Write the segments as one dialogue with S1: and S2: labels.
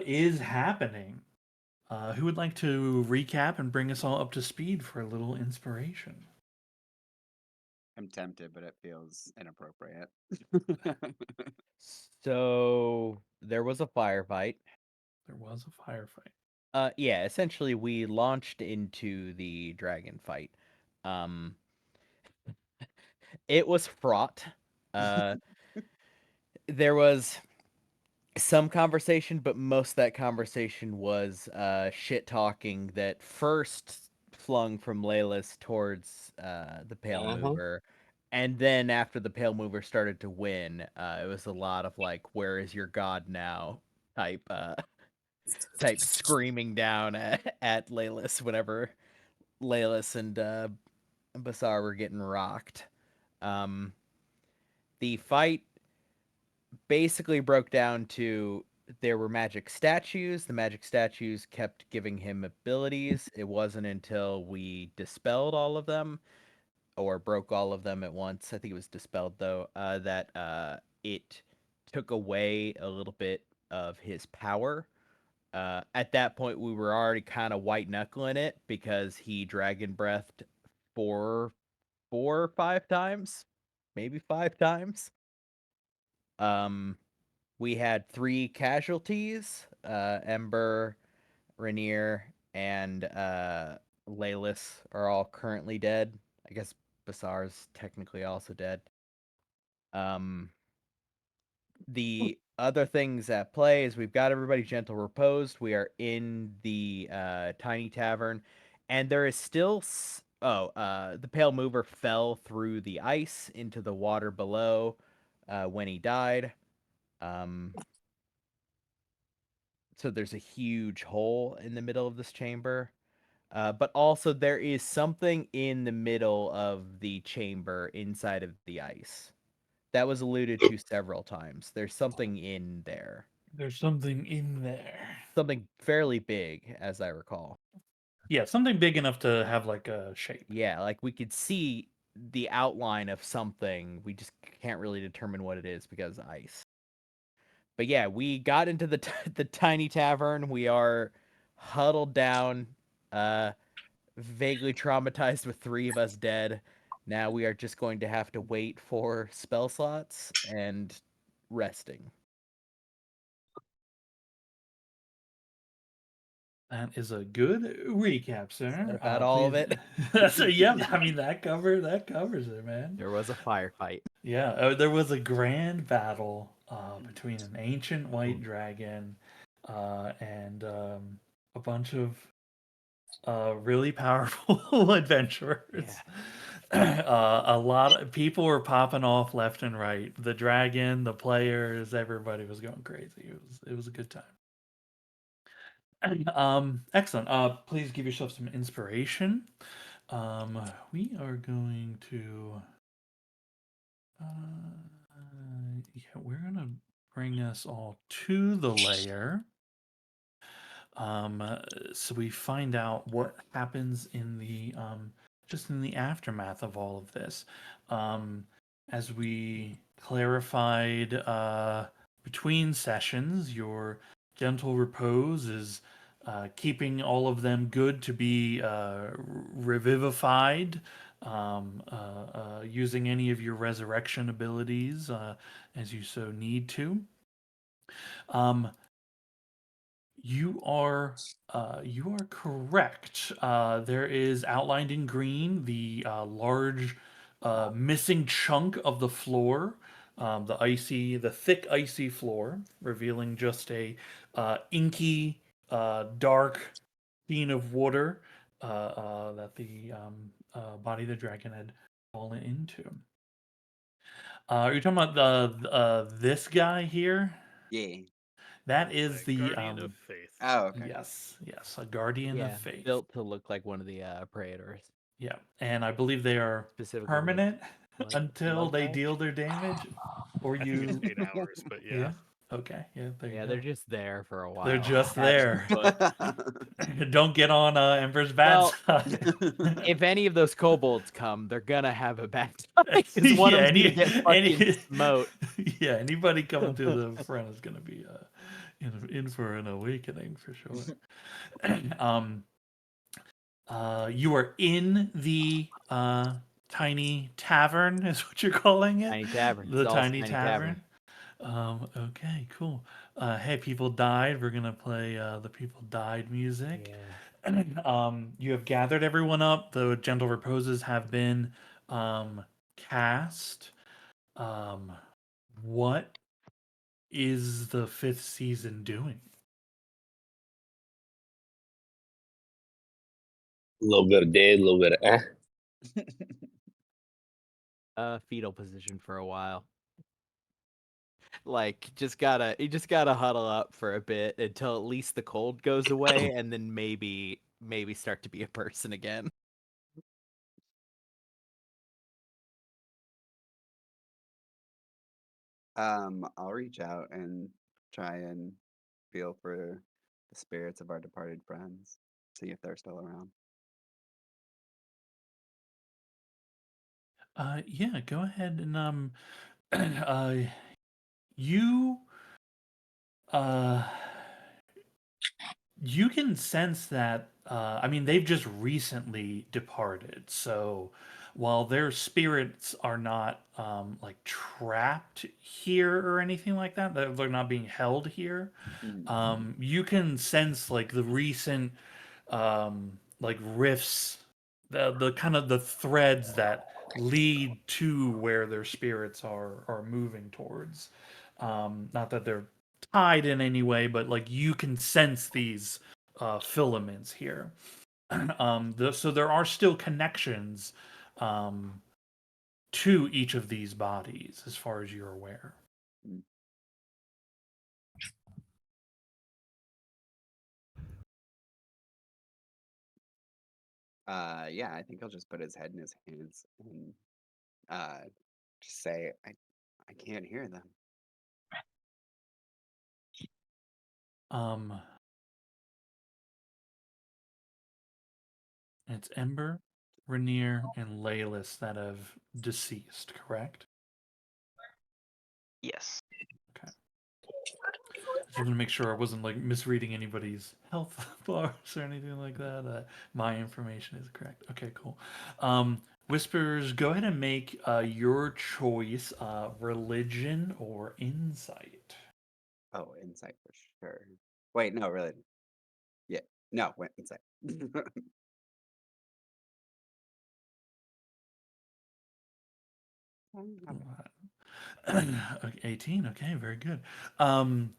S1: is happening? Who would like to recap and bring us all up to speed for a little inspiration?
S2: I'm tempted, but it feels inappropriate.
S3: So there was a firefight.
S1: There was a firefight.
S3: Yeah, essentially we launched into the dragon fight. Um, it was fraught. Uh, there was some conversation, but most of that conversation was shit talking that first flung from Laylis towards the Pale
S4: Uh-huh.
S3: Mover. And then after the Pale Mover started to win, it was a lot of like, "Where is your god now?" type type screaming down at Laylis whenever Laylis and Basar were getting rocked. Um, the fight basically broke down to there were magic statues. The magic statues kept giving him abilities. It wasn't until we dispelled all of them or broke all of them at once. I think it was dispelled though, that it took away a little bit of his power. At that point, we were already kind of white knuckling it because he dragon breathed four, 4 or 5 times, maybe 5 times. Um, we had 3 casualties: Ember, Rainier, and Laylis are all currently dead. I guess Basar's technically also dead. Um, the other things at play is we've got everybody gentle reposed. We are in the tiny tavern, and there is still the Pale Mover fell through the ice into the water below when he died. Um, so there's a huge hole in the middle of this chamber. But also there is something in the middle of the chamber inside of the ice. That was alluded to several times. There's something in there.
S1: There's something in there.
S3: Something fairly big, as I recall.
S1: Yeah, something big enough to have like a shape.
S3: Yeah, like we could see the outline of something. We just can't really determine what it is because of ice. But yeah, we got into the the tiny tavern. We are huddled down, uh, vaguely traumatized with 3 of us dead. Now we are just going to have to wait for spell slots and resting.
S1: That is a good recap,
S3: Is that
S1: sir.
S3: about all of
S1: Please.
S3: it?
S1: That's yeah. I mean that covers it, man.
S3: There was a firefight.
S1: Yeah, there was a grand battle between an ancient white dragon and a bunch of really powerful adventurers.
S3: Yeah.
S1: A lot of people were popping off left and right. The dragon, the players, everybody was going crazy. It was a good time. Excellent. Please give yourself some inspiration. We are going to yeah, we're gonna bring us all to the layer. So we find out what happens in the just in the aftermath of all of this. As we clarified between sessions, your gentle repose is keeping all of them good to be revivified, using any of your resurrection abilities as you so need to. Um, you are correct. There is outlined in green the large missing chunk of the floor, the thick icy floor, revealing just a inky, dark sheen of water that the body of the dragon had fallen into. Are you talking about the this guy here?
S2: Yeah.
S1: That is the
S4: Guardian of Faith.
S2: Oh, okay.
S1: yes, a guardian of
S3: Yeah,
S1: faith.
S3: built to look like one of the Praetors.
S1: Yeah, and I believe they are
S3: Specifically
S1: permanent until
S3: mud
S1: they
S3: guy.
S1: deal their damage, or
S4: I think it's
S1: you.
S4: 8 hours, but yeah.
S1: Yeah. Okay. Yeah. There you
S3: Yeah, they're
S1: go.
S3: just there for a
S1: They're
S3: while.
S1: just
S3: Having
S1: there.
S3: fun.
S1: Don't get on Ember's bad
S3: Well,
S1: side.
S3: if any of those kobolds come, they're gonna have a bad time because one of
S1: Yeah.
S3: them's gonna get fucking smote.
S1: Yeah. Anybody coming to the front is gonna be in for an awakening for sure. um, you are in the tiny tavern, is what you're calling it?
S3: Tiny tavern.
S1: The
S3: Saul's
S1: tiny
S3: tiny tavern.
S1: tavern. Okay, cool. Hey, people died. We're gonna play the people died music. You have gathered everyone up. The gentle reposes have been cast. What is the fifth season doing?
S4: A little bit of dead, a little bit of
S3: Fetal position for a while. Like you just gotta huddle up for a bit until at least the cold goes away, and then maybe start to be a person again.
S2: I'll reach out and try and feel for the spirits of our departed friends. See if they're still around.
S1: Yeah, go ahead and uh, you uh, you can sense that. I mean, they've just recently departed, so while their spirits are not like trapped here or anything like that, they're not being held here.
S2: Mhm.
S1: You can sense like the recent like rifts, the kind of the threads that lead to where their spirits are moving towards. Not that they're tied in any way, but like you can sense these filaments here. So there are still connections um, to each of these bodies, as far as you're aware.
S2: Mm. Yeah, I think he'll just put his head in his hands and uh, just say, I can't hear them.
S1: Um, it's Ember, Rainier, and Laylis that have deceased, correct?
S5: Yes.
S1: Okay. Just want to make sure I wasn't like misreading anybody's health bars or anything like that. My information is correct. Okay, cool. Whispers, go ahead and make your choice: religion or insight.
S2: Oh, insight for sure. Wait, no, really. Yeah, no, wait, insight. Not
S1: Okay, 18. Okay, very good. Um,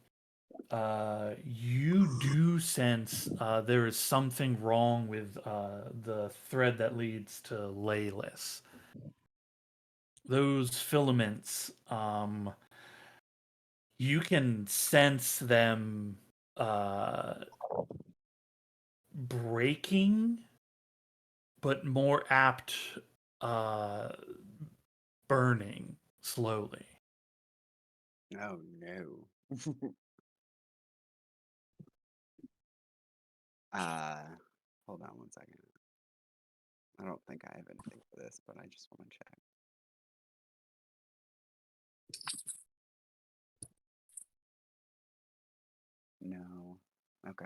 S1: you do sense there is something wrong with the thread that leads to Laylis. Those filaments, you can sense them uh, breaking, but more apt uh, burning slowly.
S2: Oh no. uh, Hold on one second. I don't think I have anything for this, but I just want to check. No. Okay.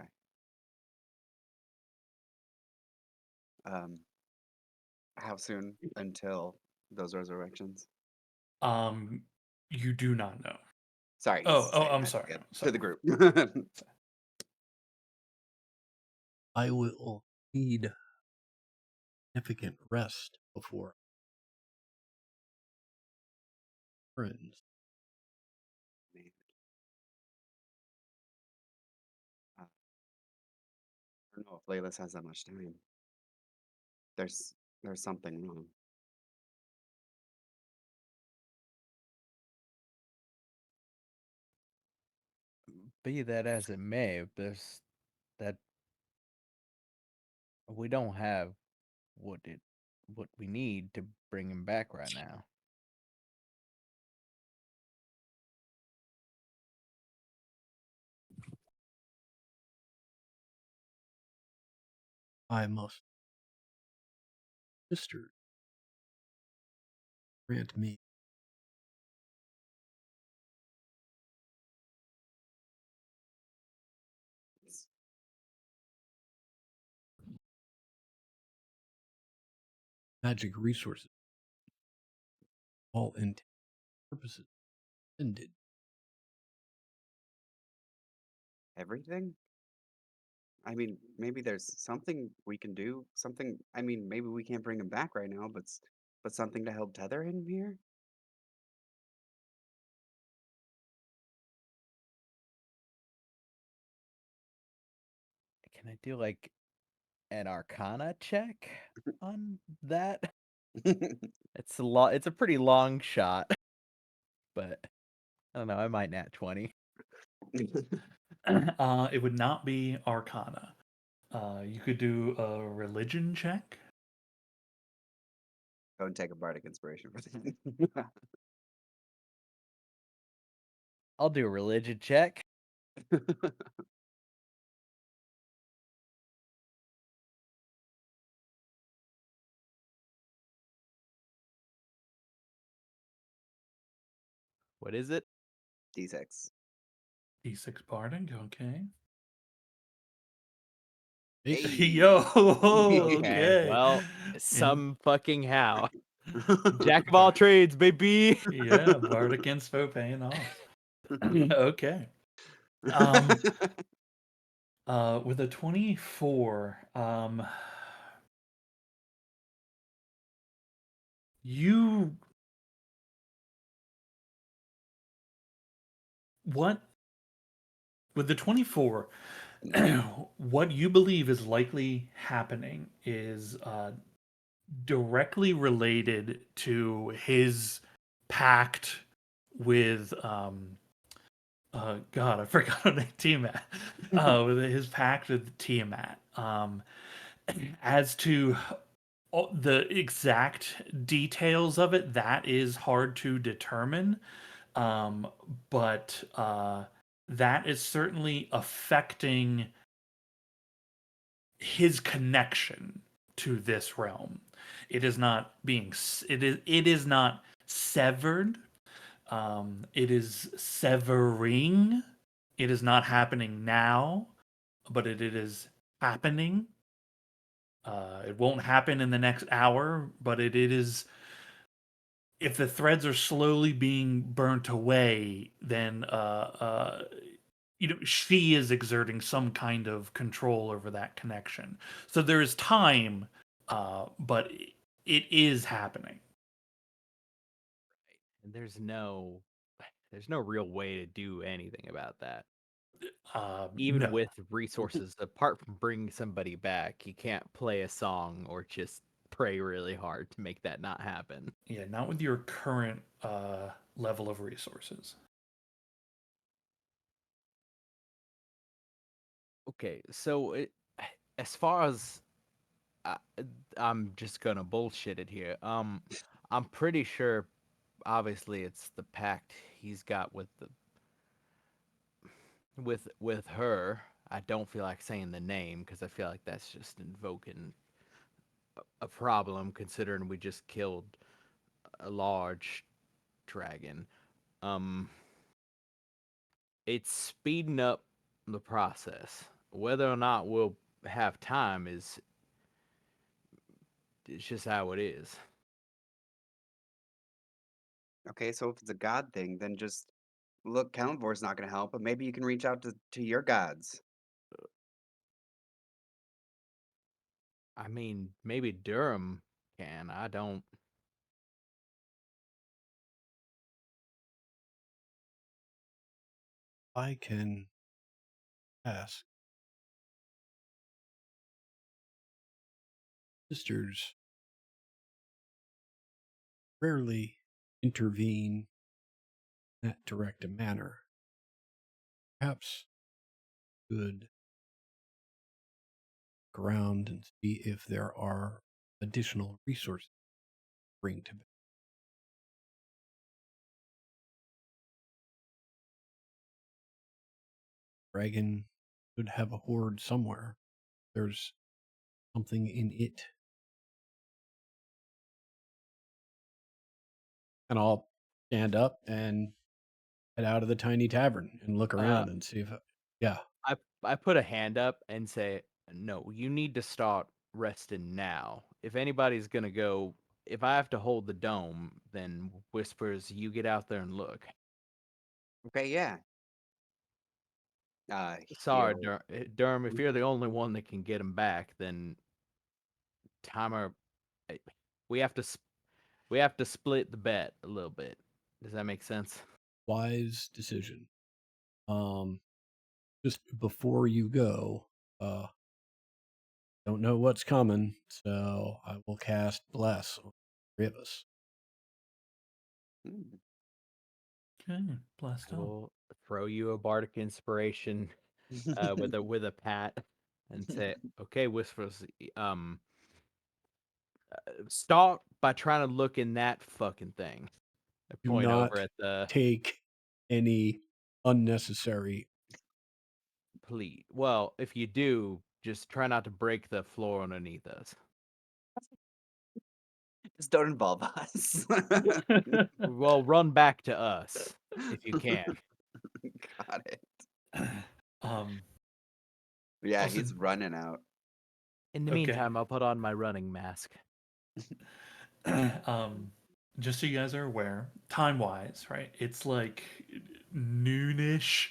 S2: Um, how soon until those resurrections?
S1: Um, you do not know.
S2: Sorry,
S1: Oh,
S2: he's
S1: oh,
S2: saying
S1: I'm
S2: that
S1: sorry.
S2: to the group.
S6: I will need significant rest before friends.
S2: Man. I don't know if Layla's has that much time. There's there's something wrong.
S3: Be that as it may, there's that we don't have what we need to bring him back right now.
S6: I must, sister, grant me magic resources, all intended purposes ended.
S2: Everything? I mean, maybe there's something we can do. Something. I mean, maybe we can't bring him back right now, but something to help tether him here.
S3: Can I do like an Arcana check on that? It's a pretty long shot, but I don't know. I might nat 20.
S1: It would not be Arcana. You could do a religion check.
S2: Go and take a bardic inspiration for that.
S3: I'll do a religion check. What is it?
S2: D6.
S1: D6 Bardic, okay.
S6: Hey,
S1: Yo,
S3: Okay,
S1: okay.
S3: well,
S1: In-
S3: some fucking how. Jack of all trades, baby.
S1: yeah, Bardic Inspo paying off. Okay. Um, with a 24, you what with the 24, what you believe is likely happening is directly related to his pact with God, I forgot her name, Tiamat. With his pact with Tiamat. As to the exact details of it, that is hard to determine. Um, but that is certainly affecting his connection to this realm. It is not it is not severed. It is severing. It is not happening now, but it is happening. It won't happen in the next hour, but it is. If the threads are slowly being burnt away, then she is exerting some kind of control over that connection. So there is time, but it is happening.
S3: And there's no real way to do anything about that. Even
S1: No.
S3: with resources, apart from bringing somebody back, you can't play a song or just pray really hard to make that not happen.
S1: Yeah, not with your current level of resources.
S3: Okay, so as far as I, I'm just gonna bullshit it here. I'm pretty sure, obviously, it's the pact he's got with with her. I don't feel like saying the name because I feel like that's just invoking a problem, considering we just killed a large dragon. Um, it's speeding up the process. Whether or not we'll have time is it's just how it is.
S2: Okay, so if it's a god thing, then just look. Kalimvor's not going to help, but maybe you can reach out to your gods.
S3: I mean, maybe Durham can. I don't.
S6: I can ask. Sisters rarely intervene in that direct a manner. Perhaps could look around and see if there are additional resources to bring to bear. Dragon could have a hoard somewhere. There's something in it. And I'll stand up and head out of the tiny tavern and look around and see if, yeah.
S3: I put a hand up and say, no, you need to start resting now. if anybody's gonna go, if I have to hold the dome, then Whispers, you get out there and look.
S2: Okay, yeah.
S3: Sorry,
S2: He'll.
S3: Durham, if you're the only one that can get him back, then Timer, eh, we have to we have to split the bet a little bit. Does that make sense?
S6: Wise decision. Just before you go, don't know what's coming, so I will cast Bless on the 3 of us.
S2: Hmm.
S1: Okay, blast
S3: I
S1: off.
S3: will throw you a bardic inspiration with a pat and say, "Okay, Whispers, start by trying to look in that fucking thing." I
S6: Do
S3: point over
S6: not
S3: at the
S6: take any unnecessary.
S3: pleat. Well, if you do, just try not to break the floor underneath us.
S2: Just don't involve us.
S3: Well, run back to us if you can.
S2: Got it.
S1: um,
S2: Yeah,
S1: Also-
S2: he's running out.
S3: In the
S1: Okay.
S3: meantime, I'll put on my running mask.
S1: just so you guys are aware, time wise, right? It's like noonish,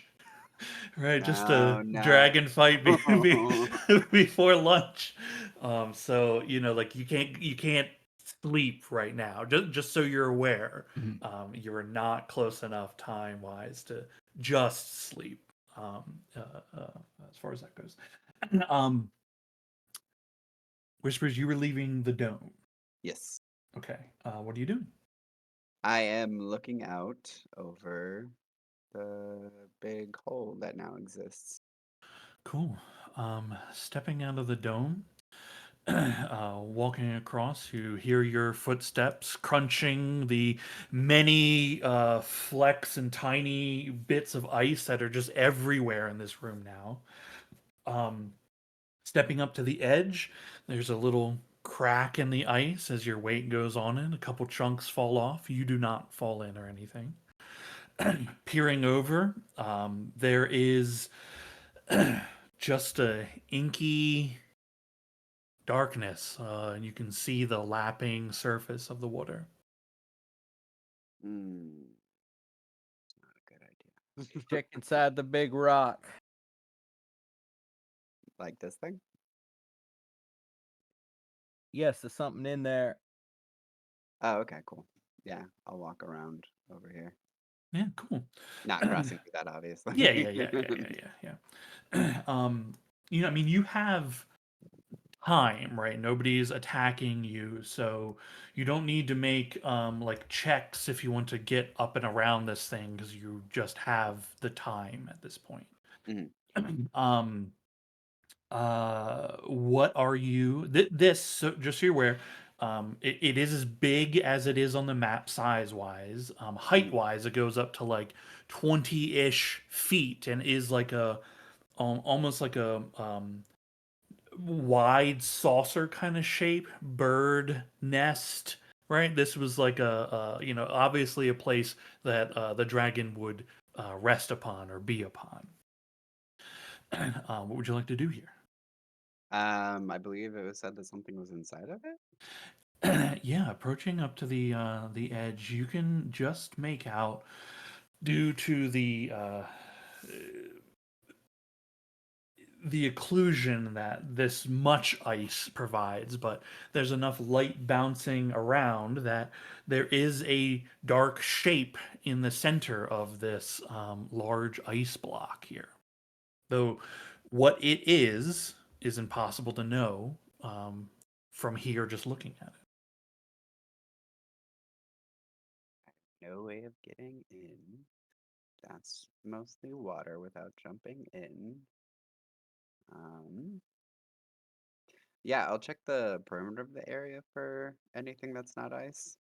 S1: right? Just a
S2: No,
S1: dragon fight
S2: no.
S1: before lunch. So like you can't sleep right now. Just so you're aware,
S6: Mhm.
S1: you're not close enough time wise to just sleep. As far as that goes. um, Whispers, you were leaving the dome.
S2: Yes.
S1: Okay. What are you doing?
S2: I am looking out over the big hole that now exists.
S1: Cool. Stepping out of the dome, walking across, you hear your footsteps crunching the many flecks and tiny bits of ice that are just everywhere in this room now. Um, Stepping up to the edge, there's a little crack in the ice as your weight goes on it. A couple chunks fall off. You do not fall in or anything. Peering over, there is just a inky darkness, and you can see the lapping surface of the water.
S2: Hmm. Not a good idea.
S3: Check inside the big rock.
S2: Like this thing?
S3: Yes, there's something in there.
S2: Oh, okay, cool. Yeah, I'll walk around over here.
S1: Yeah, cool.
S2: Not crossing through that, obviously.
S1: Yeah. I mean, you have time, right? Nobody's attacking you, so you don't need to make like checks if you want to get up and around this thing because you just have the time at this point.
S2: Mhm.
S1: um what are you this, so just so you're aware, it is as big as it is on the map size wise. Height wise it goes up to like 20-ish feet and is like a almost like a wide saucer kind of shape bird nest, right? This was like obviously a place that the dragon would rest upon or be upon. What would you like to do here?
S2: I believe it was said that something was inside of it.
S1: Yeah, approaching up to the edge, you can just make out, due to the occlusion that this much ice provides, but there's enough light bouncing around that there is a dark shape in the center of this large ice block here. Though what it is impossible to know from here just looking at it.
S2: No way of getting in. That's mostly water without jumping in. Um, yeah, I'll check the perimeter of the area for anything that's not ice.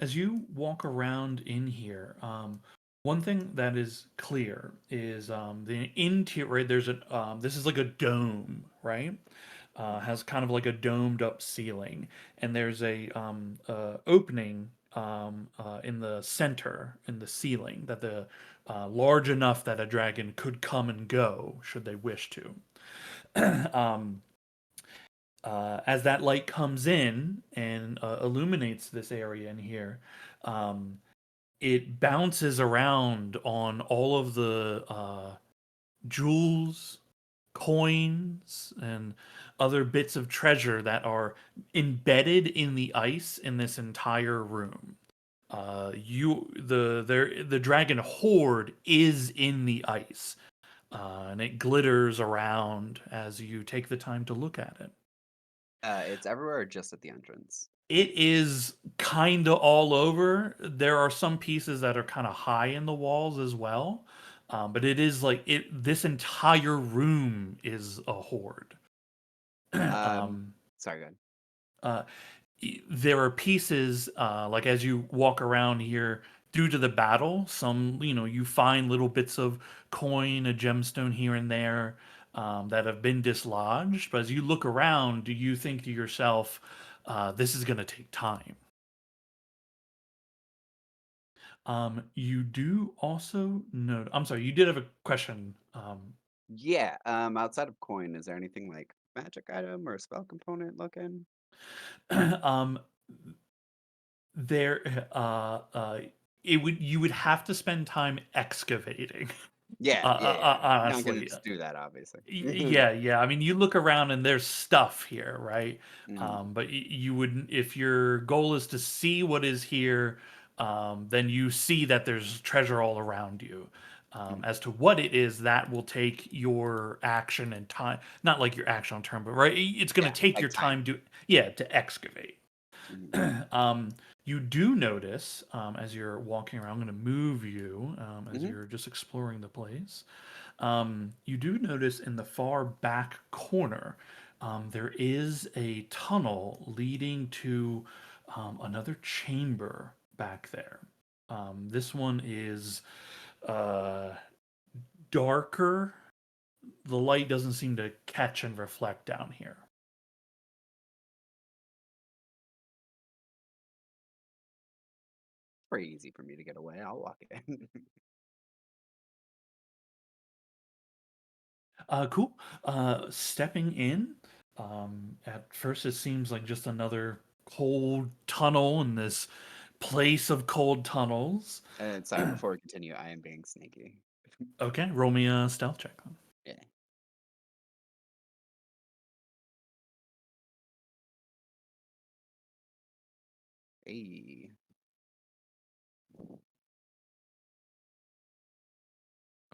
S1: As you walk around in here, one thing that is clear is the interior. Right, there's a this is like a dome, right? Has kind of like a domed up ceiling, and there's a opening in the center in the ceiling that the large enough that a dragon could come and go should they wish to. um, As that light comes in and illuminates this area in here, um, it bounces around on all of the jewels, coins, and other bits of treasure that are embedded in the ice in this entire room. The dragon horde is in the ice, and it glitters around as you take the time to look at it.
S2: It's everywhere or just at the entrance?
S1: It is kind of all over. There are some pieces that are kind of high in the walls as well, but it is like it. This entire room is a horde.
S2: Um,
S1: um,
S2: sorry, go ahead.
S1: uh, there are pieces like as you walk around here due to the battle. Some you find little bits of coin, a gemstone here and there that have been dislodged. But as you look around, do you think to yourself, "This is going to take time"? You do also note. I'm sorry, you did have a question.
S2: Yeah, outside of coin, is there anything like magic item or spell component looking?
S1: um, there, it would you would have to spend time excavating.
S2: Yeah, yeah, yeah. Not gonna
S1: Honestly,
S2: just do that, obviously.
S1: yeah, yeah. I mean, you look around and there's stuff here, right?
S2: Mhm,
S1: But you would, if your goal is to see what is here, then you see that there's treasure all around you.
S2: mhm.
S1: As to what it is, that will take your action and time. Not like your action on turn, but right, it's going
S2: Yeah,
S1: to take
S2: like
S1: your
S2: time.
S1: time to, yeah, to excavate.
S2: Mhm,
S1: um, you do notice as you're walking around. I'm going to move you as
S2: mhm.
S1: you're just exploring the place. You do notice in the far back corner, there is a tunnel leading to another chamber back there. This one is uh, darker. The light doesn't seem to catch and reflect down here.
S2: Pretty easy for me to get away. I'll walk in.
S1: Cool. Stepping in, at first it seems like just another cold tunnel in this place of cold tunnels.
S2: And sorry, before we continue, I am being sneaky.
S1: Okay, roll me a stealth check.
S2: Yeah. Hey.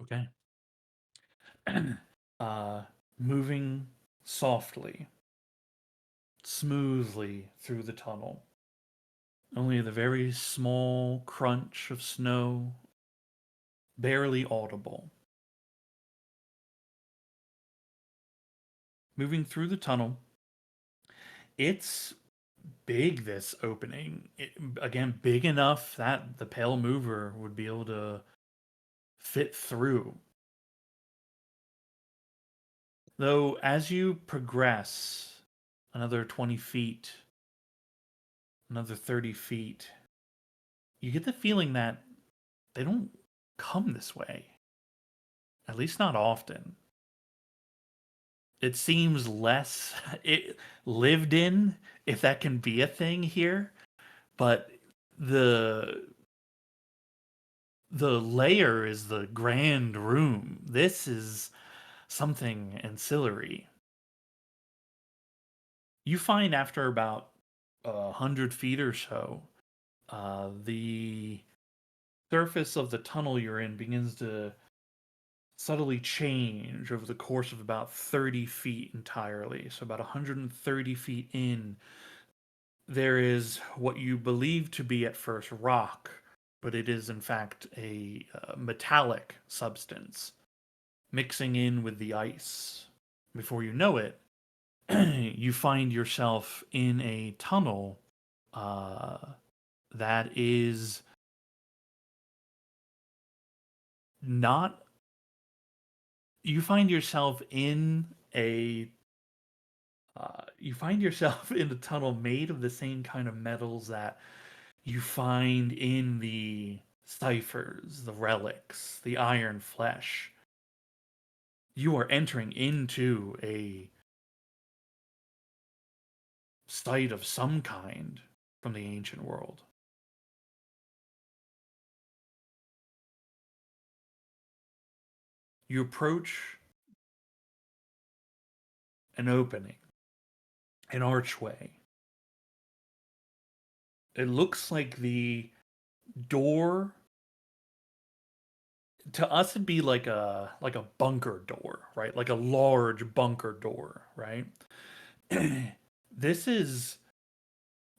S1: Okay. uh, Moving softly, smoothly through the tunnel. Only the very small crunch of snow, barely audible. Moving through the tunnel, it's big, this opening. Again, big enough that the Pale Mover would be able to fit through. Though, as you progress another 20 feet, another 30 feet, you get the feeling that they don't come this way. At least not often. It seems less it lived in, if that can be a thing here, but the the layer is the grand room. This is something ancillary. You find after about 100 feet or so, the surface of the tunnel you're in begins to subtly change over the course of about 30 feet entirely. So, about 130 feet in, there is what you believe to be at first rock, but it is in fact a metallic substance mixing in with the ice. Before you know it, you find yourself in a tunnel uh, that is not. You find yourself in a you find yourself in a tunnel made of the same kind of metals that you find in the ciphers, the relics, the iron flesh. You are entering into sight of some kind from the ancient world. You approach an opening, an archway. It looks like the door, to us it'd be like a bunker door, right? Like a large bunker door, right? This is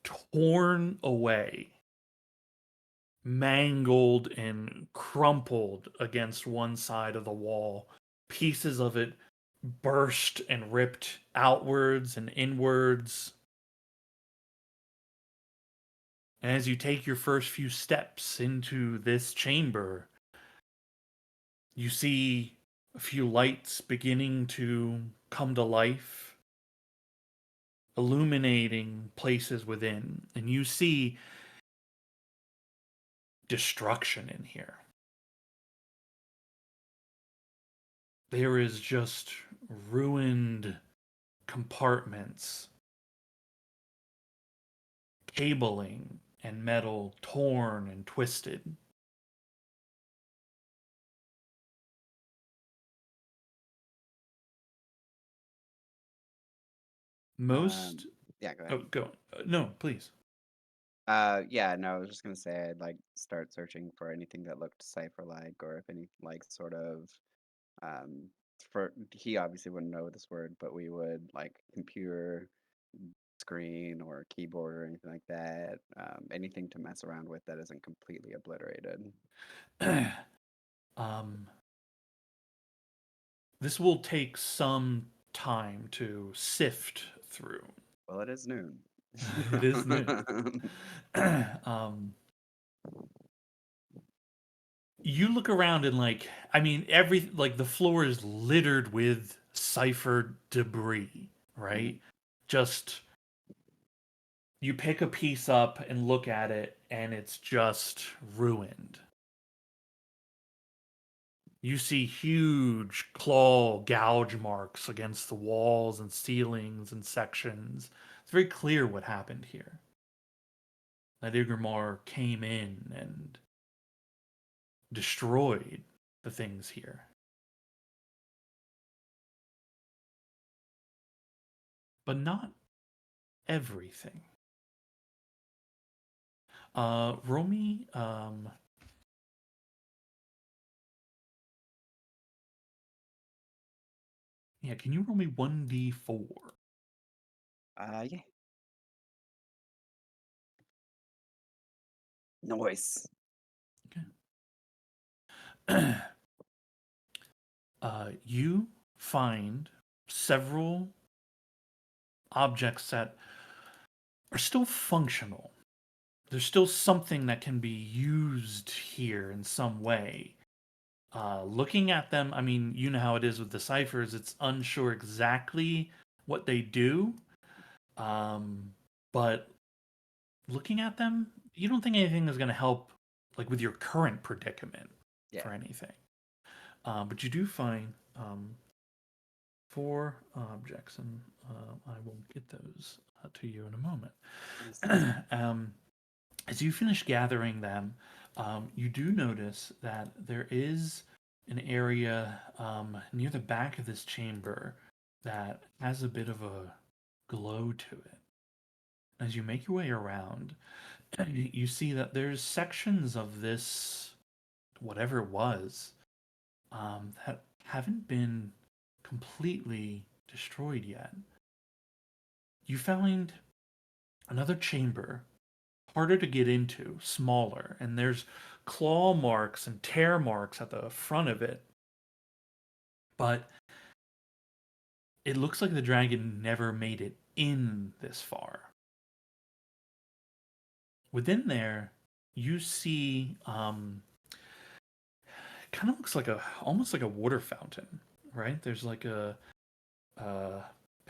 S1: torn away, mangled and crumpled against one side of the wall. Pieces of it burst and ripped outwards and inwards. And as you take your first few steps into this chamber, you see a few lights beginning to come to life, illuminating places within. And you see destruction in here. There is just ruined compartments, cabling and metal torn and twisted. Most.
S2: Yeah, go ahead.
S1: Oh, go. No, please.
S2: Yeah, no, I was just gonna say I'd like start searching for anything that looked cipher-like, or if any like sort of um for he obviously wouldn't know this word, but we would like computer screen or keyboard or anything like that. Anything to mess around with that isn't completely obliterated.
S1: um, this will take some time to sift through.
S2: Well, it is noon.
S1: It is noon. You look around and the floor is littered with cipher debris, right? Just you pick a piece up and look at it and it's just ruined. You see huge claw gouge marks against the walls and ceilings and sections. It's very clear what happened here. That Igramar came in and destroyed the things here. But not everything. Roll me, yeah, can you roll me 1d4?
S2: Yeah. Noise.
S1: You find several objects that are still functional. There's still something that can be used here in some way. Looking at them, I mean, you know how it is with the ciphers, it's unsure exactly what they do. But looking at them, you don't think anything is going to help, like with your current predicament
S2: Yeah.
S1: for anything. But you do find 4 objects, and I will get those to you in a moment. As you finish gathering them, you do notice that there is an area near the back of this chamber that has a bit of a glow to it. As you make your way around, you see that there's sections of this, whatever it was, that haven't been completely destroyed yet. You find another chamber, harder to get into, smaller, and there's claw marks and tear marks at the front of it. But it looks like the dragon never made it in this far. Within there, you see kind of looks like almost like a water fountain, right? There's like a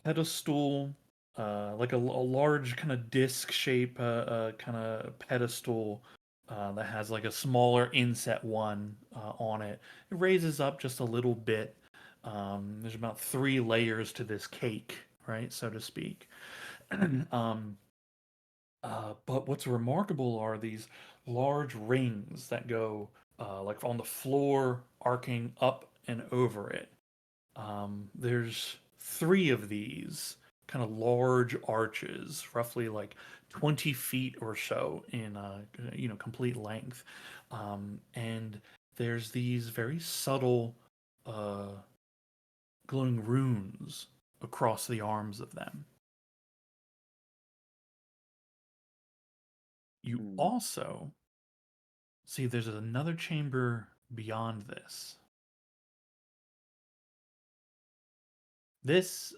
S1: pedestal, like a large kind of disc shape, kind of pedestal that has like a smaller inset one on it. It raises up just a little bit. There's about 3 layers to this cake, right, so to speak. um, but what's remarkable are these large rings that go like on the floor, arcing up and over it. There's three of these kind of large arches, roughly like 20 feet or so in complete length, and there's these very subtle uh, glowing runes across the arms of them. You
S2: Hmm.
S1: also see there's another chamber beyond this. This,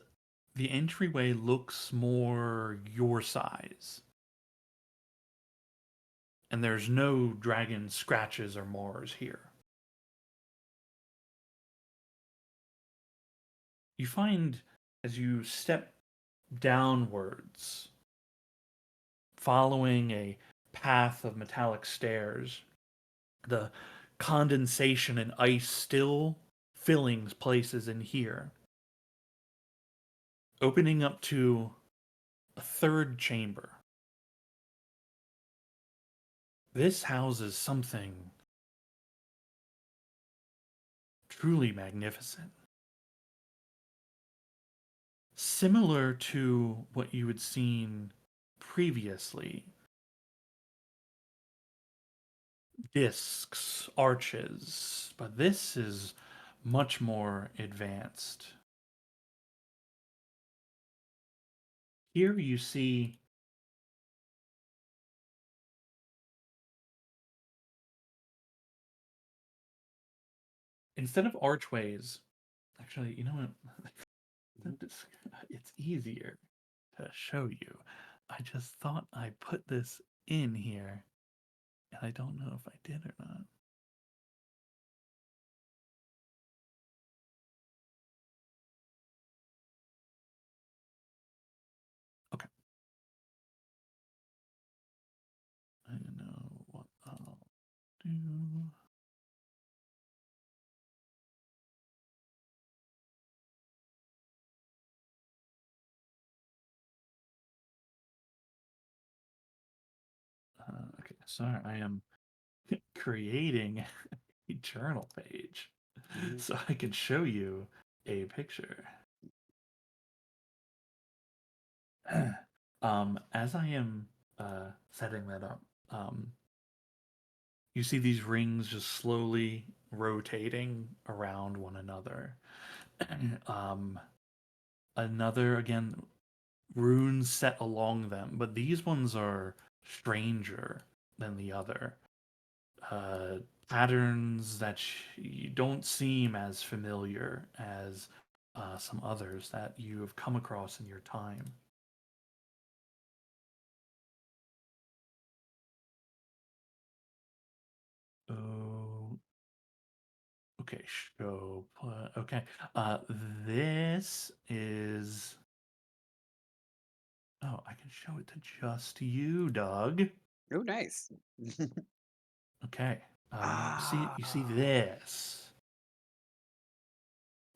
S1: the entryway looks more your size, and there's no dragon scratches or mars here. You find as you step downwards, following a path of metallic stairs, the condensation and ice still filling places in here, opening up to a third chamber. This houses something truly magnificent. Similar to what you had seen previously. Discs, arches, but this is much more advanced. Here you see instead of archways, actually, you know what? It's easier to show you. I just thought I put this in here, and I don't know if I did or not. Okay. I know what I'll do. Okay, sorry, I am creating a journal page so I can show you a picture. As I am setting that up, you see these rings just slowly rotating around one another. Another again runes set along them, but these ones are stranger than the other. Uh, Patterns that you don't seem as familiar as some others that you have come across in your time. Oh, okay, show. Okay, this is. Oh, I can show it to just you, Doug.
S2: Oh, nice.
S1: Okay. You see
S2: Ah.
S1: this,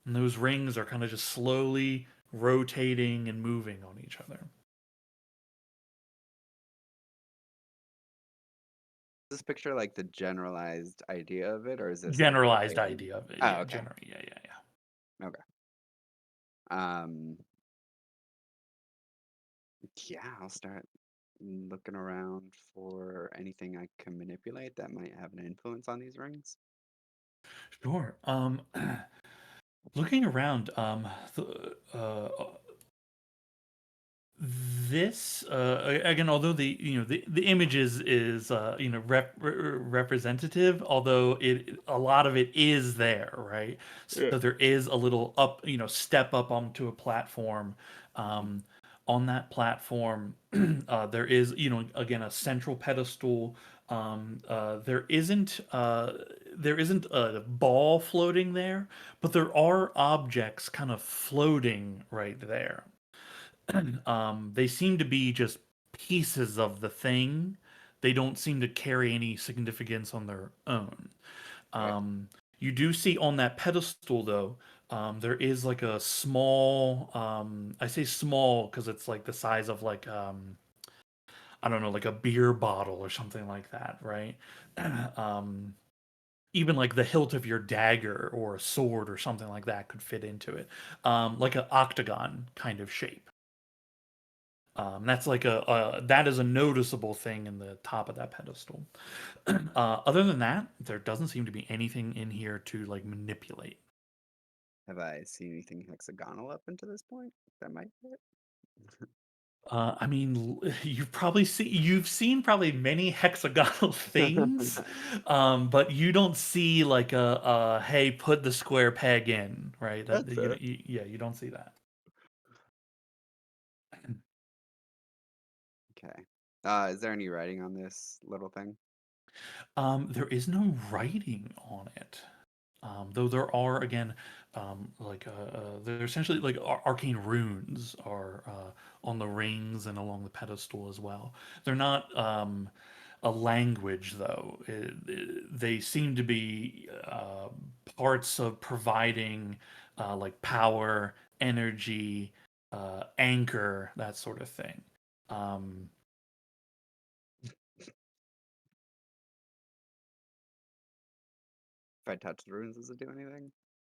S1: and those rings are kind of just slowly rotating and moving on each other.
S2: Is this picture like the generalized idea of it, or is this like
S1: Generalized
S2: related?
S1: idea of it,
S2: Oh,
S1: yeah.
S2: okay.
S1: Yeah.
S2: Okay. Um, yeah, I'll start looking around for anything I can manipulate that might have an influence on these rings.
S1: Sure. Looking around, this again, although the image is representative, although a lot of it is there, right?
S2: Yeah.
S1: So there is a little up, step up onto a platform. um on that platform, there is, again, a central pedestal. There isn't a ball floating there, but there are objects kind of floating right there. They seem to be just pieces of the thing. They don't seem to carry any significance on their own.
S2: Right.
S1: Um, you do see on that pedestal, though, There is like a small, I say small because it's like the size of like I don't know, like a beer bottle or something like that, right? um, even like the hilt of your dagger or a sword or something like that could fit into it, like an octagon kind of shape. That's like a that is a noticeable thing in the top of that pedestal. Other than that, there doesn't seem to be anything in here to like manipulate.
S2: Have I seen anything hexagonal up until this point that might fit?
S1: I mean, you've seen probably many hexagonal things, but you don't see like a hey, put the square peg in, right?
S2: That's fair.
S1: Yeah, you don't see that.
S2: Okay. Is there any writing on this little thing?
S1: There is no writing on it. Though there are again, they're essentially like arcane runes are on the rings and along the pedestal as well. They're not a language though. They seem to be parts of providing like power, energy, anchor, that sort of thing. Um,
S2: If I touch the runes, does it do anything?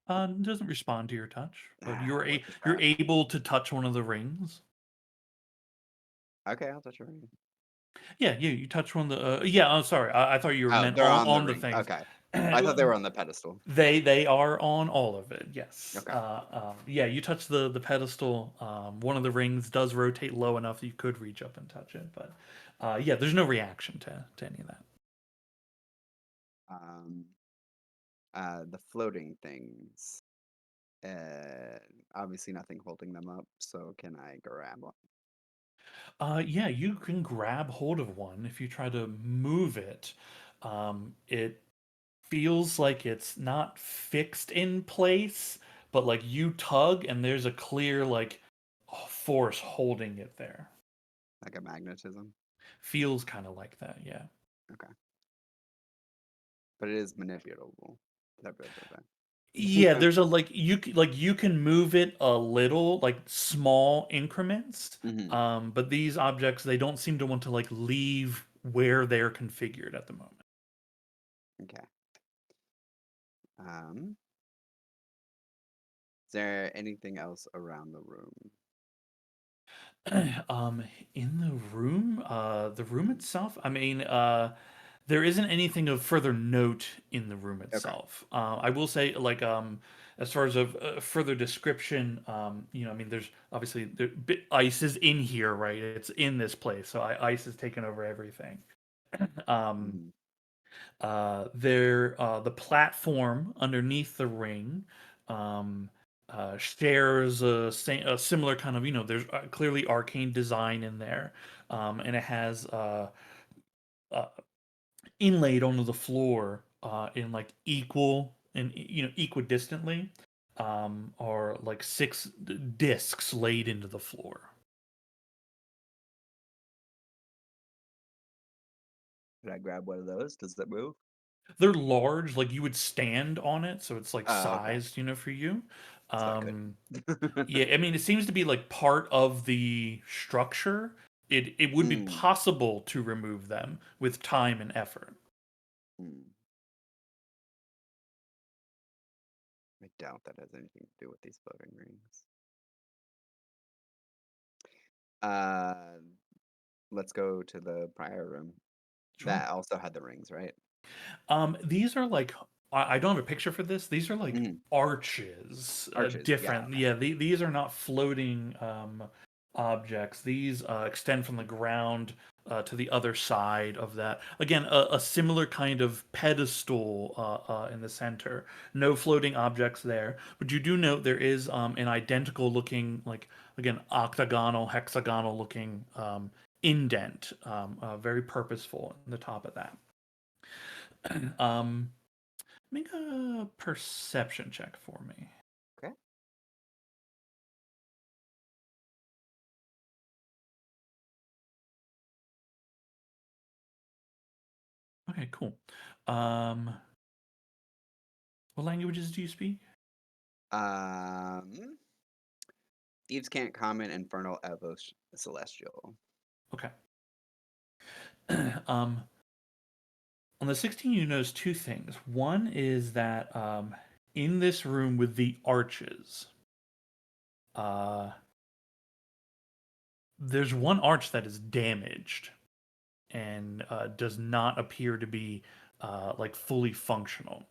S1: doesn't respond to your touch, but
S2: What the
S1: you're
S2: crap?
S1: able to touch one of the rings.
S2: Okay, I'll touch a ring.
S1: Yeah, you touch one of the yeah, oh, sorry. I thought you were
S2: Oh,
S1: meant
S2: they're on the
S1: on the
S2: ring.
S1: things.
S2: Okay. I thought they were on the pedestal.
S1: They are on all of it. Yes.
S2: Okay.
S1: Yeah, you touch the pedestal. One of the rings does rotate low enough that you could reach up and touch it, but yeah, there's no reaction to any of that.
S2: Um, the floating things. Obviously nothing holding them up, so can I grab one?
S1: Yeah, you can grab hold of one if you try to move it. It feels like it's not fixed in place, but like you tug and there's a clear like force holding it there.
S2: Like a magnetism?
S1: Feels kind of like that, yeah.
S2: Okay. But it is manipulable. Blah, blah, blah,
S1: Yeah,
S2: blah.
S1: there's a like you can move it a little, like small increments.
S2: Mhm.
S1: But these objects they don't seem to want to like leave where they're configured at the moment.
S2: Okay. Is there anything else around the room?
S1: In the room itself, I mean, there isn't anything of further note in the room
S2: Okay.
S1: itself. I will say, like, as far as of further description, I mean, there's obviously ice is in here, right? It's in this place, so ice has taken over everything. Um,
S2: Mhm.
S1: the platform underneath the ring um, shares a similar kind of there's clearly arcane design in there, and it has uh, inlaid onto the floor in like equal and equidistantly are like six discs laid into the floor.
S2: Could I grab one of those? Does that move?
S1: They're large, like you would stand on it, so it's like
S2: Oh, okay.
S1: sized, for you.
S2: So I could.
S1: Um, yeah, I mean, it seems to be like part of the structure. It would be
S2: Mm,
S1: possible to remove them with time and effort.
S2: mm. I doubt that has anything to do with these floating rings. Uh, let's go to the prior room.
S1: Sure.
S2: That also had the rings, right?
S1: These are like I don't have a picture for this. These are like
S2: Mhm.
S1: arches,
S2: Arches. Yeah.
S1: different.
S2: Okay.
S1: Yeah, these are not floating objects. These extend from the ground to the other side of that. Again, a similar kind of pedestal in the center. No floating objects there, but you do note there is an identical looking, like again, octagonal, hexagonal looking indent, very purposeful in the top of that. um, Make a perception check for me.
S2: Okay.
S1: Okay, cool. Um, what languages do you speak?
S2: Um, Thieves can't comment Infernal Evo Celestial.
S1: Okay. On the 16, you notice two things. One is that in this room with the arches, there's one arch that is damaged and does not appear to be like fully functional.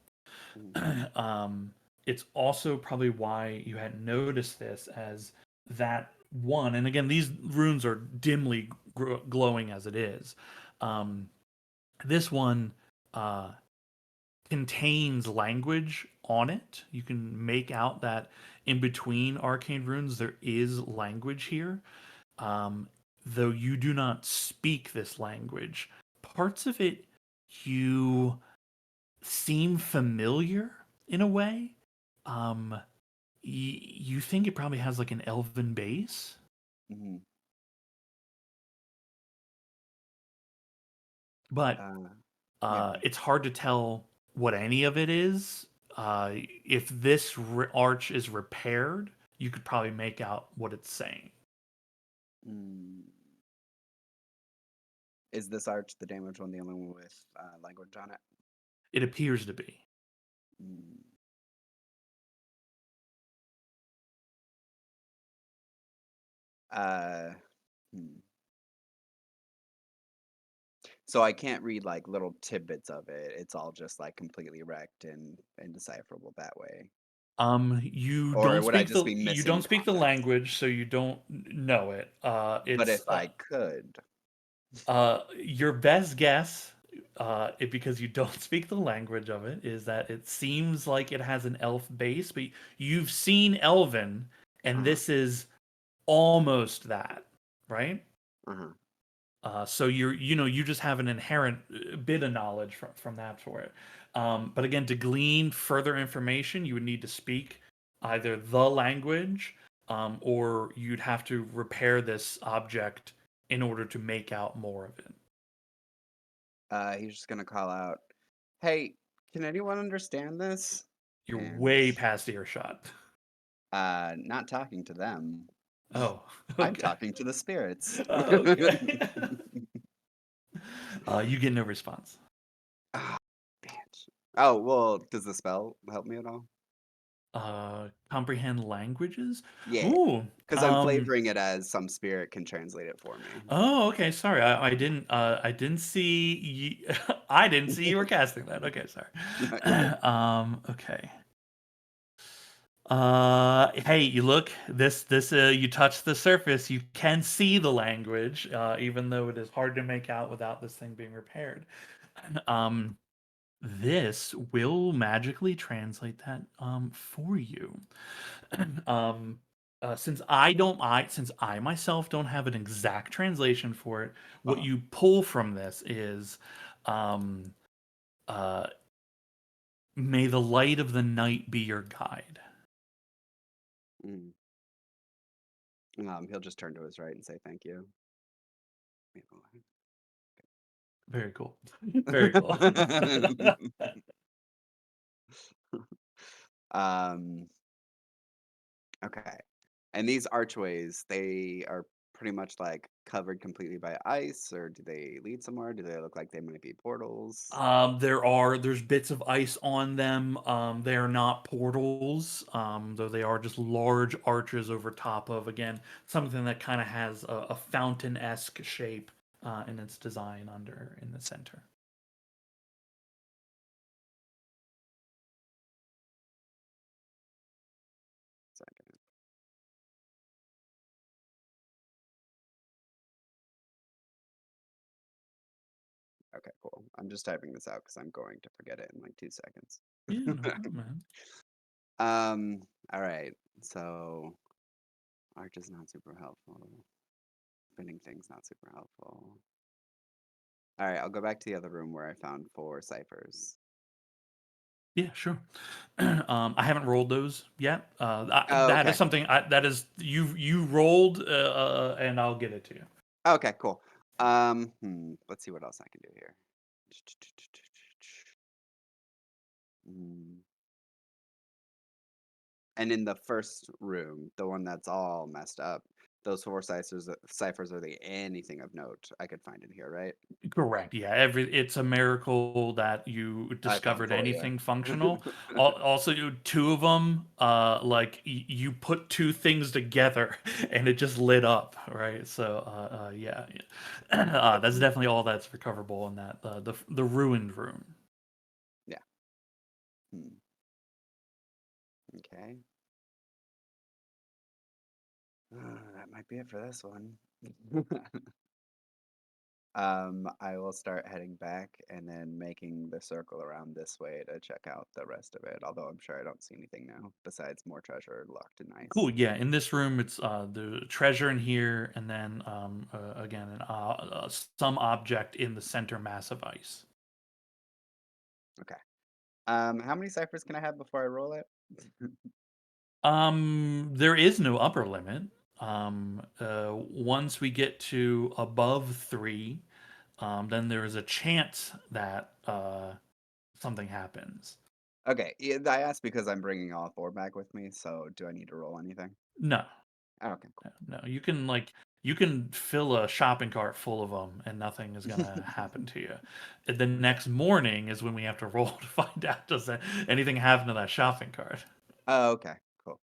S1: It's also probably why you hadn't noticed this, as that one, and again, these runes are dimly glowing as it is. This one contains language on it. You can make out that in between arcane runes there is language here. Though you do not speak this language, parts of it you seem familiar in a way. You think it probably has like an elven base,
S2: Mm-hmm.
S1: but
S2: Yeah.
S1: it's hard to tell what any of it is. If this arch is repaired, you could probably make out what it's saying.
S2: Mm. Is this arch the damaged one the only one with language on it?
S1: It appears to be.
S2: Mm. Hmm. So I can't read like little tidbits of it. It's all just like completely wrecked and indecipherable that way.
S1: You
S2: Or
S1: don't
S2: would I
S1: speak
S2: just
S1: the
S2: be
S1: you
S2: missing
S1: don't speak the
S2: context?
S1: language, so you don't know it.
S2: But if I could,
S1: Your best guess, because you don't speak the language of it, is that it seems like it has an elf base, but you've seen Elven, and
S2: uh-huh,
S1: this is almost that, right?
S2: uh-huh.
S1: So you just have an inherent bit of knowledge from that for it. But again, to glean further information, you would need to speak either the language, or you'd have to repair this object in order to make out more of it.
S2: He's just gonna call out, "Hey, can anyone understand this?"
S1: You're
S2: And
S1: way past earshot.
S2: not talking to them.
S1: Oh,
S2: I'm
S1: okay.
S2: talking to the spirits.
S1: Okay. You get no response.
S2: Ah, bitch. Oh, well, does the spell help me at all?
S1: Comprehend languages?
S2: Yeah,
S1: Ooh.
S2: because I'm flavoring it as some spirit can translate it for me.
S1: Oh, okay. Sorry, I didn't see you. I didn't see you were casting that. Okay, sorry.
S2: Yeah.
S1: Okay. Hey, you look. This. You touch the surface. You can see the language, even though it is hard to make out without this thing being repaired. Um, this will magically translate that for you. um since I myself don't have an exact translation for it, what
S2: Uh-huh.
S1: you pull from this is um uh may the light of the night be your guide.
S2: Mm. He'll just turn to his right and say thank you.
S1: Very cool. Very cool.
S2: um, okay. And these archways, they are pretty much like covered completely by ice, or do they lead somewhere? Do they look like they might be portals?
S1: There's bits of ice on them. They are not portals, though they are just large arches over top of, again, something that kind of has a fountain-esque shape in its design under in the center.
S2: Second. Okay, cool. I'm just typing this out because I'm going to forget it in like 2 seconds.
S1: Yeah, no problem, man.
S2: All right. So arch is not super helpful. Spinning thing's not super helpful. All right, I'll go back to the other room where I found 4 ciphers.
S1: Yeah, sure. I haven't rolled those yet.
S2: Oh,
S1: That is
S2: okay.
S1: something that is you rolled, and I'll get it to you.
S2: Okay, cool. Let's see what else I can do here. Hmm. And in the first room, the one that's all messed up, those four ciphers are the anything of note I could find in here, right?
S1: Correct. Yeah. It's a miracle that you
S2: I found
S1: discovered
S2: four, yeah.
S1: anything functional. Also, two of them, like you put two things together and it just lit up, right? So, yeah, yeah. That's definitely all that's recoverable in that the ruined room.
S2: Yeah. Hmm. Okay. That might be it for this one. I will start heading back and then making the circle around this way to check out the rest of it. Although I'm sure I don't see anything now besides more treasure locked in ice.
S1: Cool. Yeah. In this room, it's the treasure in here, and then again, some object in the center mass of ice.
S2: Okay. How many ciphers can I have before I roll it?
S1: There is no upper limit. Once we get to above 3, then there is a chance that something happens.
S2: Okay, yeah, I asked because I'm bringing all four back with me. So do I need to roll anything?
S1: No,
S2: Oh, okay, cool.
S1: no. You can fill a shopping cart full of them, and nothing is gonna happen to you. The next morning is when we have to roll to find out does anything happen to that shopping cart.
S2: Oh, okay, cool.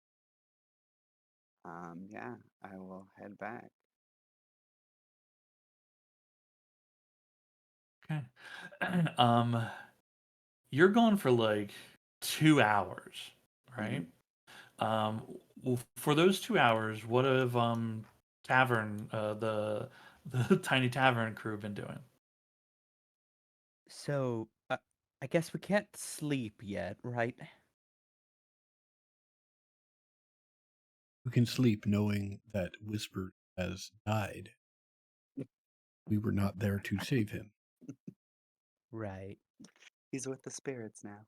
S2: Yeah, I will head back.
S1: Okay. um, you're gone for like 2 hours,
S2: hmm
S1: right? Um, well, for those 2 hours, what have tavern the tiny tavern crew been doing?
S3: So, I guess we can't sleep yet, right?
S6: You can sleep knowing that Whisper has died. We were not there to save him.
S3: Right.
S2: He's with the spirits now.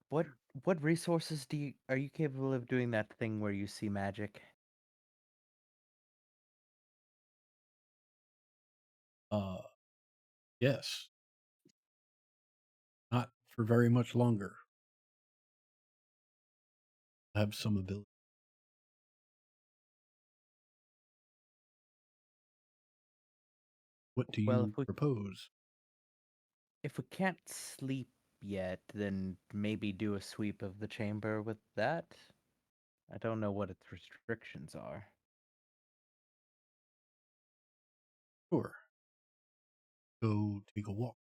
S3: What what resources are you capable of doing that thing where you see magic?
S6: Uh, yes, not for very much longer. I have some ability. What do
S3: Well,
S6: you propose?
S3: if we can't sleep yet, then maybe do a sweep of the chamber with that. I don't know what its restrictions are.
S6: Sure. Go take a walk.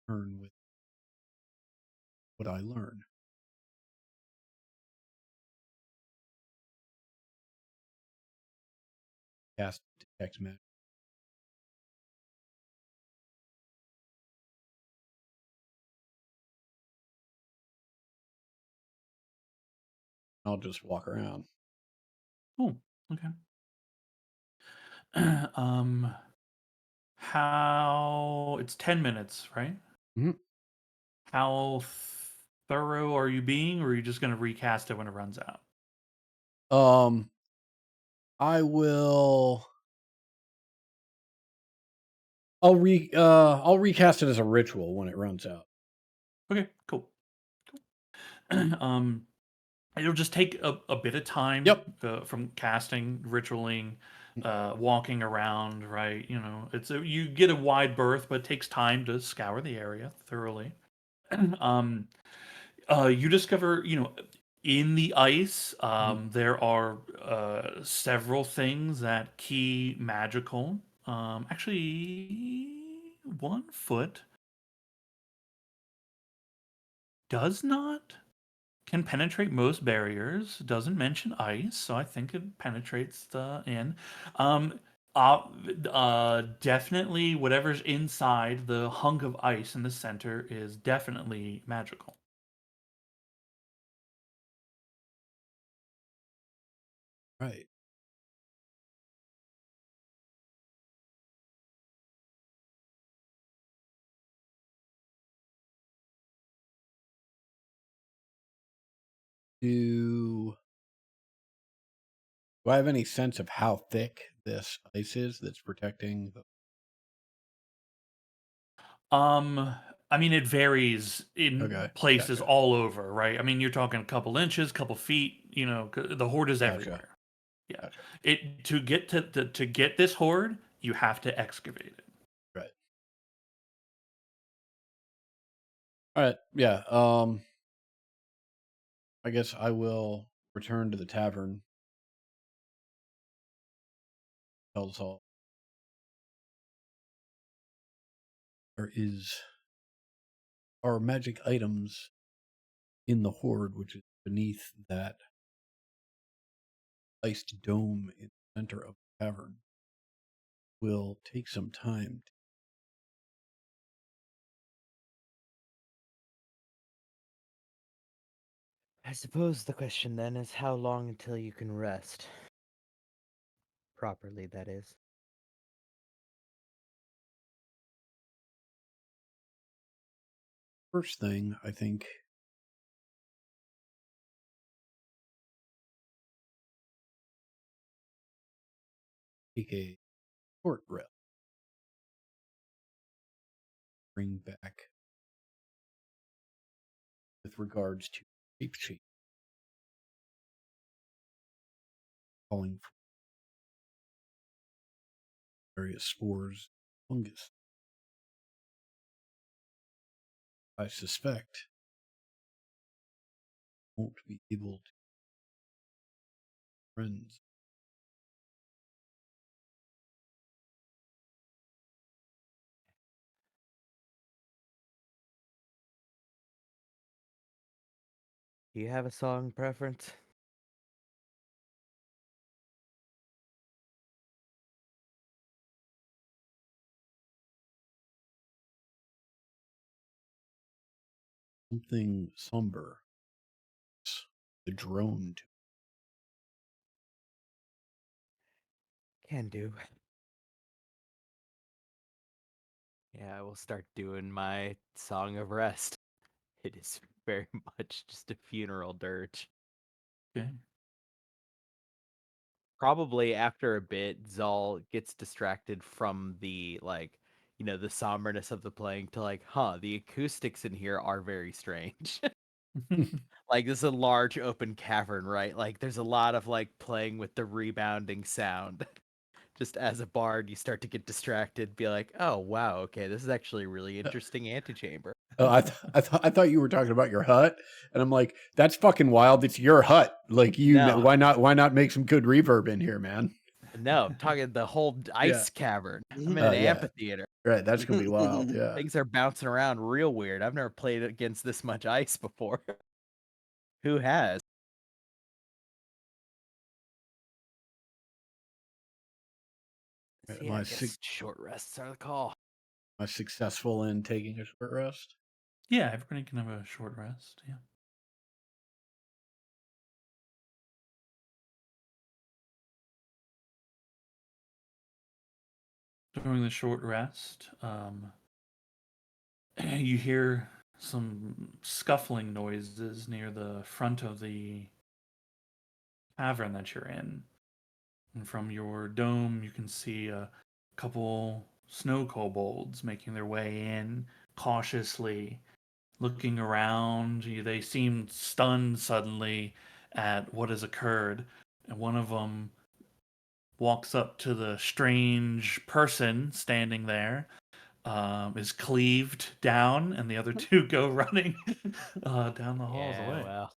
S6: Learn with what I learn. Cast detect magic. I'll just walk around.
S1: Oh, okay. um, how it's 10 minutes, right?
S6: Mhm.
S1: How thorough are you being, or are you just gonna recast it when it runs out?
S6: I will. I'll recast it as a ritual when it runs out.
S1: Okay, cool. um, it'll just take a bit of time
S6: Yep.
S1: from casting, ritualing,
S6: Mm.
S1: walking around. Right, you get a wide berth, but it takes time to scour the area thoroughly. um, you discover, in the ice, there are several things that key magical. Actually, 1 foot does not can penetrate most barriers. Doesn't mention ice, so I think it penetrates the in. Um, Definitely whatever's inside the hunk of ice in the center is definitely magical.
S6: Right. Do I have any sense of how thick this ice is that's protecting the
S1: Um, I mean, it varies in
S6: Okay,
S1: places
S6: gotcha.
S1: all over, right? I mean, you're talking a couple inches, couple feet. The horde is
S6: Gotcha.
S1: everywhere. Yeah,
S6: Gotcha.
S1: it to get to get this horde, you have to excavate it.
S6: Right. All right. Yeah. I guess I will return to the tavern. Tell us all. There are magic items in the hoard, which is beneath that iced dome in the center of the cavern. Will take some time.
S3: I suppose the question then is how long until you can rest? Properly, that is.
S6: First thing, I think, take a short rest. Bring back with regards to shape change, calling for various spores, fungus. I suspect won't be able to friends.
S3: Do you have a song preference?
S6: Something somber. The drone.
S3: Can do. Yeah, I will start doing my song of rest. It is very much just a funeral dirge.
S1: Okay.
S3: Probably after a bit, Zal gets distracted from the the somberness of the playing to the acoustics in here are very strange. Like this is a large open cavern, right? Like there's a lot of playing with the rebounding sound. Just as a bard, you start to get distracted, be like, "Oh wow, okay, this is actually a really interesting antechamber."
S6: Oh, I thought you were talking about your hut, and I'm like, that's fucking wild. It's your hut. Like
S3: No.
S6: why not make some good reverb in here, man?
S3: No, I'm talking the whole ice cavern. I'm in an
S6: Yeah.
S3: amphitheater.
S6: Right, that's gonna be wild. Yeah.
S3: Things are bouncing around real weird. I've never played against this much ice before. Who has? So yeah,
S6: Am
S3: I
S6: I,
S3: guess short rests are the call.
S6: am I successful in taking a short rest?
S1: Yeah, everybody can have a short rest. Yeah. During the short rest, you hear some scuffling noises near the front of the cavern that you're in. And from your dome, you can see a couple snow kobolds making their way in cautiously, looking around. They seem stunned suddenly at what has occurred. And one of them walks up to the strange person standing there, is cleaved down, and the other two go running down the halls
S3: Yeah,
S1: away.
S3: well.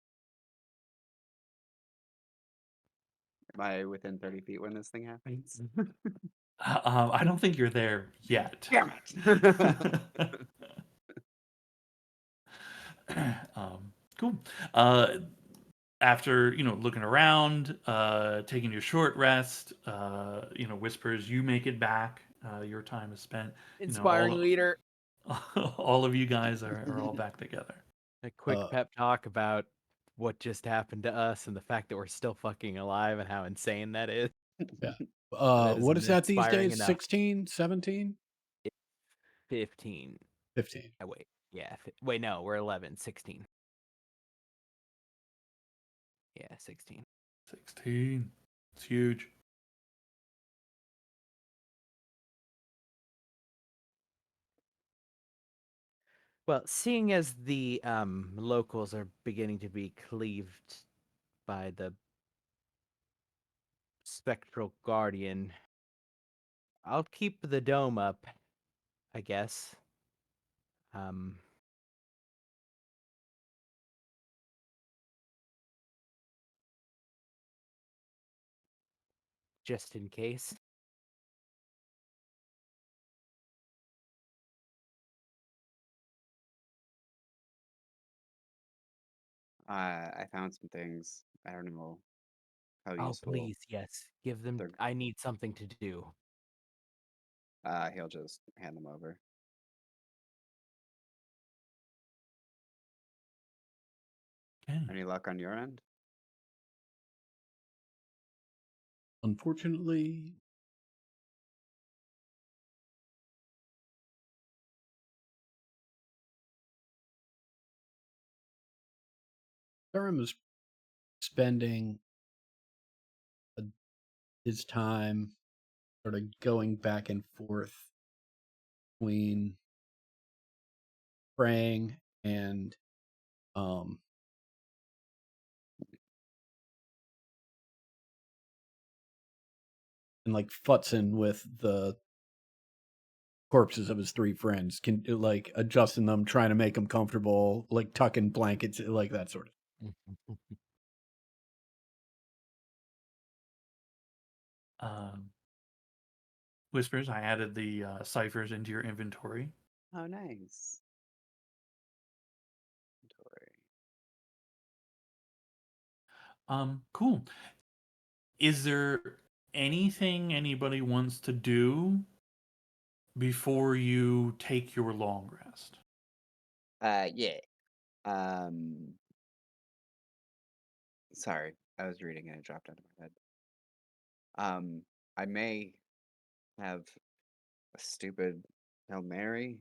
S2: Am I within 30 feet when this thing happens?
S1: I don't think you're there yet.
S2: Damn it!
S1: Cool. After looking around, taking your short rest, whispers, you make it back. Your time is spent.
S3: Inspiring leader.
S1: All of you guys are all back together.
S3: A quick
S6: Uh,
S3: pep talk about what just happened to us and the fact that we're still fucking alive and how insane that is.
S6: Yeah.
S3: That
S6: What is that these
S3: inspiring
S6: days?
S3: enough.
S6: 16, 17?
S3: 15.
S6: 15.
S3: Oh, wait. Yeah. Wait, no, we're 11. 16. Yeah, 16.
S1: 16. It's huge.
S3: Well, seeing as the locals are beginning to be cleaved by the spectral guardian, I'll keep the dome up, I guess. Um, just in case.
S2: I found some things. I don't know how
S3: Oh,
S2: useful.
S3: please, yes. Give them.
S2: They're-
S3: I need something to do.
S2: He'll just hand them over.
S1: Okay.
S2: Any luck on your end?
S6: Unfortunately, Durham is spending his time sort of going back and forth between praying um and like futzing with the corpses of his three friends, can like adjusting them, trying to make them comfortable, like tucking blankets, like that sort of.
S1: Um, Whispers, I added the ciphers into your inventory.
S2: Oh, nice. Inventory.
S1: Cool. Is there anything anybody wants to do before you take your long rest?
S2: Yeah. Um, sorry, I was reading and it dropped out of my head. I may have a stupid Hail Mary.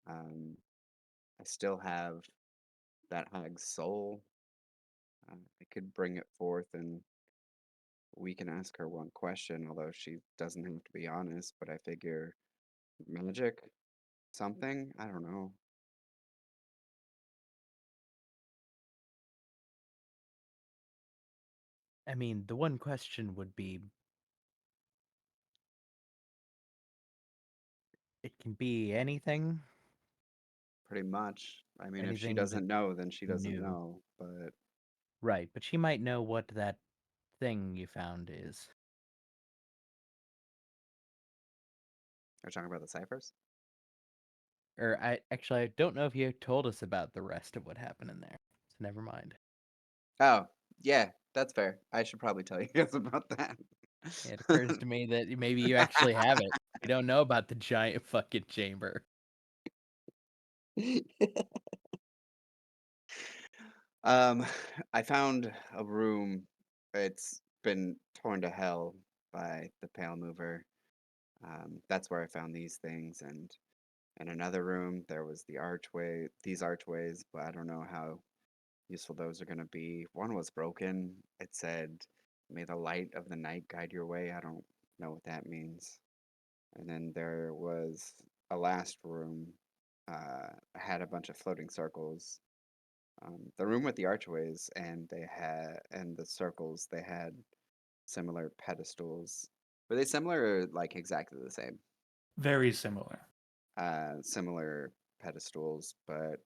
S2: I still have that hag's soul. I could bring it forth and we can ask her one question, although she doesn't have to be honest, but I figure magic, something? I don't know.
S3: I mean, the one question would be, it can be anything,
S2: Pretty much. I mean, if she
S3: anything that
S2: doesn't know, then she doesn't
S3: new.
S2: know, but
S3: Right, but she might know what that thing you found is.
S2: are we talking about the ciphers?
S3: Or I don't know if you told us about the rest of what happened in there. So never mind.
S2: Oh, yeah, that's fair. I should probably tell you guys about that.
S3: It occurs to me that maybe you actually have it. We don't know about the giant fucking chamber.
S2: Um, I found a room. It's been torn to hell by the Pale Mover. That's where I found these things, and in another room there was these archways, but I don't know how useful those are gonna be. One was broken. It said, "May the light of the night guide your way." I don't know what that means. And then there was a last room. Had a bunch of floating circles. The room with the archways and the circles, they had similar pedestals. Were they similar or like exactly the same?
S1: Very similar.
S2: Similar pedestals, but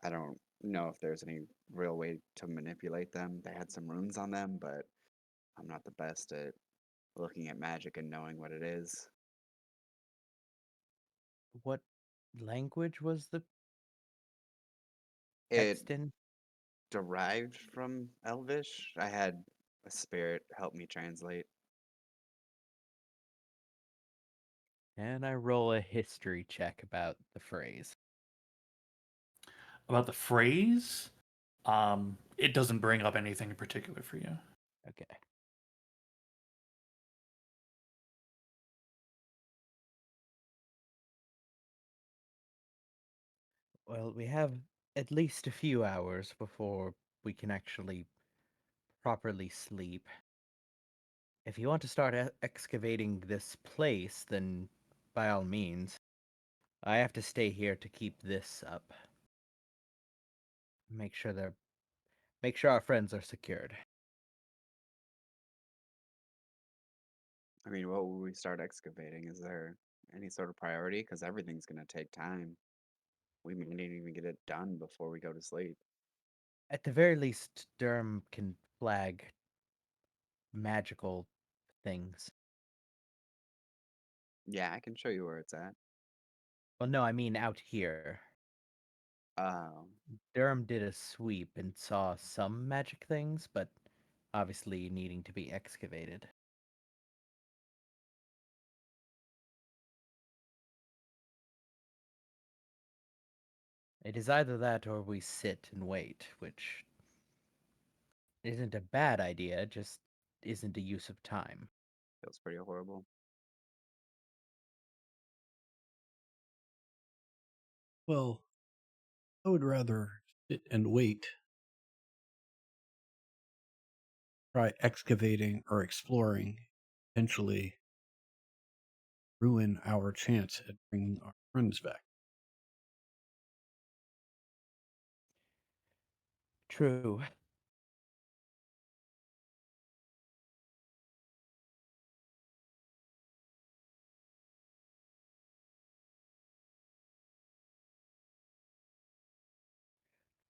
S2: I don't know if there's any real way to manipulate them. They had some runes on them, but I'm not the best at looking at magic and knowing what it is.
S3: What language was the
S2: It
S3: text in?
S2: derived from Elvish. I had a spirit help me translate.
S3: And I roll a history check about the phrase.
S1: About the phrase, it doesn't bring up anything in particular for you.
S3: Okay. Well, we have at least a few hours before we can actually properly sleep. If you want to start excavating this place, then by all means. I have to stay here to keep this up. Make sure our friends are secured.
S2: I mean, what will we start excavating? Is there any sort of priority? Because everything's gonna take time. We may not even get it done before we go to sleep.
S3: At the very least, Durham can flag magical things.
S2: Yeah, I can show you where it's at.
S3: Well, no, I mean out here.
S2: Um,
S3: Durham did a sweep and saw some magic things, but obviously needing to be excavated. It is either that or we sit and wait, which isn't a bad idea, just isn't a use of time.
S2: feels pretty horrible.
S6: Well, I would rather sit and wait, try excavating or exploring, potentially ruin our chance at bringing our friends back.
S3: True.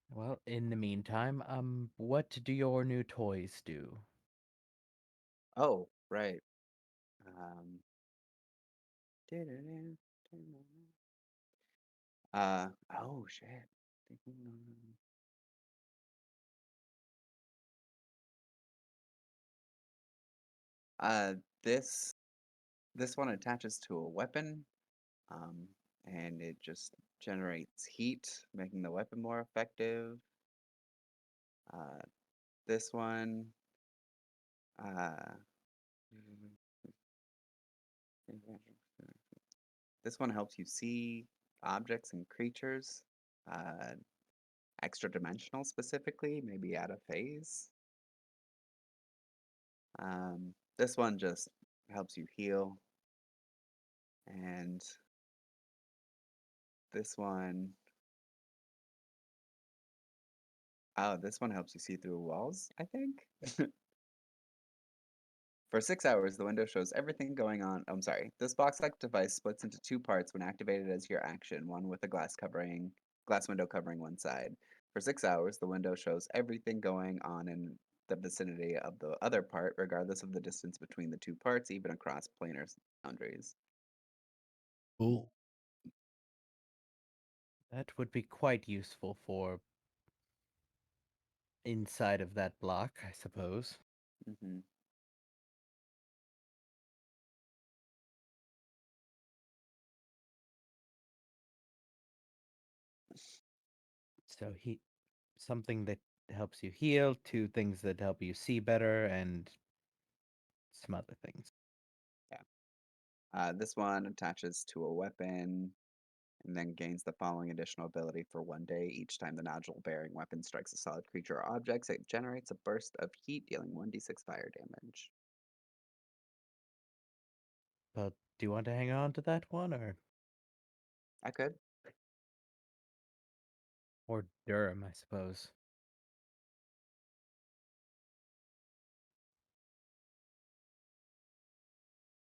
S3: Well, in the meantime, what do your new toys do?
S2: Oh, right. Oh shit. Uh, this this one attaches to a weapon, um, and it just generates heat, making the weapon more effective. Uh, this one, uh, this one helps you see objects and creatures, uh, extra dimensional specifically, maybe out of phase. This one just helps you heal, and this one, oh, this one helps you see through walls, I think. For 6 hours, the window shows everything going on. I'm sorry. This box-like device splits into two parts when activated as your action, one with a glass window covering one side. For 6 hours, the window shows everything going on in the vicinity of the other part, regardless of the distance between the two parts, even across planar boundaries.
S6: Cool.
S3: That would be quite useful for inside of that block, I suppose.
S2: Hmm.
S3: So something that helps you heal, two things that help you see better, and some other things.
S2: Yeah. This one attaches to a weapon and then gains the following additional ability for 1 day. Each time the nodule-bearing weapon strikes a solid creature or object, it generates a burst of heat, dealing 1d6 fire damage.
S3: But do you want to hang on to that one,
S2: I could.
S3: or Durham, I suppose?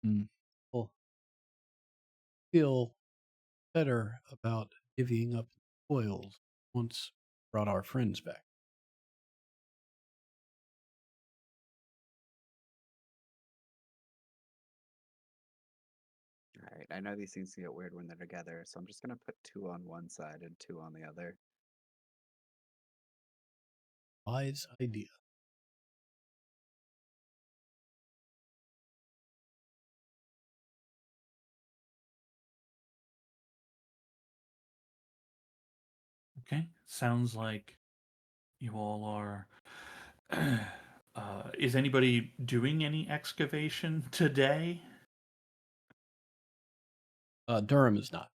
S6: Mm. Well, feel better about divvying up the spoils once we brought our friends back.
S2: All right. I know these things get weird when they're together, so I'm just going to put 2 on one side and 2 on the other.
S6: Wise idea.
S1: Okay. Sounds like you all are. Is anybody doing any excavation today?
S6: Durham is not.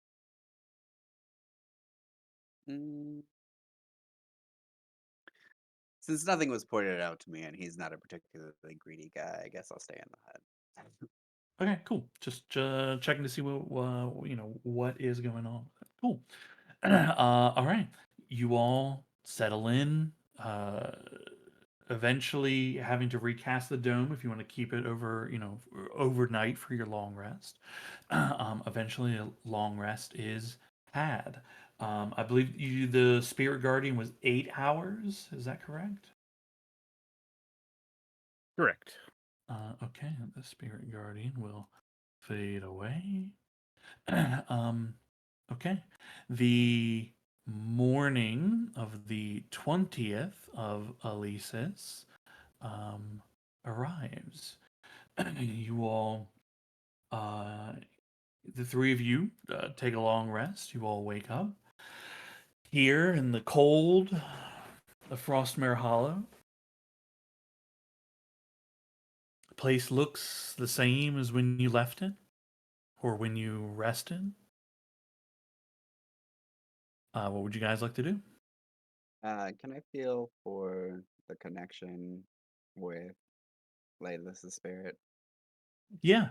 S2: Mm, since nothing was pointed out to me and he's not a particularly greedy guy, I guess I'll stay in the hut.
S1: Okay, cool. Just checking to see what is going on. Cool. All right. You all settle in. Eventually, having to recast the dome if you want to keep it overnight for your long rest. Eventually, a long rest is had. I believe the Spirit Guardian was 8 hours. Is that correct?
S5: Correct.
S1: Okay, the Spirit Guardian will fade away. Okay. The morning of the 20th of Alesis arrives. You all, the three of you, take a long rest. You all wake up here in the cold of Frostmere Hollow. The place looks the same as when you left it or when you rested. What would you guys like to do?
S2: Can I feel for the connection with Layla's spirit?
S1: Yeah,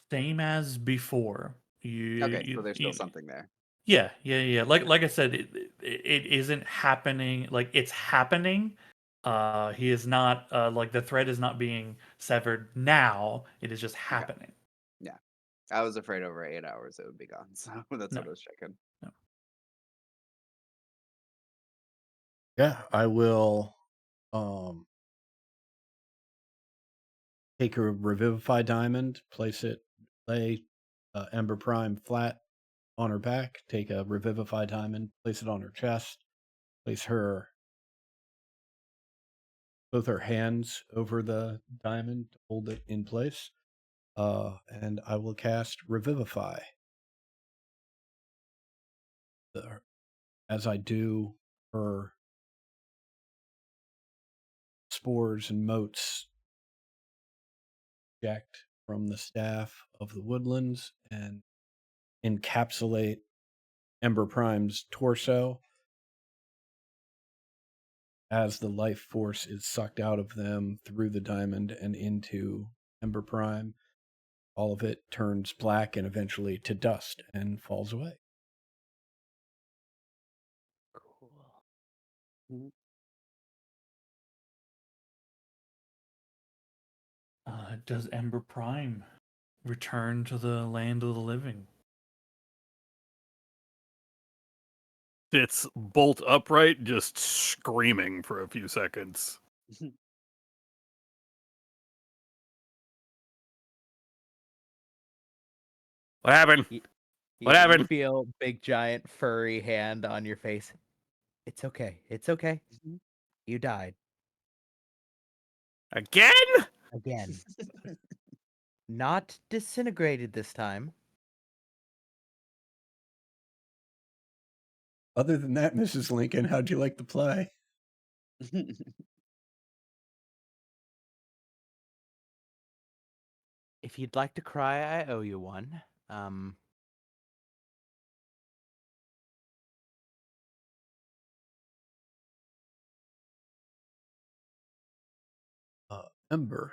S1: same as before.
S2: Okay, so there's still something there.
S1: Yeah. Like I said, it isn't happening. Like it's happening. He is not like the thread is not being severed now. It is just
S2: Okay.
S1: happening.
S2: Yeah. I was afraid over 8 hours it would be gone, so that's
S1: No.
S2: what I was checking.
S6: Yeah, I will take a Revivify Diamond, lay Ember Prime flat on her back, take a Revivify Diamond, place it on her chest, place both her hands over the diamond to hold it in place, and I will cast Revivify. As I do, her spores and motes eject from the staff of the woodlands and encapsulate Ember Prime's torso as the life force is sucked out of them through the diamond and into Ember Prime. All of it turns black and eventually to dust and falls away.
S3: Cool.
S1: Does Ember Prime return to the land of the living?
S5: It's bolt upright, just screaming for a few seconds. What happened? What happened?
S3: You feel big, giant, furry hand on your face. It's okay. It's okay. You died
S5: Again?
S3: again. Not disintegrated this time.
S6: Other than that, Mrs. Lincoln, how'd you like to play?
S3: If you'd like to cry, I owe you one.
S6: Ember,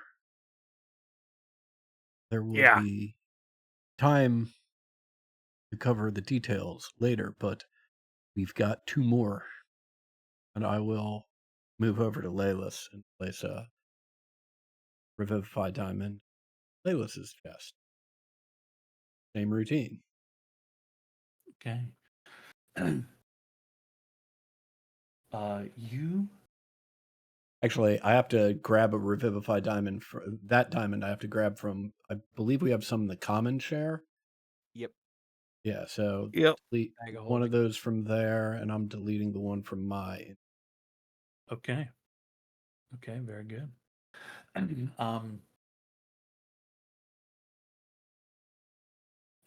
S6: there will
S5: Yeah.
S6: be time to cover the details later, but we've got two more. And I will move over to Laylas and place a Revivify Diamond in Laylas's chest. Same routine.
S1: Okay. You
S6: Actually, I have to grab a Revivify Diamond. For that diamond, I have to grab from, I believe we have some in the common share.
S3: Yep.
S6: Yeah, so
S5: Yep.
S6: delete
S3: Bag of
S6: one of
S3: holding.
S6: those from there, and I'm deleting the one from my.
S1: okay? Okay, very good.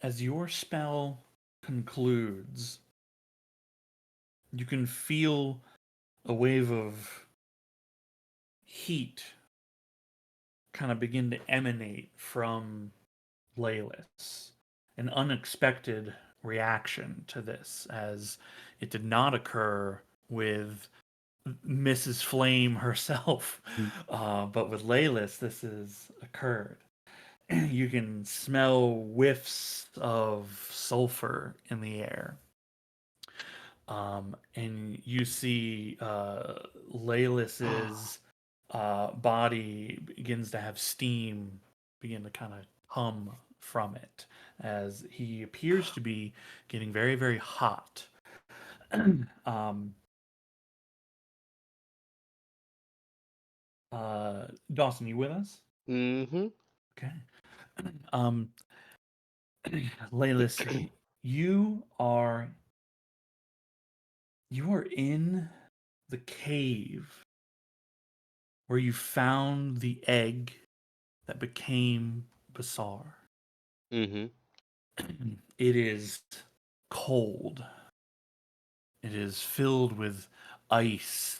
S1: As your spell concludes, you can feel a wave of heat kind of begin to emanate from Laylis. An unexpected reaction to this, as it did not occur with Mrs. Flame herself, but with Laylis, this has occurred. you can smell whiffs of sulfur in the air. And you see Laylis's body begins to have steam begin to kind of hum from it as he appears to be getting very, very hot. um, Dawson, you with us?
S7: Mm-hmm.
S1: Okay. Um, Laylis, you are in the cave where you found the egg that became Basar.
S7: Mm-hmm.
S1: It is cold. It is filled with ice.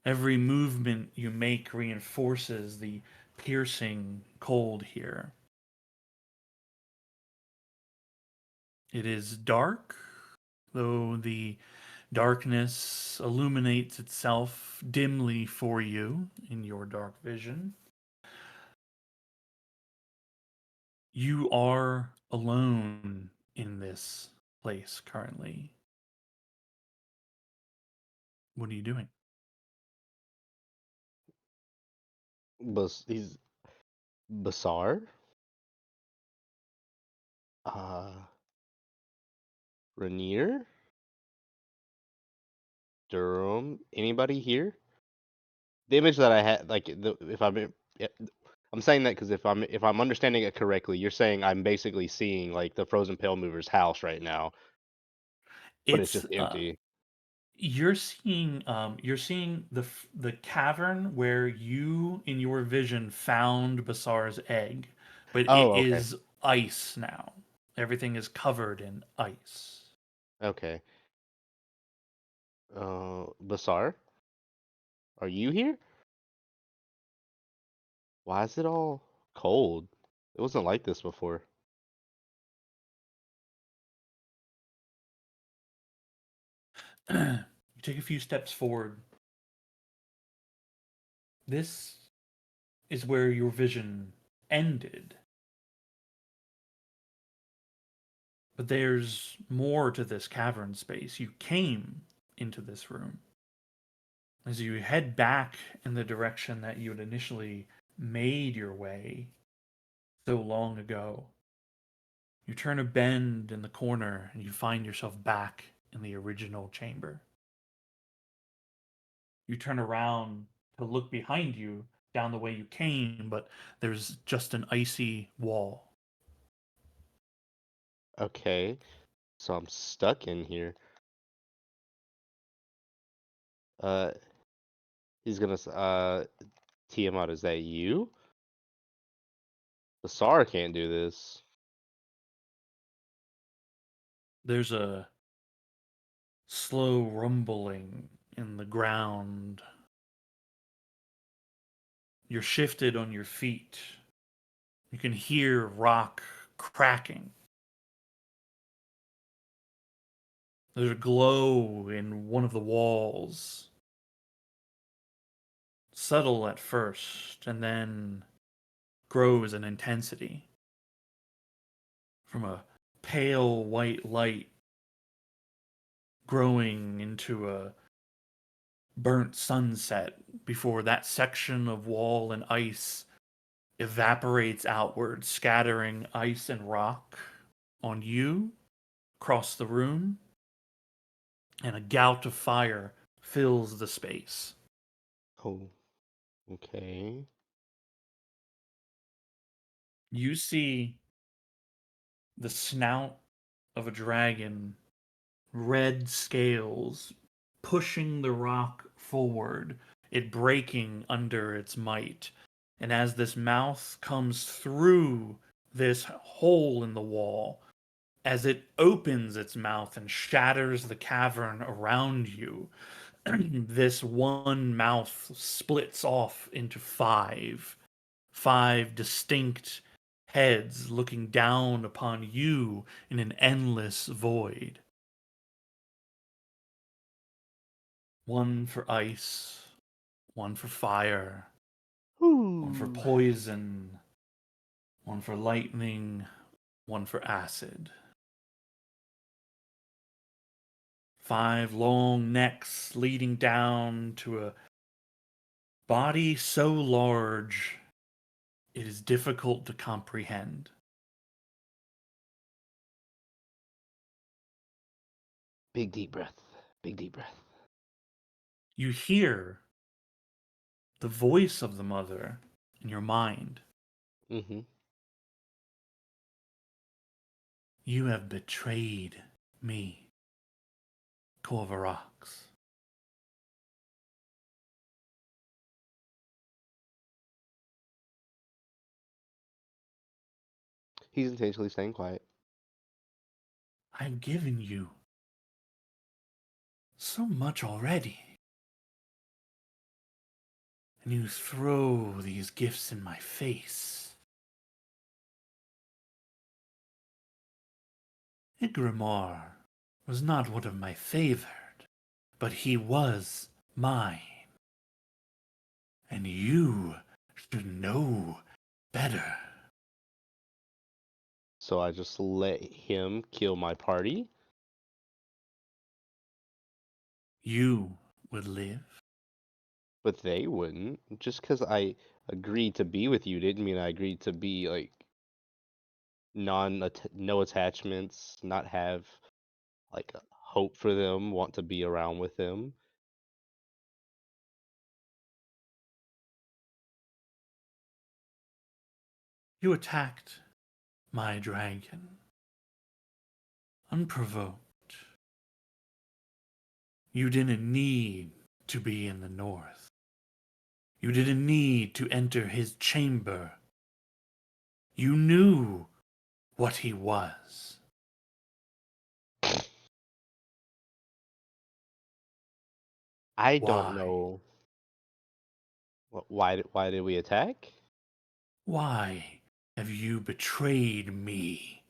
S1: Every movement you make reinforces the piercing cold here. It is dark, though the darkness illuminates itself dimly for you in your dark vision. You are alone in this place currently. What are you doing?
S7: He's Basar. Uh, Rainier, Durham. Anybody here? The image that I had, like, if I'm saying that because if I'm understanding it correctly, you're saying I'm basically seeing like the Frozen Pale Mover's house right now, but it's
S1: It's
S7: just empty.
S1: you're seeing the cavern where you in your vision found Basar's egg, but it
S7: Oh, okay,
S1: is ice now. Everything is covered in ice.
S7: okay. Basar, are you here? Why is it all cold? It wasn't like this before.
S1: You take a few steps forward. This is where your vision ended. But there's more to this cavern space. You came into this room. As you head back in the direction that you had initially made your way so long ago, you turn a bend in the corner and you find yourself back in the original chamber. You turn around to look behind you down the way you came, but there's just an icy wall.
S7: Okay, so I'm stuck in here. Uh, he's gonna Tiamat, is that you? Basar can't do this.
S1: There's a slow rumbling in the ground. You're shifted on your feet. You can hear rock cracking. There's a glow in one of the walls. Subtle at first, and then grows in intensity. From a pale white light growing into a burnt sunset before that section of wall and ice evaporates outward, scattering ice and rock on you across the room, and a gout of fire fills the space.
S7: Oh, okay.
S1: You see the snout of a dragon, red scales pushing the rock forward, it breaking under its might. And as this mouth comes through this hole in the wall, as it opens its mouth and shatters the cavern around you, this one mouth splits off into five distinct heads looking down upon you in an endless void. One for ice, one for fire, one for
S7: Ooh.
S1: poison, one for lightning, one for acid. 5 long necks leading down to a body so large it is difficult to comprehend.
S7: Big deep breath. Big deep breath.
S1: You hear the voice of the mother in your mind.
S7: Mm-hmm.
S1: You have betrayed me, Corvorox.
S7: He's intentionally staying quiet.
S1: I've given you so much already. And you throw these gifts in my face. Igramar was not one of my favored, but he was mine. And you should know better.
S7: So I just let him kill my party.
S1: You would live.
S7: But they wouldn't. Just because I agreed to be with you didn't mean I agreed to be like no attachments, not have like hope for them, want to be around with them.
S1: You attacked my dragon. Unprovoked. You didn't need to be in the north. You didn't need to enter his chamber. You knew what he was.
S7: I
S1: Why?
S7: don't know why did we attack?
S1: Why have you betrayed me?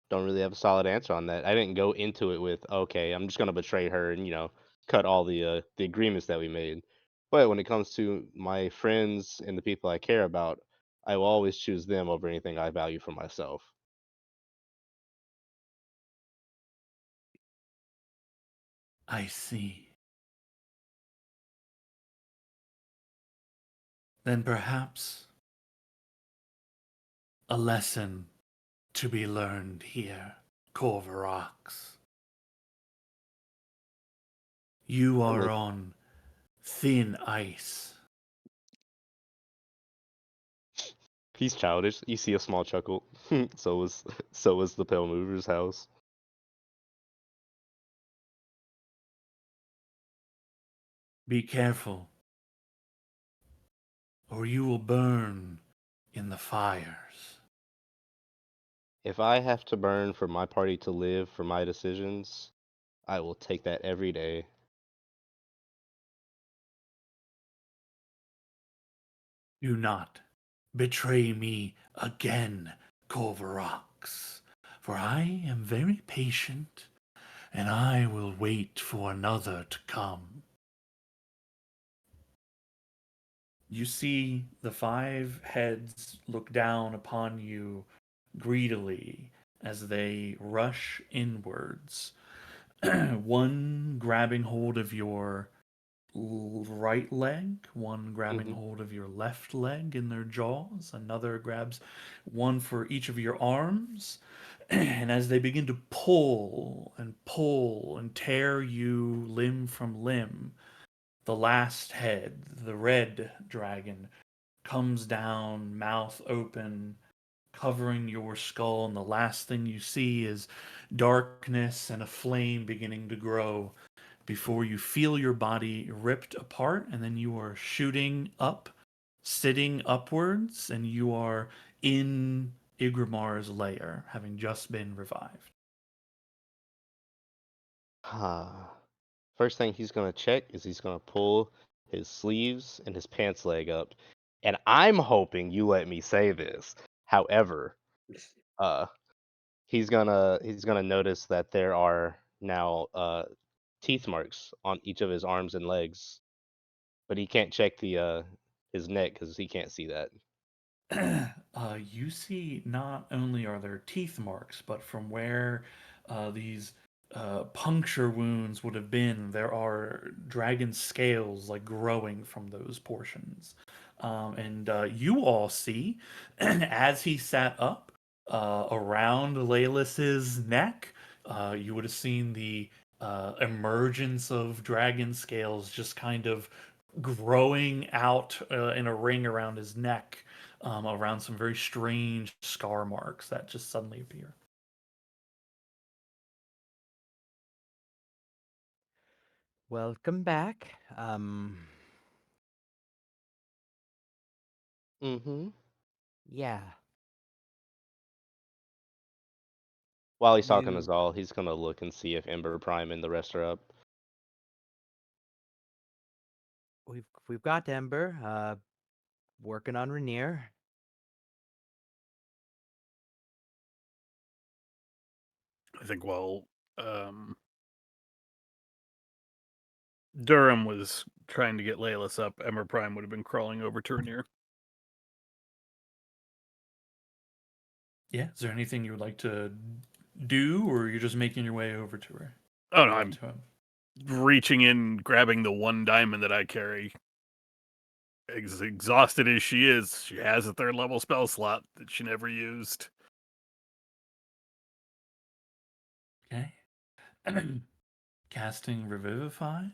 S7: Don't really have a solid answer on that. I didn't go into it with okay, I'm just gonna betray her and cut all the agreements that we made. But when it comes to my friends and the people I care about, I will always choose them over anything I value for myself.
S1: I see. Then perhaps a lesson to be learned here, Corvorox. You are on thin ice.
S7: He's childish. You see a small chuckle. So was the Pale Mover's house.
S1: Be careful, or you will burn in the fires.
S7: If I have to burn for my party to live for my decisions, I will take that every day.
S1: Do not betray me again, Corvorox, for I am very patient, and I will wait for another to come. You see the 5 heads look down upon you greedily as they rush inwards. One grabbing hold of your right leg, one grabbing
S7: Mhm.
S1: hold of your left leg in their jaws, another grabs one for each of your arms. And as they begin to pull and tear you limb from limb, the last head, the red dragon, comes down, mouth open, covering your skull, and the last thing you see is darkness and a flame beginning to grow before you feel your body ripped apart, and then you are shooting up, sitting upwards, and you are in Igramar's lair, having just been revived.
S7: First thing he's gonna check is he's gonna pull his sleeves and his pants leg up. And I'm hoping you let me say this. However, uh he's gonna notice that there are now teeth marks on each of his arms and legs. but he can't check the his neck because he can't see that.
S1: You see not only are there teeth marks, but from where these puncture wounds would have been, there are dragon scales like growing from those portions. And you all see, as he sat up around Lelis's neck, you would have seen the emergence of dragon scales just kind of growing out in a ring around his neck, around some very strange scar marks that just suddenly appear.
S3: Welcome back.
S7: Mm-hmm.
S3: Yeah.
S7: While he's talking to
S3: You
S7: Zal, he's gonna look and see if Ember Prime and the rest are up.
S3: we've got Ember working on Rainier.
S5: I think while Durham was trying to get Laylis up, Ember Prime would have been crawling over to Rainier.
S1: Yeah, is there anything you would like to do, or you're just making your way over to her?
S5: Oh no,
S1: Up
S5: I'm
S1: to him.
S5: reaching in, grabbing the one diamond that I carry. As exhausted as she is, she has a 3rd level spell slot that she never used.
S1: Okay. Casting Revivify.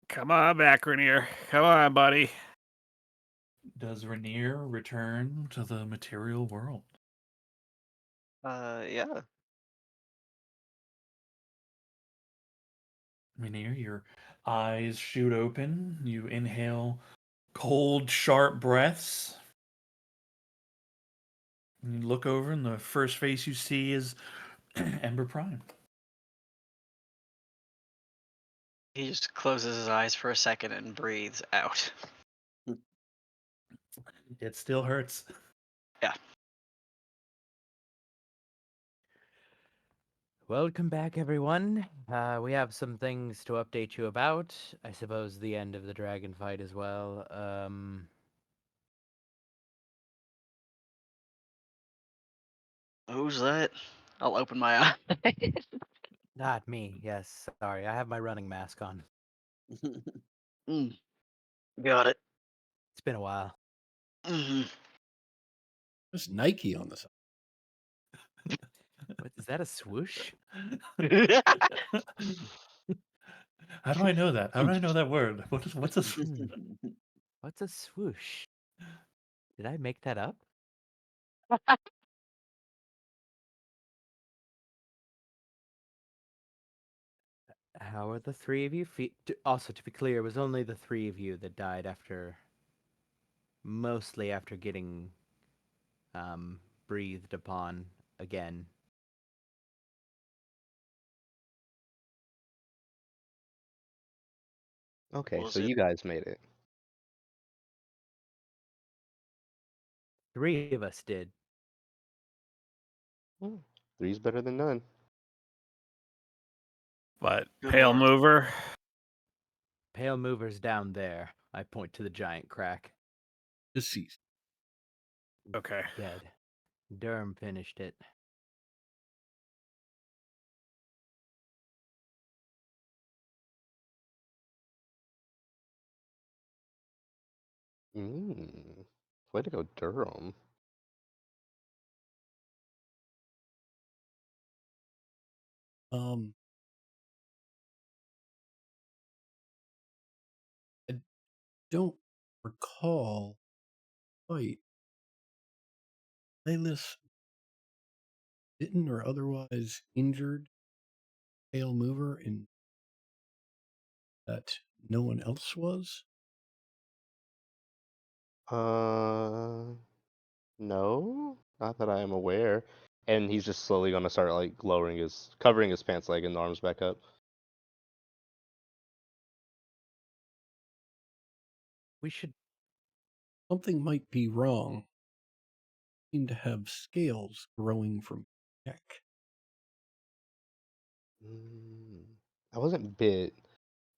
S5: Come on back, Rainier. Come on, buddy.
S1: Does Rainier return to the material world?
S8: Yeah.
S1: Rainier, your eyes shoot open. You inhale cold, sharp breaths. And you look over, and the first face you see is Ember Prime.
S8: He just closes his eyes for a second and breathes out.
S1: It still hurts.
S3: Welcome back, everyone. We have some things to update you about. I suppose the end of the dragon fight as well.
S8: Who's that? I'll open my eye.
S3: Not me. Yes, sorry. I have my running mask on.
S8: Mm, got it.
S3: It's been a while.
S8: hmm
S6: There's Nike on the side.
S3: What is that? A swoosh?
S1: How do I know that? How do I know that word? What's a
S3: What's a swoosh? Did I make that up? How are the 3 of you Also, to be clear, it was only the 3 of you that died mostly after getting breathed upon again.
S7: Okay,
S8: Was
S7: so
S8: it?
S7: you guys made it.
S3: 3 of us did.
S7: Hmm, Three's better than none.
S5: But
S8: Good
S5: Pale
S8: lord.
S5: Mover,
S3: Pale mover's down there. I point to the giant crack.
S6: Deceased.
S5: okay.
S3: Dead. Durham finished it.
S7: Way to go, Durham.
S6: Um, I don't recall fight. Laylis bitten or otherwise injured Pale Mover in that no one else was?
S7: No, not that I am aware. And he's just slowly gonna start like covering his pants leg and arms back up.
S3: We should.
S6: Something might be wrong. Seem to have scales growing from your neck.
S7: I wasn't bit.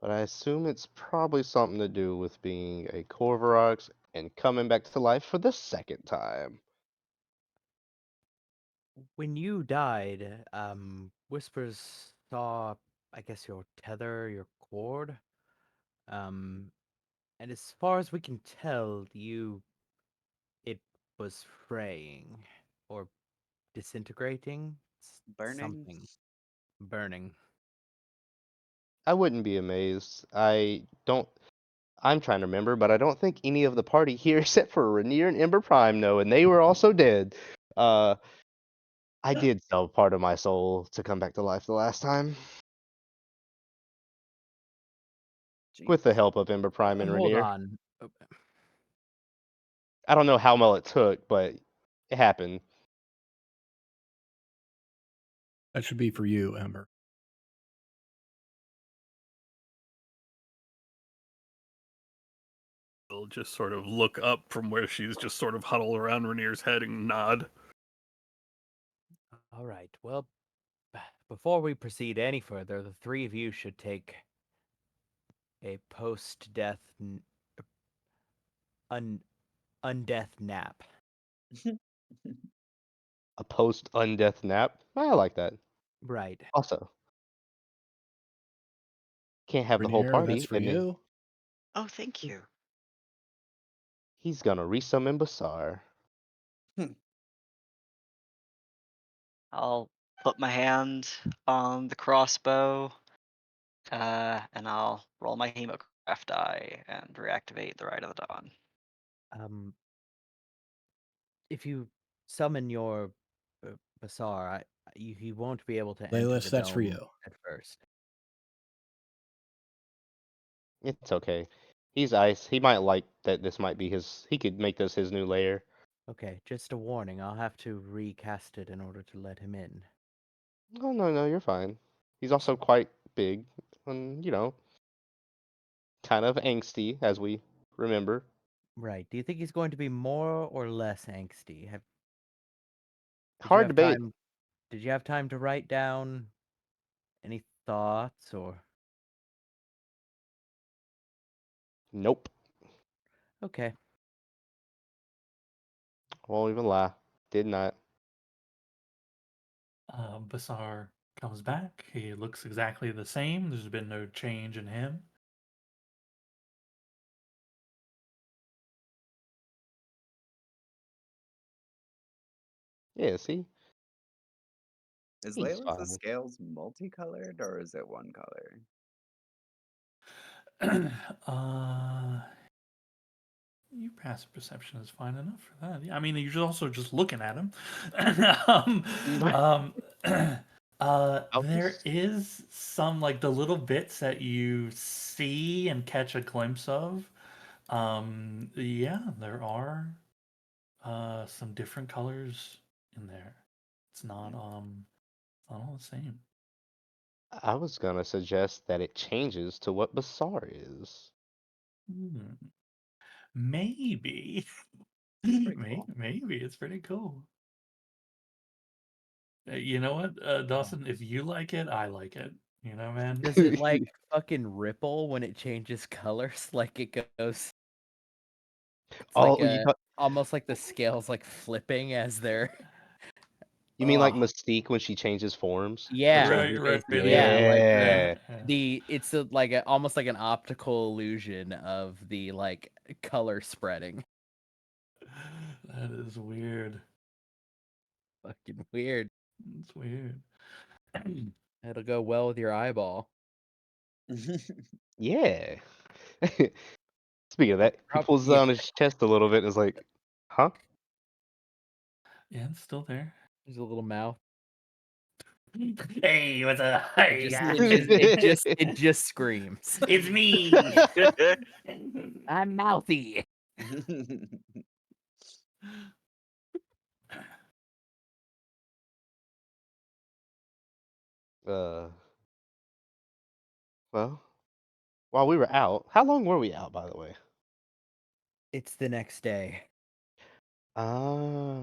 S7: but I assume it's probably something to do with being a Corvorox and coming back to life for the second time.
S3: When you died, Whispers saw, I guess, your tether, your cord. Um, and as far as we can tell, it was fraying or disintegrating,
S2: Burning.
S3: something, burning.
S7: I wouldn't be amazed. I'm trying to remember, but I don't think any of the party here except for Rainier and Ember Prime know, and they were also dead. Uh, I did sell part of my soul to come back to life the last time, with the
S2: Jeez.
S7: help of Ember Prime and
S3: Hold
S7: Rainier.
S3: on.
S7: I don't know how well it took, but it happened.
S6: That should be for you, Ember.
S5: We'll just sort of look up from where she's just sort of huddled around Rainier's head and nod.
S3: All right. Well, before we proceed any further, the three of you should take a post-death undeath nap.
S7: A post undeath nap. I like that.
S3: Right.
S7: Also, can't have the whole
S6: Rainier, that's
S7: party,
S6: for
S7: and then
S6: you.
S8: Oh, thank you.
S7: he's gonna resummon Basar.
S8: I'll put my hand on the crossbow, and I'll roll my hemocraft die and reactivate the Rite of the Dawn.
S3: Um, if you summon your Basar, he won't be able to enter
S6: Laylis,
S3: the
S6: that's for
S3: dome
S6: you.
S3: at first.
S7: It's okay. He's ice. He might like that. This might be his. He could make this his new lair.
S3: Okay, just a warning. I'll have to recast it in order to let him in.
S7: Oh no, you're fine. He's also quite big, and kind of angsty, as we remember.
S3: Right. Do you think he's going to be more or less angsty? Did you
S7: Hard
S3: have
S7: debate.
S3: time? Did you have time to write down any thoughts or?
S7: Nope.
S3: Okay.
S7: Won't even lie. Did not.
S1: Basar comes back. He looks exactly the same. There's been no change in him.
S7: Yeah, see?
S2: Is
S7: He's
S2: Layla's
S7: fine.
S2: scales multicolored or is it one color?
S1: uh, your passive perception is fine enough for that. Yeah, I mean, you're also just looking at him. um, um,
S7: I'll
S1: there
S7: just-
S1: is some like the little bits that you see and catch a glimpse of. Yeah, there are some different colors in there. It's not all the same.
S7: I was gonna suggest that it changes to what Basar is.
S1: Hmm. Maybe.
S2: Pretty
S1: Maybe,
S2: cool.
S1: maybe it's pretty cool. You know what, Dawson? If you like it, I like it. You know, man.
S3: Does it like fucking ripple when it changes colors? Like it goes. It's like
S7: Oh,
S3: almost like the scales like flipping as they're.
S7: you mean like
S3: Oh,
S7: Mystique when she changes forms? Or
S3: yeah,
S1: Right,
S7: changes?
S1: right.
S3: yeah, like
S7: Yeah.
S3: it's like almost like an optical illusion of the like color spreading.
S1: That is weird.
S3: Fucking weird.
S1: It's weird.
S3: It'll go well with your eyeball.
S7: Yeah. Speaking of that, he
S3: Prob-
S7: pulls
S3: yeah,
S7: down his chest a little bit and is like, huh?
S1: Yeah, it's still there.
S3: there's a little mouth.
S1: Hey, what's up?
S3: It
S1: Hey,
S3: just,
S1: guys.
S3: it just screams.
S1: It's me.
S3: I'm mouthy.
S7: uh, well, while we were out, how long were we out, by the way?
S3: It's the next day.
S7: Ah.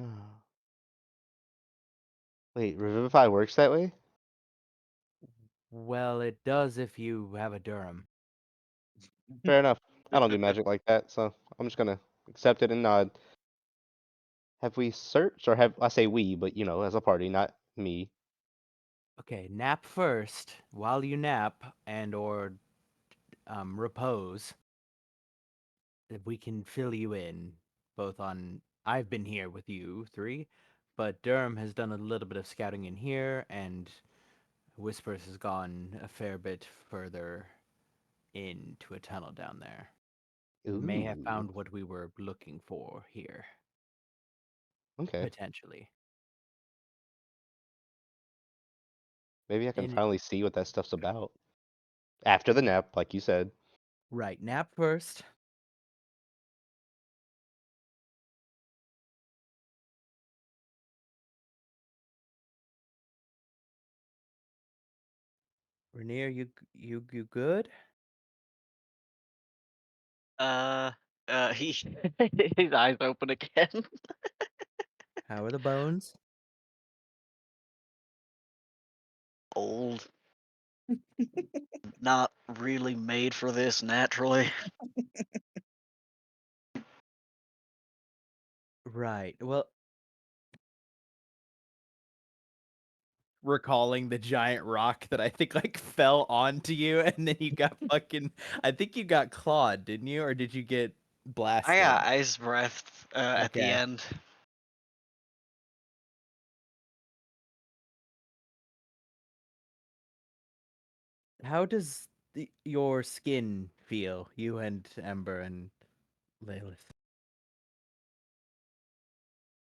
S7: Wait, Revivify works that way?
S3: Well, it does if you have a Durham.
S7: Fair enough. I don't do magic like that, so I'm just gonna accept it and nod. Have we searched, or have I say we, but you know, as a party, not me.
S3: Okay, nap first. While you nap and or repose, we can fill you in both on. I've been here with you three, but Durham has done a little bit of scouting in here, and Whispers has gone a fair bit further into a tunnel down there. May have
S7: Ooh.
S3: found what we were looking for here,
S7: Okay.
S3: potentially.
S7: Maybe I can
S3: And
S7: finally see what that stuff's about. After the nap, like you said.
S3: right, nap first. Rainier, you good?
S8: Uh, he his eyes open again.
S3: How are the bones?
S8: Old, not really made for this naturally.
S3: Right. Well, recalling the giant rock that I think like fell onto you, and then you got fucking. I think you got clawed, didn't you, or did you get blasted?
S8: I got ice breath at the
S3: Okay.
S8: end.
S3: How does your skin feel, you and Ember and Laylis?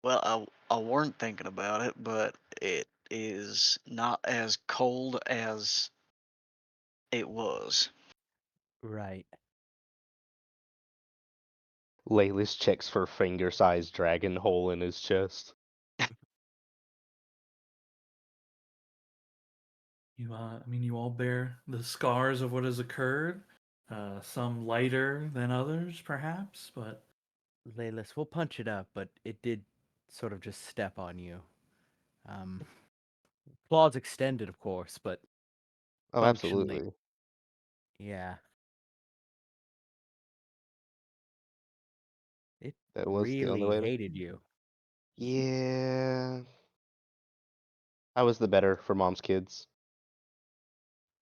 S8: Well, I weren't thinking about it, but it is not as cold as it was.
S3: Right.
S7: Laylis checks for finger-sized dragon hole in his chest.
S1: I mean, you all bear the scars of what has occurred. Some lighter than others, perhaps, but
S3: Laylis, we'll punch it up, but it did sort of just step on you. Um, claws extended, of course, but
S7: Oh,
S3: functionally,
S7: absolutely.
S3: yeah. It
S7: That was the only
S3: really
S7: way to.
S3: hated you.
S7: Yeah. I was the better for mom's kids.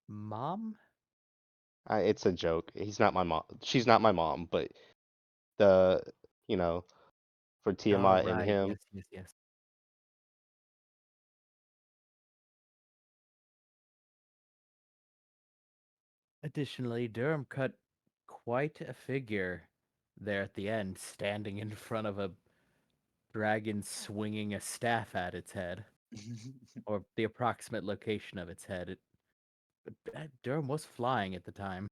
S3: Mom?
S7: It's a joke. He's not my mom. She's not my mom, but the, you know, for
S3: Oh,
S7: TMI and
S3: right.
S7: him.
S3: Yes, yes, yes. Additionally, Durham cut quite a figure there at the end, standing in front of a dragon swinging a staff at its head, or the approximate location of its head. Durham was flying at the time.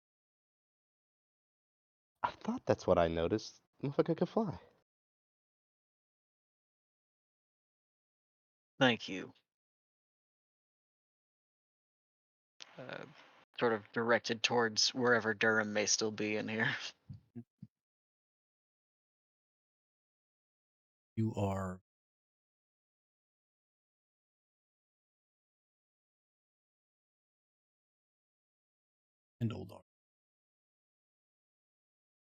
S7: I thought that's what I noticed. Motherfucker could fly.
S8: Thank you. Sort of directed towards wherever Durham may still be in here.
S6: You are and old are. As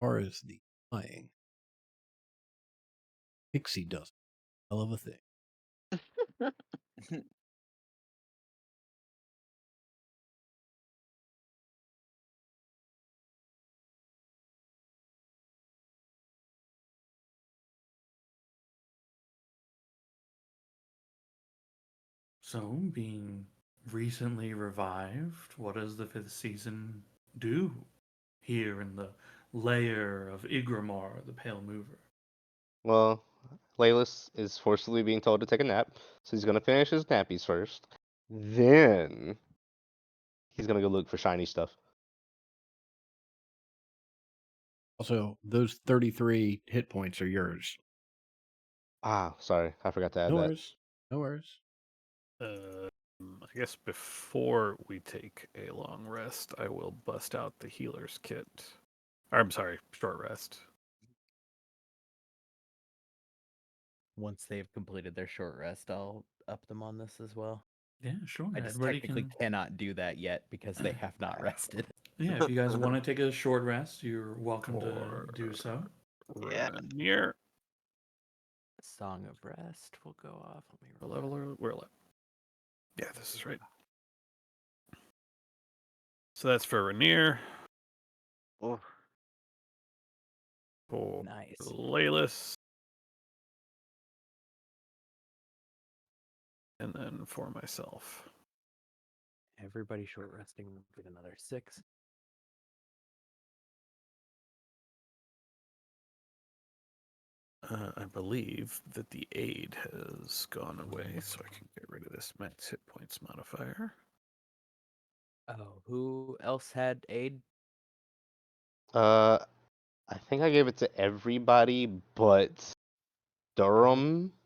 S6: far as the flying, Pixie does a hell of a thing.
S1: so being recently revived, what does the fifth season do here in the lair of Igramar, the Pale Mover?
S7: Well, Laylis is forcibly being told to take a nap, so he's gonna finish his nappies first. Then he's gonna go look for shiny stuff.
S6: Also, those 33 hit points are yours.
S7: Ah, sorry, I forgot to add
S6: No
S7: that.
S6: worries. No worries.
S5: I guess before we take a long rest, I will bust out the healer's kit. Or, I'm sorry, short rest.
S3: Once they've completed their short rest, I'll up them on this as well.
S1: Yeah, sure.
S3: I just
S1: Everybody
S3: technically
S1: can.
S3: cannot do that yet because they have not rested.
S1: Yeah, if you guys want to take a short rest, you're welcome to do
S5: For
S1: so.
S8: Yeah.
S5: Rainier.
S3: Song of Rest will go off. Let me
S5: What
S3: roll.
S5: level are we're at? Yeah, this is right. So that's for Rainier.
S8: Oh,
S5: For
S3: Nice.
S5: Laylis. And then for myself.
S3: Everybody short resting. Get another 6.
S5: I believe that the aid has gone away, so I can get rid of this max hit points modifier.
S3: Oh, who else had aid?
S7: I think I gave it to everybody but Durham
S3: I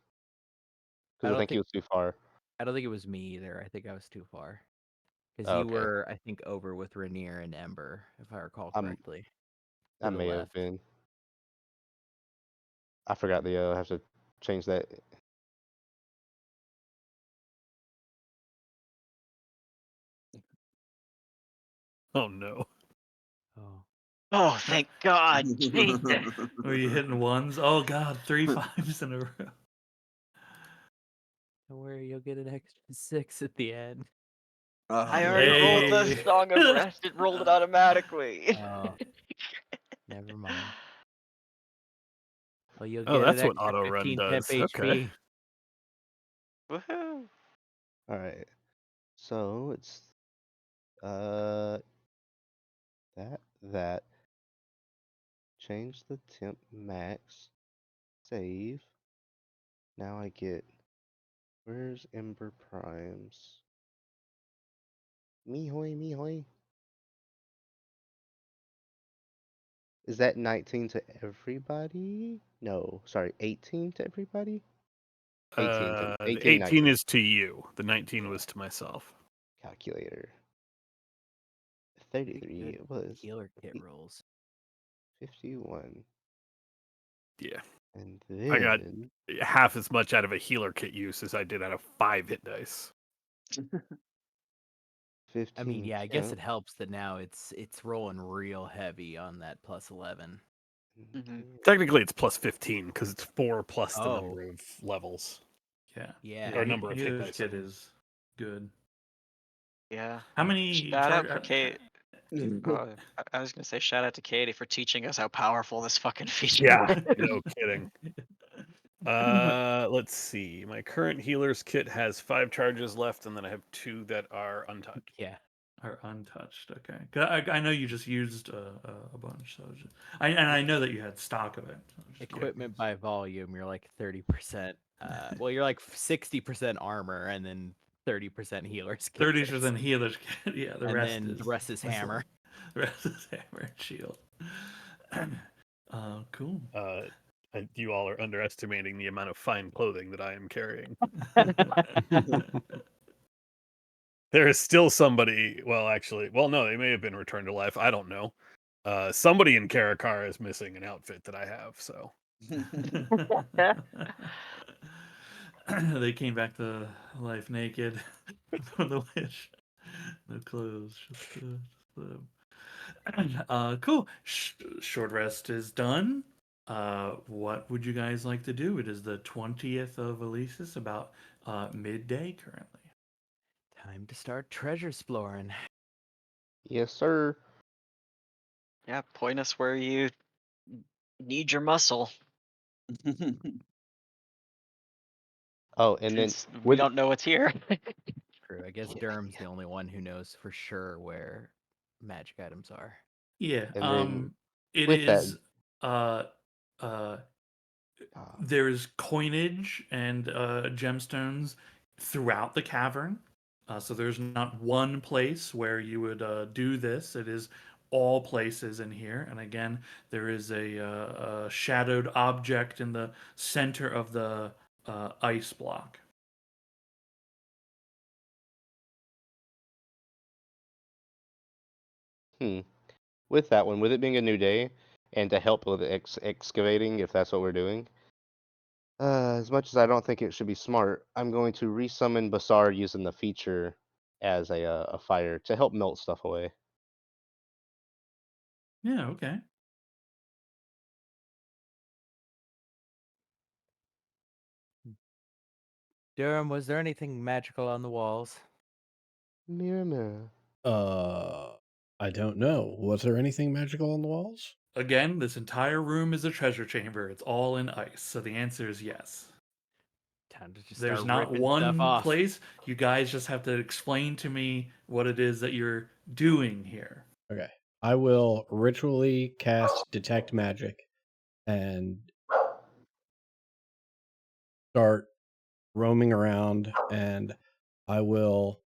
S7: because I
S3: don't
S7: think he
S3: think
S7: was too far.
S3: I don't think it was me either. I think I was too far. Because
S7: Oh,
S3: you
S7: okay.
S3: were, I think, over with Rainier and Ember, if I recall correctly.
S7: I
S3: To the
S7: may have
S3: left.
S7: been. I forgot the I have to change that.
S5: Oh no.
S3: Oh.
S8: oh, thank God. Jesus.
S1: Were you hitting ones? Oh god, 3 5s in a row.
S3: Don't worry, you'll get an extra 6 at the end.
S8: I already rolled the
S1: Hey.
S8: Song of Rest. It rolled it automatically.
S3: Oh. Never mind. Well, you'll
S5: Oh,
S3: get an
S5: that's what
S3: extra
S5: auto run
S3: 15 temp
S5: does. Okay.
S3: HP.
S8: Woohoo.
S7: All right. So it's that change the temp max, save. Now I get where's Ember Primes? Me hoy. Is that 19 to everybody? No, sorry, 18 to everybody? 18 to
S5: The
S7: 18,
S5: 18
S7: 19.
S5: is to you. The 19
S7: Yeah.
S5: was to myself.
S7: Calculator.
S3: Pretty
S7: 33
S3: good
S7: it was.
S3: healer kit rolls.
S7: 51.
S5: Yeah.
S7: And
S5: I got
S7: then
S5: half as much out of a healer kit use as I did out of 5 hit dice.
S7: 15
S3: I mean, yeah, I guess it
S7: temp.
S3: helps that now it's rolling real heavy on that plus 11.
S8: Mhm.
S5: Technically, it's plus 15 because it's 4 plus the
S3: Oh.
S5: number of levels.
S1: Yeah.
S3: Yeah.
S5: Or number of hit
S1: Healer's
S5: dice.
S1: kit is good.
S8: Yeah.
S1: How many
S8: Shout out for Kate. I was gonna say shout out to Katie for teaching us how powerful this fucking feature
S5: Yeah,
S8: is.
S5: no kidding. Let's see. My current healer's kit has 5 charges left, and then I have 2 that are untouched.
S3: Yeah.
S1: Are untouched. Okay. 'Cause I know you just used a bunch, so I know that you had stock of it. So just
S3: Equipment by volume, you're like 30%. Well, you're like 60% armor and then 30% healer's kit.
S1: 30% healer's kit. Yeah, the
S3: And
S1: rest
S3: then
S1: is
S3: the rest is hammer.
S1: The rest is hammer and shield. Cool.
S5: You all are underestimating the amount of fine clothing that I am carrying. There is still somebody. Well, actually, no, they may have been returned to life. I don't know. Somebody in Karakar is missing an outfit that I have. So
S1: They came back to life naked from the witch. No clothes, just cool. Short rest is done. What would you guys like to do? It is the 20th of Elysis, about midday currently.
S3: Time to start treasure exploring.
S7: yes, sir.
S8: Yeah, point us where you need your muscle.
S7: Oh, and then
S8: Since we
S7: with
S8: don't know what's here.
S3: True. I guess Durham's the only one who knows for sure where magic items are.
S1: Yeah.
S7: and then
S1: It
S7: with that,
S1: is. Uh. Uh.
S7: ah,
S1: There's coinage and gemstones throughout the cavern. So there's not one place where you would do this. It is all places in here. And again, there is a shadowed object in the center of the ice block.
S7: with that one, with it being a new day, and to help with excavating, if that's what we're doing. As much as I don't think it should be smart, I'm going to resummon Basar using the feature as a fire to help melt stuff away.
S1: Yeah, okay.
S3: Durham, was there anything magical on the walls?
S7: Mirror, mirror.
S6: I don't know. Was there anything magical on the walls?
S1: Again, this entire room is a treasure chamber. It's all in ice, so the answer is yes.
S3: Time to just
S1: There's
S3: start
S1: not
S3: ripping stuff
S1: one
S3: off.
S1: place. You guys just have to explain to me what it is that you're doing here.
S6: Okay. I will ritually cast detect magic and start roaming around, and I will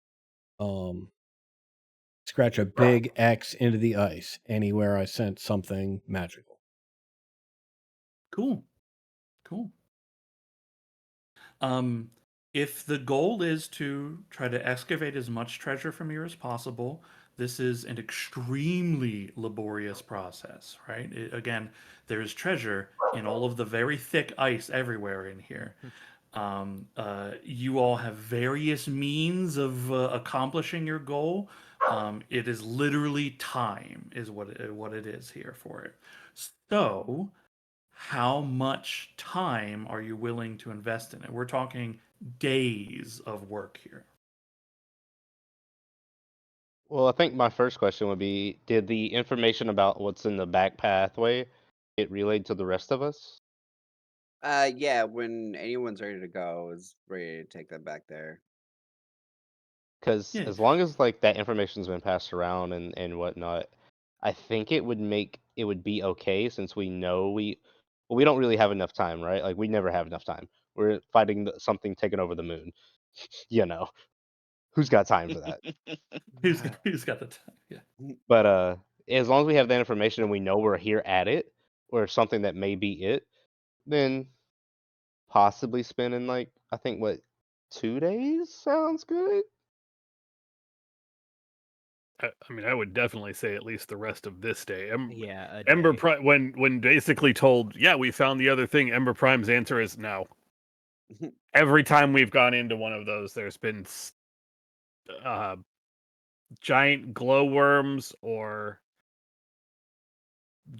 S6: scratch a big X into the ice anywhere I sense something magical.
S1: Cool. Cool. Um, if the goal is to try to excavate as much treasure from here as possible, this is an extremely laborious process, right? Again, there is treasure in all of the very thick ice everywhere in here. You all have various means of accomplishing your goal. It is literally time, is what it is here for it. So, how much time are you willing to invest in it? We're talking days of work here.
S7: Well, I think my first question would be, did the information about what's in the back pathway get relayed to the rest of us?
S2: Yeah, when anyone's ready to go, is ready to take them back there.
S7: Because
S1: Yeah.
S7: as long as like that information's been passed around and whatnot, I think it would be okay since we know we don't really have enough time, right? Like we never have enough time. We're fighting something taking over the moon. You know, who's got time for that?
S1: Who's got the time? Yeah.
S7: But as long as we have that information and we know we're here at it, or something that may be it, then possibly spending like I think what 2 days sounds good.
S5: I mean, I would definitely say at least the rest of this day.
S3: Yeah, a
S5: Ember
S3: day.
S5: Prime, when basically told, yeah, we found the other thing. Ember Prime's answer is no. Every time we've gone into one of those, there's been uh, giant glowworms or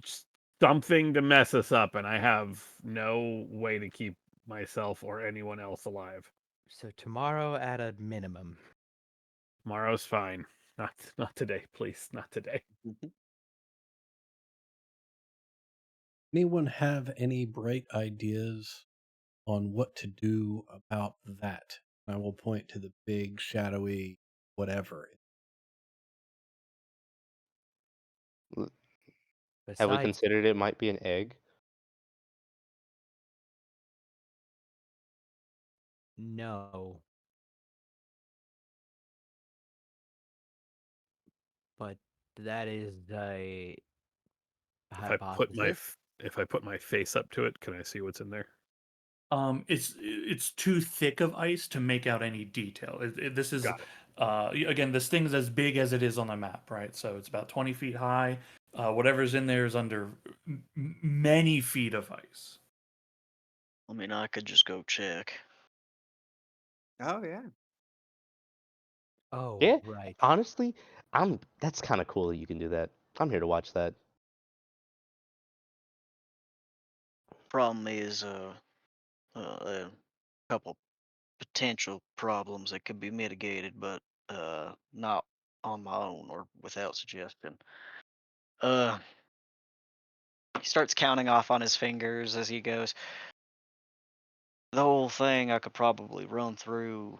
S5: just something to mess us up, and I have no way to keep myself or anyone else alive.
S3: So tomorrow at a minimum.
S5: Tomorrow's fine. Not today, please. Not today.
S6: Anyone have any bright ideas on what to do about that? I will point to the big, shadowy whatever.
S7: Have we
S3: Besides,
S7: considered it might be an egg?
S3: no. But that is a hypothesis.
S5: If I put my face up to it, can I see what's in there?
S1: It's too thick of ice to make out any detail. This is
S5: Got it.
S1: again, this thing's as big as it is on the map, right? So it's about 20 feet high. Whatever's in there is under many feet of ice.
S8: I mean, I could just go check.
S2: Oh yeah.
S3: Oh,
S7: Yeah.
S3: right.
S7: Honestly, that's kind of cool that you can do that. I'm here to watch that.
S8: Problem is, a couple potential problems that could be mitigated, but not on my own or without suggestion. Uh, he starts counting off on his fingers as he goes. The whole thing I could probably run through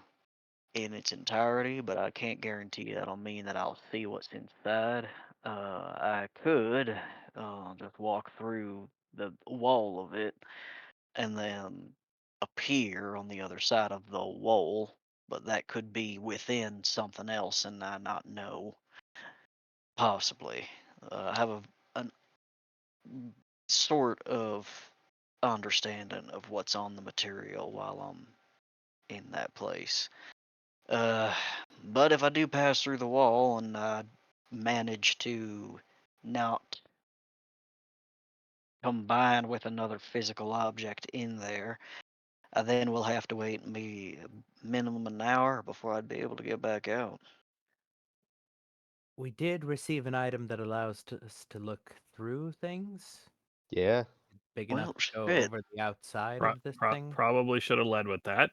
S8: in its entirety, but I can't guarantee that'll mean that I'll see what's inside. I could just walk through the wall of it and then appear on the other side of the wall, but that could be within something else and I not know. Possibly. I have an sort of understanding of what's on the material while I'm in that place. Uh, but if I do pass through the wall and I manage to not combine with another physical object in there, I then will have to wait me minimum an hour before I'd be able to get back out.
S3: We did receive an item that allows us to look through things.
S7: Yeah.
S3: Big
S8: Well,
S3: enough to go
S8: shit.
S3: over the outside of this thing.
S5: Probably should have led with that.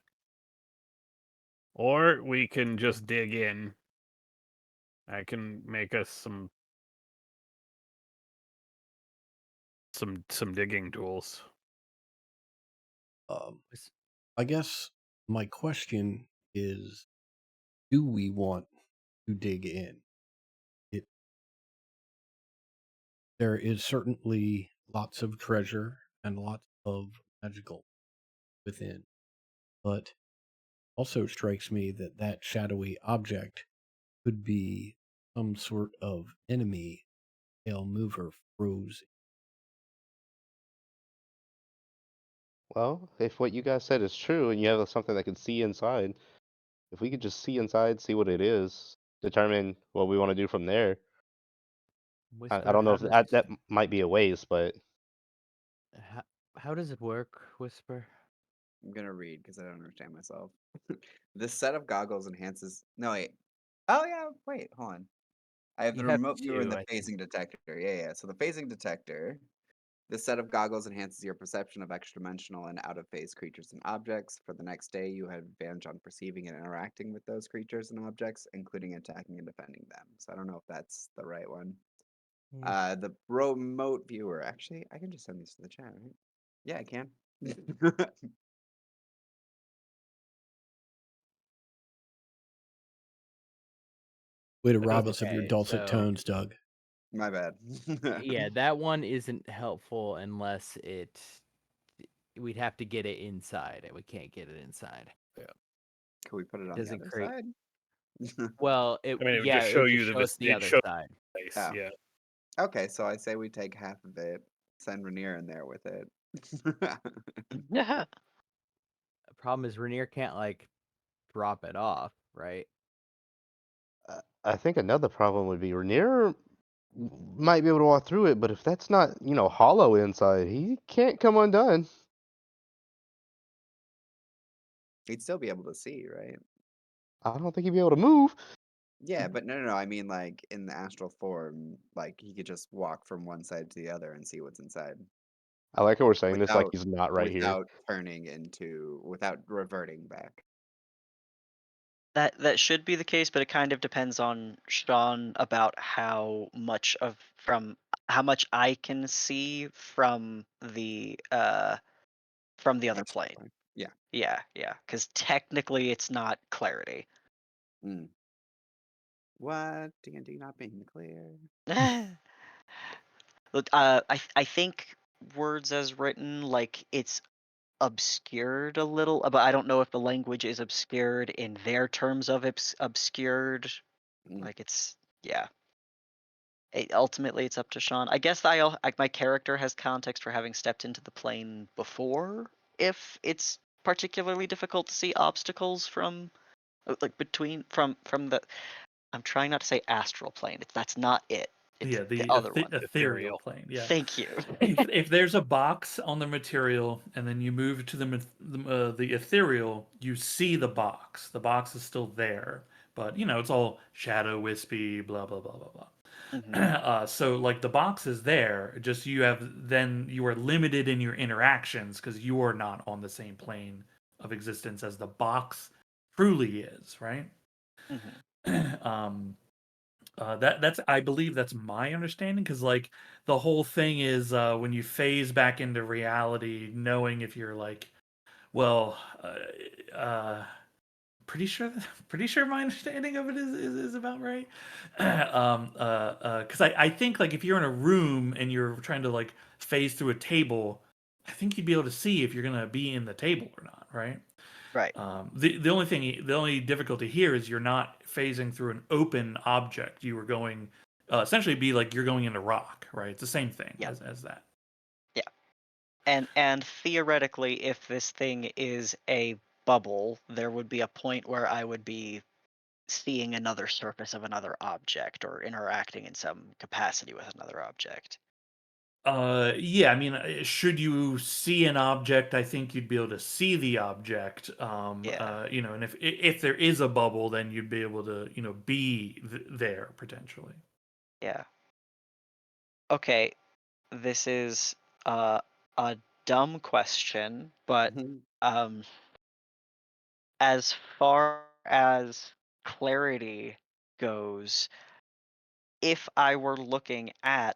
S5: Or we can just dig in. I can make us some digging tools.
S3: Was-
S6: I guess my question is, do we want to dig in? There is certainly lots of treasure and lots of magical within, but also strikes me that that shadowy object could be some sort of enemy Pale Mover froze.
S7: Well, if what you guys said is true and you have something that can see inside, if we could just see inside, see what it is, determine what we want to do from there. I
S3: Whisper,
S7: don't know
S3: how
S7: if
S3: does
S7: that might be a waste, but
S3: how, how does it work, Whisper?
S2: I'm gonna read because I don't understand myself. This set of goggles enhances. No wait. Oh yeah. Wait. Hold on. I have
S3: You
S2: the
S3: have
S2: remote viewer and
S3: two,
S2: the
S3: I think.
S2: phasing detector. Yeah, yeah. So the phasing detector. This set of goggles enhances your perception of extra-dimensional and out-of-phase creatures and objects. For the next day, you have advantage on perceiving and interacting with those creatures and objects, including attacking and defending them. So I don't know if that's the right one. The remote viewer. Actually, I can just send these to the chat, right? Yeah, I can.
S6: Way to rob us of your
S3: Okay,
S6: dulcet
S3: so
S6: tones, Doug.
S2: My bad.
S3: yeah, that one isn't helpful unless we'd have to get it inside, and we can't get it inside.
S2: Can we put it on the
S3: Doesn't
S2: other
S3: create.
S2: side?
S3: Well,
S5: I mean, it would
S3: yeah,
S5: just
S3: it
S5: show
S3: would
S5: you
S3: just show us the
S5: it
S3: other
S5: show
S3: side.
S5: place.
S2: Oh.
S5: Yeah.
S2: Okay, so I say we take half of it, send Rainier in there with it.
S8: Yeah.
S3: The problem is Rainier can't like drop it off, right?
S7: I think another problem would be Rainier might be able to walk through it, but if that's not, hollow inside, he can't come undone.
S2: He'd still be able to see, right?
S7: I don't think he'd be able to move.
S2: Yeah, but no, I mean, like in the astral form, like he could just walk from one side to the other and see what's inside
S7: I like how we're saying this like
S2: without
S7: he's not right here.
S2: without reverting back.
S8: That should be the case, but it kind of depends on Sean about how much I can see from the other
S2: Astral
S8: plane.
S2: plane. Yeah.
S8: Yeah, because technically it's not clarity.
S2: Mm. What? D&D not being clear.
S8: Look, I think words as written, like it's obscured a little, but I don't know if the language is obscured in their terms of obscured.
S2: Mm.
S8: Like yeah. Ultimately, it's up to Sean. I guess my character has context for having stepped into the plane before. If it's particularly difficult to see obstacles from, like from the, I'm trying not to say astral plane. That's not it. It's
S1: Yeah,
S8: the
S1: the
S8: other one.
S1: ethereal plane. Yeah.
S8: Thank you.
S1: If there's a box on the material and then you move to the ethereal, you see the box. The box is still there, but it's all shadow, wispy, blah blah blah blah blah.
S8: Mhm.
S1: So like the box is there, just you are limited in your interactions because you are not on the same plane of existence as the box truly is, right?
S8: Mhm.
S1: That's I believe that's my understanding because like the whole thing is when you phase back into reality, knowing if you're like, well, pretty sure my understanding of it is about right. Because I think like if you're in a room and you're trying to like phase through a table, I think you'd be able to see if you're gonna be in the table or not, right?
S8: Right.
S1: The only difficulty here is you're not phasing through an open object. You were going essentially be like you're going into rock, right? It's the same thing
S8: Yeah.
S1: as that.
S8: Yeah. And theoretically, if this thing is a bubble, there would be a point where I would be seeing another surface of another object or interacting in some capacity with another object.
S1: Yeah, I mean, should you see an object, I think you'd be able to see the object.
S8: Yeah.
S1: You know, and if there is a bubble, then you'd be able to, you know, be there potentially.
S8: Yeah. Okay. This is a dumb question, but um, as far as clarity goes, if I were looking at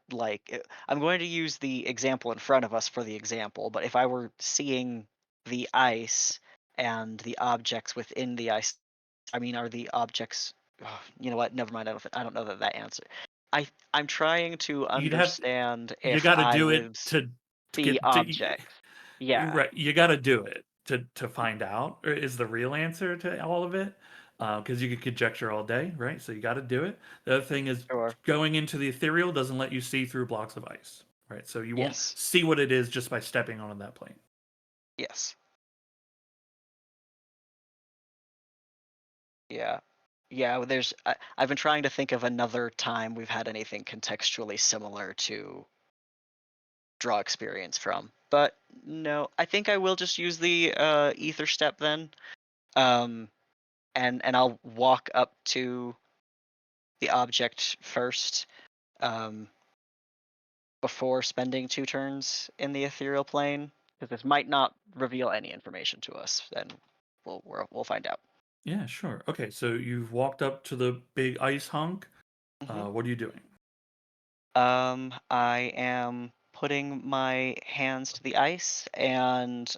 S8: I'm going to use the example in front of us for the example, but if I were seeing the ice and the objects within the ice, I mean, are the objects? You know what? Never mind. I don't know that answer. I'm trying to
S1: You'd have
S8: understand
S1: you
S8: if
S1: got to
S8: I
S1: do it
S8: was
S1: to
S8: the
S1: get to
S8: objects. Yeah.
S1: right. You got to do it to find out is the real answer to all of it. Because you could conjecture all day, right? So you got to do it. The other thing is
S8: Sure.
S1: going into the ethereal doesn't let you see through blocks of ice, right? So you won't
S8: Yes.
S1: see what it is just by stepping onto that plane.
S8: Yes. Yeah. Yeah, I've been trying to think of another time we've had anything contextually similar to draw experience from. But no, I think I will just use the ether step then. Um and I'll walk up to the object first before spending 2 turns in the ethereal plane because this might not reveal any information to us, and we'll find out.
S1: Yeah, sure. Okay, so you've walked up to the big ice hunk.
S8: Mhm.
S1: What are you doing?
S8: I am putting my hands to the ice and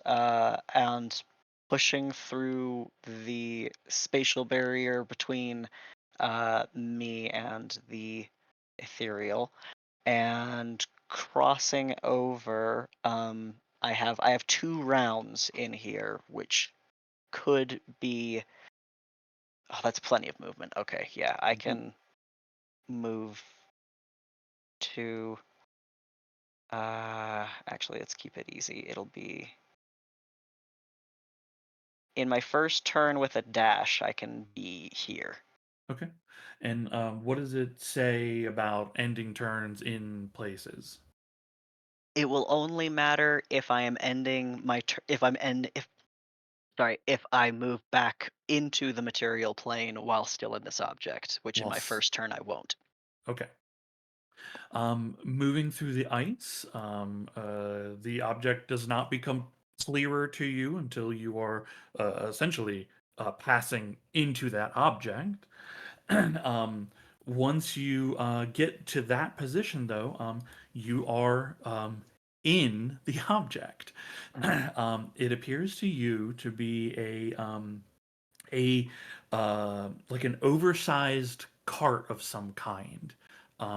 S8: pushing through the spatial barrier between me and the ethereal, and crossing over. I have 2 rounds in here, which could be. Oh, that's plenty of movement. Okay, yeah, I can move to. Actually, let's keep it easy. It'll be in my first turn with a dash. I can be here.
S1: Okay. And what does it say about ending turns in places?
S8: It will only matter if I am ending my if I move back into the material plane while still in this object, which in
S1: Well,
S8: my first turn I won't.
S1: okay. Moving through the ice, the object does not become clearer to you until you are essentially passing into that object. um, Once you get to that position, though, you are in the object. It appears to you to be a like an oversized cart of some kind,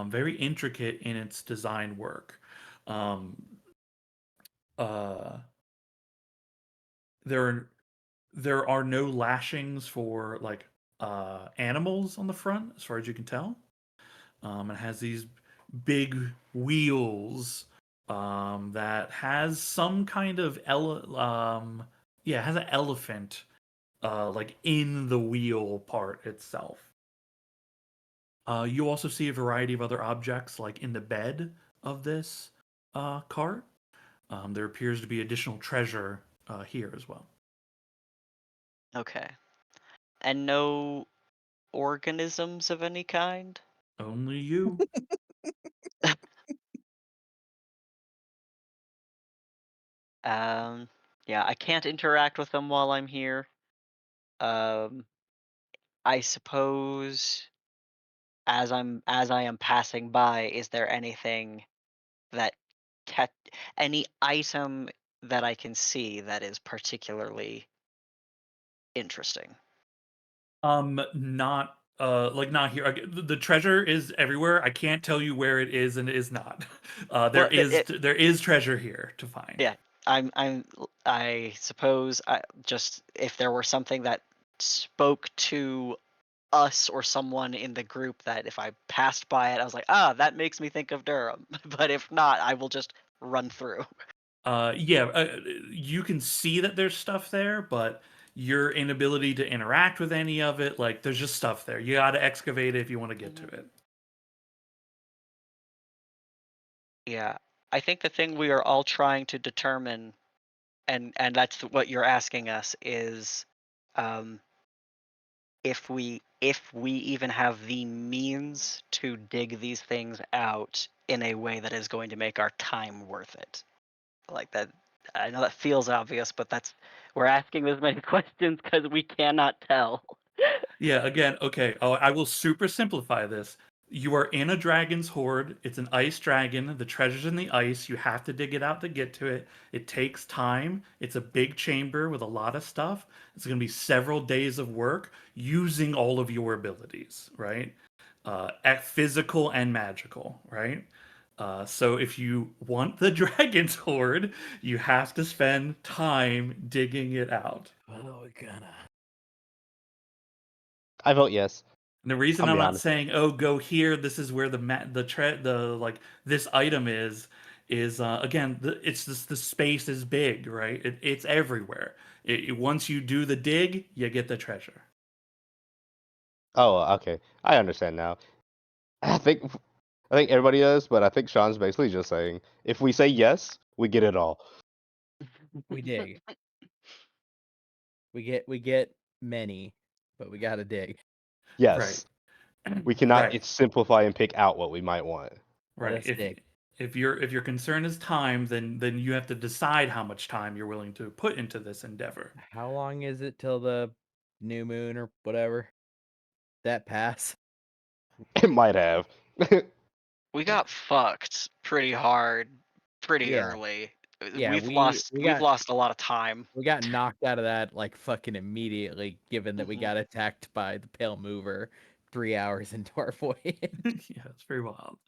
S1: very intricate in its design work. Um, uh, there are there are no lashings for like animals on the front, as far as you can tell. It has these big wheels that has some kind of yeah, it has an elephant like in the wheel part itself. You also see a variety of other objects, like in the bed of this cart. There appears to be additional treasure here as well.
S8: Okay. And no organisms of any kind?
S1: Only you.
S8: Yeah, I can't interact with them while I'm here. Um, I suppose as I am passing by, is there anything that cat any item that I can see that is particularly interesting?
S1: Not like not here. The treasure is everywhere. I can't tell you where it is and it is not.
S8: Well,
S1: There is treasure here to find.
S8: yeah, I suppose just if there were something that spoke to us or someone in the group that if I passed by it, I was like, that makes me think of Durham. But if not, I will just run through.
S1: Yeah, you can see that there's stuff there, but your inability to interact with any of it, like there's just stuff there. You got to excavate it if you want to get to it.
S8: Yeah.
S9: I think the thing we are all trying to determine, and that's what you're asking us, is um, if we even have the means to dig these things out in a way that is going to make our time worth it. Like that, I know that feels obvious, but we're asking this many questions because we cannot tell.
S1: Yeah, again, okay. Oh, I will super simplify this. You are in a dragon's hoard. It's an ice dragon. The treasure's in the ice. You have to dig it out to get to it. It takes time. It's a big chamber with a lot of stuff. It's going to be several days of work using all of your abilities, right? At physical and magical, right? So if you want the dragon's hoard, you have to spend time digging it out.
S3: Oh, we're gonna.
S7: I vote yes.
S1: And the reason
S7: I'll
S1: I'm
S7: be
S1: not
S7: honest.
S1: saying, "Oh, go here. This is where like this item is again, it's just the space is big, right? It's everywhere. Once you do the dig, you get the treasure.
S7: Oh, okay. I understand now. I think everybody does, but I think Sean's basically just saying if we say yes, we get it all.
S3: We dig. We get many, but we gotta dig.
S1: Right.
S7: Yes. We cannot
S1: Right.
S7: simplify and pick out what we might want.
S3: Let
S1: Right.
S3: us dig.
S1: If your concern is time, then you have to decide how much time you're willing to put into this endeavor.
S3: How long is it till the new moon or whatever? That pass?
S7: It might have.
S9: We got fucked pretty hard, pretty
S3: Yeah.
S9: early.
S3: Yeah,
S9: We've
S3: we
S9: lost a lot of time.
S3: got knocked out of that like fucking immediately, given that we
S9: Mhm.
S3: got attacked by the Pale Mover 3 hours into our voyage.
S1: Yeah, it's very wild.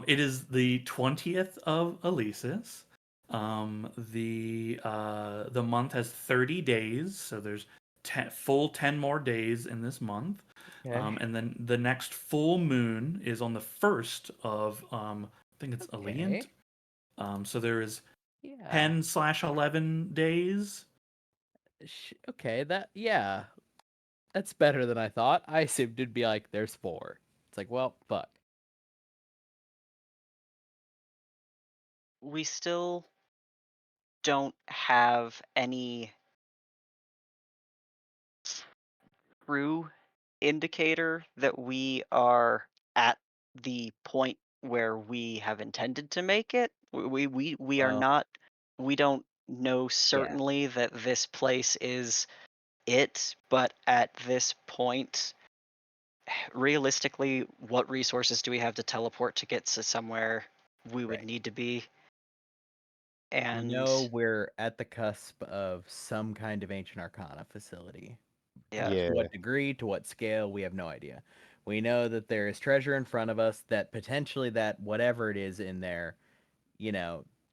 S1: It is the 20th of Elisis. The month has 30 days, so there's full 10 more days in this month.
S3: Okay.
S1: And then the next full moon is on the 1st of I think it's Alliant. So there is
S3: Yeah.
S1: 10/11 days.
S3: Okay, that's better than I thought. I assumed it'd be like there's 4. It's like, well, fuck.
S9: We still don't have any true indicator that we are at the point where we have intended to make it. We are
S3: Well,
S9: not. We don't know
S3: yeah.
S9: certainly that this place is it, but at this point, realistically, what resources do we have to teleport to get to somewhere we would
S3: Right.
S9: need to be?
S3: We
S9: And
S3: know we're at the cusp of some kind of ancient arcana facility.
S9: yeah,
S7: Yeah.
S3: To what degree, to what scale, we have no idea. We know that there is treasure in front of us that potentially that whatever it is in there,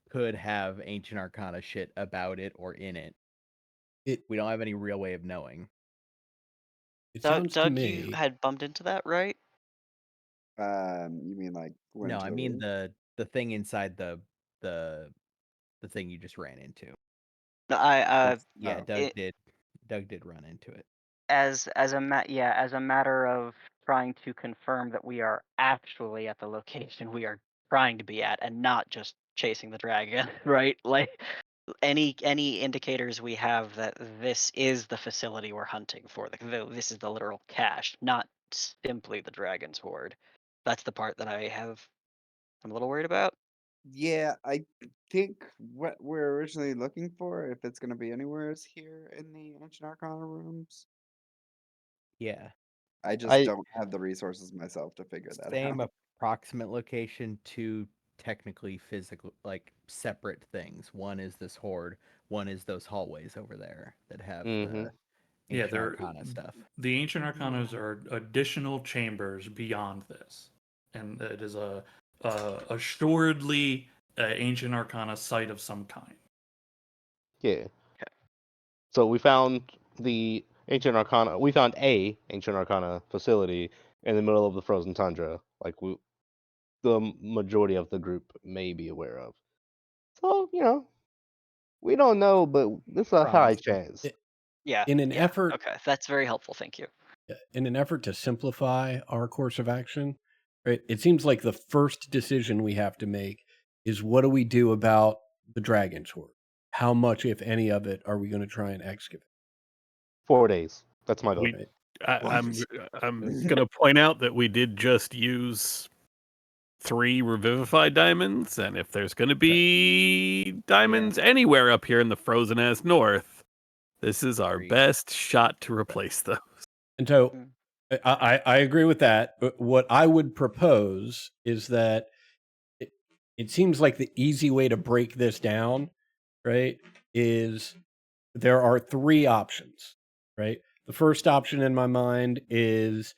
S3: could have ancient arcana shit about it or in it.
S6: It
S3: We don't have any real way of knowing.
S6: it sounds to
S9: Doug, you
S6: me.
S9: had bumped into that, right?
S2: You mean like went
S3: No,
S2: to
S3: I
S2: the
S3: mean
S2: room?
S3: the thing inside the thing you just ran into.
S9: No,
S3: Yeah,
S2: Oh.
S3: Doug did run into it.
S9: as a matter of trying to confirm that we are actually at the location we are trying to be at and not just chasing the dragon, right? Like any indicators we have that this is the facility we're hunting for, this is the literal cache, not simply the dragon's hoard. That's the part that I'm a little worried about.
S2: Yeah, I think what we're originally looking for, if it's going to be anywhere, is here in the Ancient Arcana rooms.
S3: Yeah.
S2: I just
S7: I
S2: don't have the resources myself to figure that
S3: Same
S2: out.
S3: approximate location, two technically physical, like separate things. One is this horde. One is those hallways over there that have
S7: Mhm.
S3: the
S1: Yeah,
S3: ancient arcana stuff.
S1: the ancient arcanas are additional chambers beyond this, and it is a assuredly ancient arcana site of some kind.
S7: Yeah. So we found the ancient arcana. We found a ancient arcana facility in the middle of the frozen tundra, like the majority of the group may be aware of. So we don't know, but this is a high
S3: Promising.
S7: chance.
S9: Yeah.
S6: In an
S9: yeah.
S6: effort
S9: Okay, that's very helpful. Thank you.
S6: in an effort to simplify our course of action, right? It seems like the first decision we have to make is what do we do about the Dragon's Hoard? How much, if any of it, are we going to try and excavate?
S7: 4 days. That's my vote.
S5: We, I'm
S2: What?
S5: gonna point out that we did just use 3 revivified diamonds, and if there's gonna be diamonds anywhere up here in the frozen ass north, this is our
S3: Agreed.
S5: best shot to replace those.
S6: And so
S9: Mm.
S6: I agree with that. But what I would propose is that it seems like the easy way to break this down, right, is there are 3 options, right? The first option in my mind is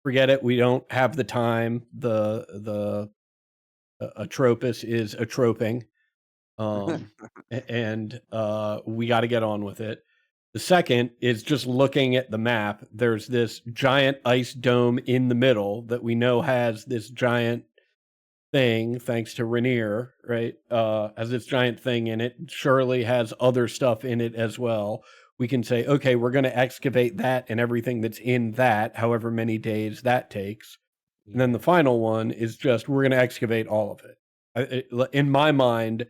S6: forget it. We don't have the time. The Atropus is atroping, and we got to get on with it. The second is just looking at the map. There's this giant ice dome in the middle that we know has this giant thing, thanks to Rainier, right? Has this giant thing in it. Surely has other stuff in it as well. We can say, okay, we're going to excavate that and everything that's in that, however many days that takes. And then the final one is just we're going to excavate all of it. In my mind,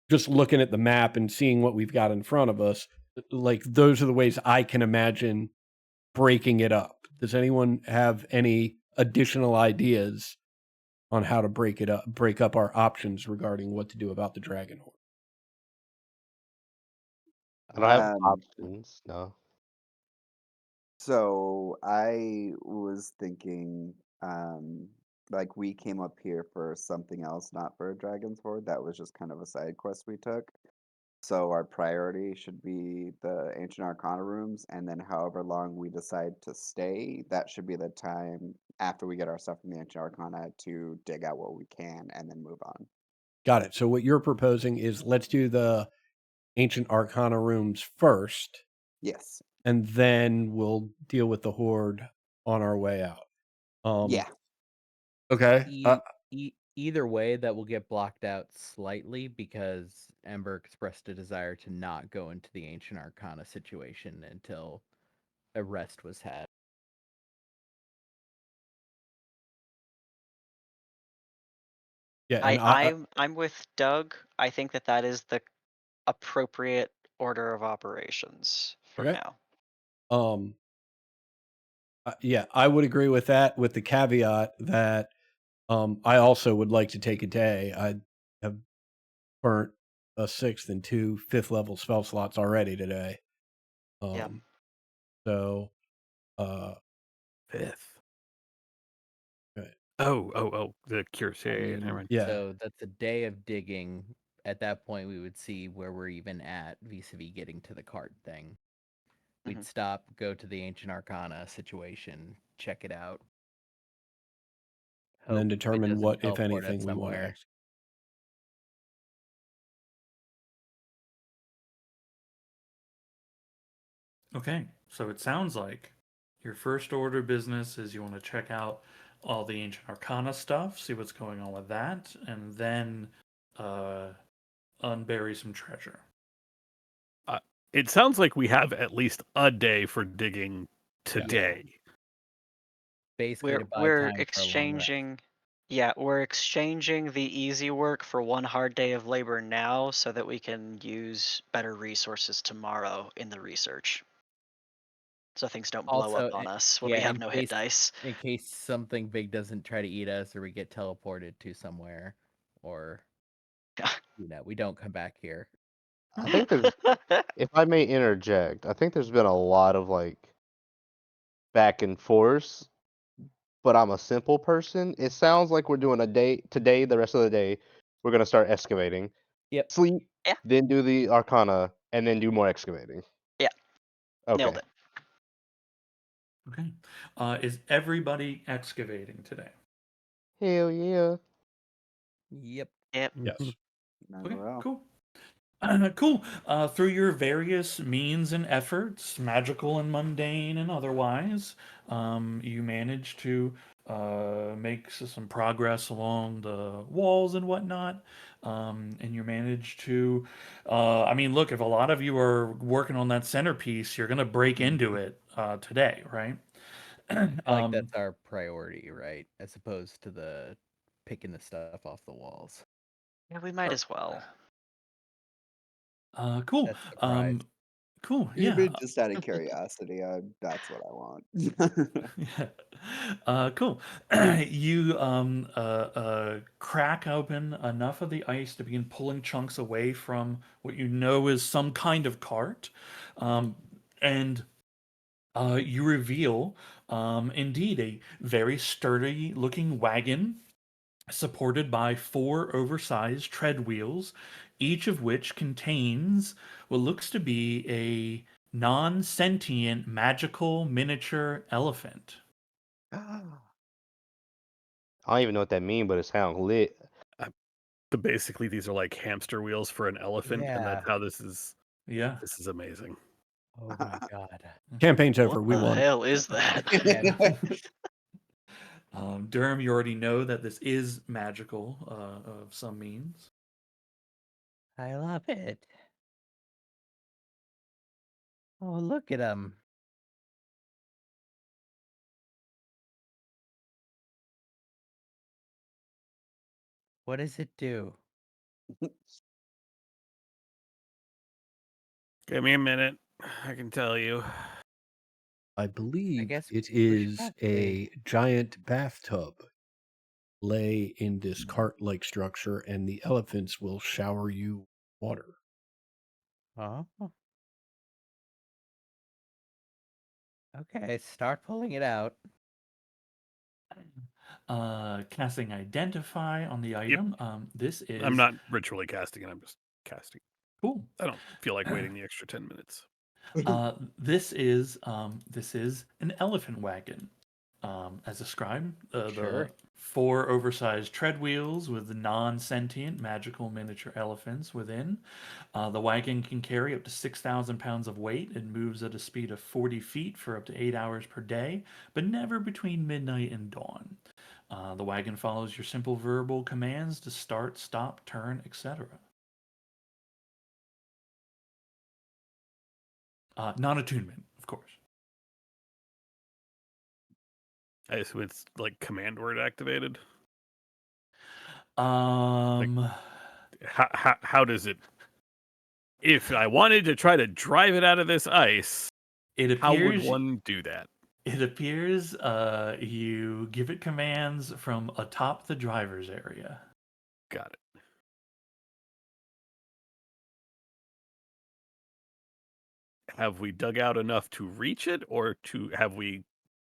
S6: just looking at the map and seeing what we've got in front of us, like those are the ways I can imagine breaking it up. Does anyone have any additional ideas on how to break up our options regarding what to do about the Dragon Horde?
S7: I don't have
S2: Um,
S7: options. No.
S2: So I was thinking, like we came up here for something else, not for a Dragon's Horde. That was just kind of a side quest we took. So our priority should be the Ancient Arcana rooms, and then however long we decide to stay, that should be the time after we get our stuff from the Ancient Arcana to dig out what we can and then move on.
S6: Got it. So what you're proposing is let's do the Ancient Arcana rooms first,
S2: Yes.
S6: and then we'll deal with the Horde on our way out.
S2: Yeah.
S6: Okay.
S3: Either way, that will get blocked out slightly because Ember expressed a desire to not go into the Ancient Arcana situation until a rest was had.
S6: Yeah, and
S9: I'm with Doug. I think that is the appropriate order of operations for
S6: Okay.
S9: now.
S6: Yeah, I would agree with that, with the caveat that I also would like to take a day. I have burnt a 6th and 2 5th level spell slots already today.
S9: Yeah.
S6: So,
S5: 5th.
S6: Right.
S5: Oh, the cures. Yeah, never mind.
S6: Yeah.
S3: So that's a day of digging. At that point, we would see where we're even at vis-a-vis getting to the cart thing. We'd
S9: Mhm.
S3: stop, go to the Ancient Arcana situation, check it out.
S6: And then
S3: hope it
S6: determine
S3: doesn't
S6: what, if
S3: teleport us
S6: anything, we want to
S3: somewhere.
S6: execute.
S1: Okay, so it sounds like your first order of business is you want to check out all the Ancient Arcana stuff, see what's going on with that, and then unbury some treasure.
S5: It sounds like we have at least a day for digging today.
S3: Basically, to buy
S9: We're
S3: time for a long rest.
S9: exchanging. Yeah, we're exchanging the easy work for one hard day of labor now so that we can use better resources tomorrow in the research. So things don't blow
S3: Also,
S9: up on us when
S3: yeah,
S9: we have
S3: in
S9: no
S3: case
S9: hit dice.
S3: in case something big doesn't try to eat us, or we get teleported to somewhere, or we don't come back here.
S7: I think there's, if I may interject, I think there's been a lot of like back and forth, but I'm a simple person. It sounds like we're doing a day today, the rest of the day, we're gonna start excavating.
S3: Yep.
S7: Sleep,
S9: Yeah.
S7: then do the Arcana, and then do more excavating.
S9: Yeah.
S7: Okay.
S9: Nailed it.
S1: Okay. Is everybody excavating today?
S7: Hell yeah.
S3: Yep.
S9: Yep.
S6: Yes.
S2: Nine in
S1: Okay,
S2: a row.
S1: cool. Cool. Through your various means and efforts, magical and mundane and otherwise, you managed to make some progress along the walls and whatnot. And you managed to, I mean, look, if a lot of you are working on that centerpiece, you're going to break into it today, right?
S3: Like that's our priority, right? As opposed to the picking the stuff off the walls.
S8: Yeah, we might as well.
S1: Cool.
S3: That's the prize.
S1: Cool.
S2: Even
S1: Yeah.
S2: just out of curiosity, that's what I want.
S1: Yeah. Cool. You crack open enough of the ice to begin pulling chunks away from what you know is some kind of cart, and you reveal, indeed, a very sturdy-looking wagon supported by 4 oversized tread wheels, each of which contains what looks to be a non-sentient magical miniature elephant.
S7: I don't even know what that means, but it sounds lit.
S5: So basically, these are like hamster wheels for an elephant, and that's
S3: Yeah.
S5: how this is.
S1: Yeah.
S5: This is amazing.
S3: Oh my god.
S6: Campaign's over.
S8: What
S6: We
S8: the
S6: won.
S8: hell is that?
S3: Yeah.
S1: Durham, you already know that this is magical of some means.
S3: I love it. Oh, look at him. What does it do?
S5: Give me a minute. I can tell you.
S6: I believe
S3: guess
S6: it
S3: we should
S6: is
S3: have
S6: a giant bathtub. Lay in
S3: Hmm.
S6: this cart-like structure, and the elephants will shower you water.
S3: Oh. Okay, start pulling it out.
S1: Casting Identify on the item. This is
S5: I'm not ritually casting it. I'm just casting.
S1: cool.
S5: I don't feel like waiting the extra 10 minutes.
S1: This is an elephant wagon, as described. The
S3: Sure.
S1: 4 oversized tread wheels with non-sentient magical miniature elephants within. The wagon can carry up to 6,000 pounds of weight and moves at a speed of 40 feet for up to 8 hours per day, but never between midnight and dawn. The wagon follows your simple verbal commands to start, stop, turn, etc. Non-attunement, of course.
S5: I assume it's like command word activated.
S1: Um,
S5: How does it? If I wanted to try to drive it out of this ice,
S1: it
S5: how would
S1: appears
S5: one do that?
S1: You give it commands from atop the driver's area.
S5: Got it. Have we dug out enough to reach it, or have we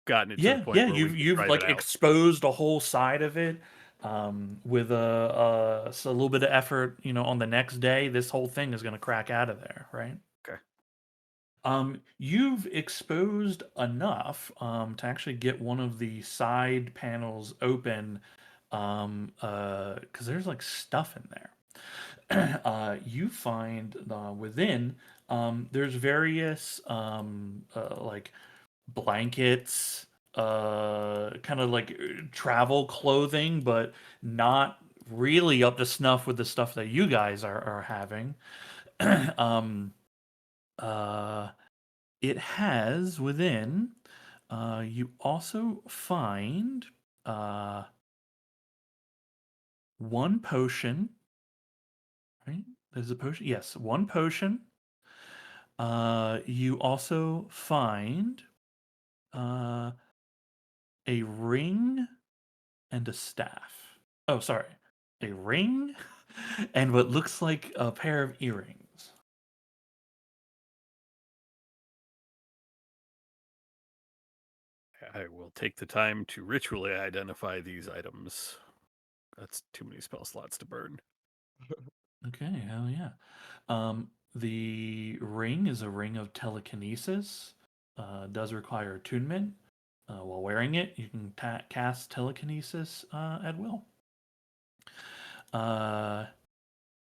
S5: gotten it to the
S1: Yeah,
S5: point
S1: yeah,
S5: where we can
S1: you've
S5: drive
S1: like
S5: it out?
S1: exposed a whole side of it, with so a little bit of effort, on the next day, this whole thing is gonna crack out of there, right?
S5: Okay.
S1: You've exposed enough to actually get one of the side panels open, because there's like stuff in there. You find within there's various like blankets, kind of like travel clothing, but not really up to snuff with the stuff that you guys are having. um, uh, it has within. You also find one potion. Right? There's a potion. Yes, one potion. You also find a ring and a staff. Oh, sorry. A ring and what looks like a pair of earrings.
S5: I will take the time to ritually identify these items. That's too many spell slots to burn.
S1: Okay, hell yeah. The ring is a ring of telekinesis. Does require attunement. While wearing it, you can cast telekinesis at will.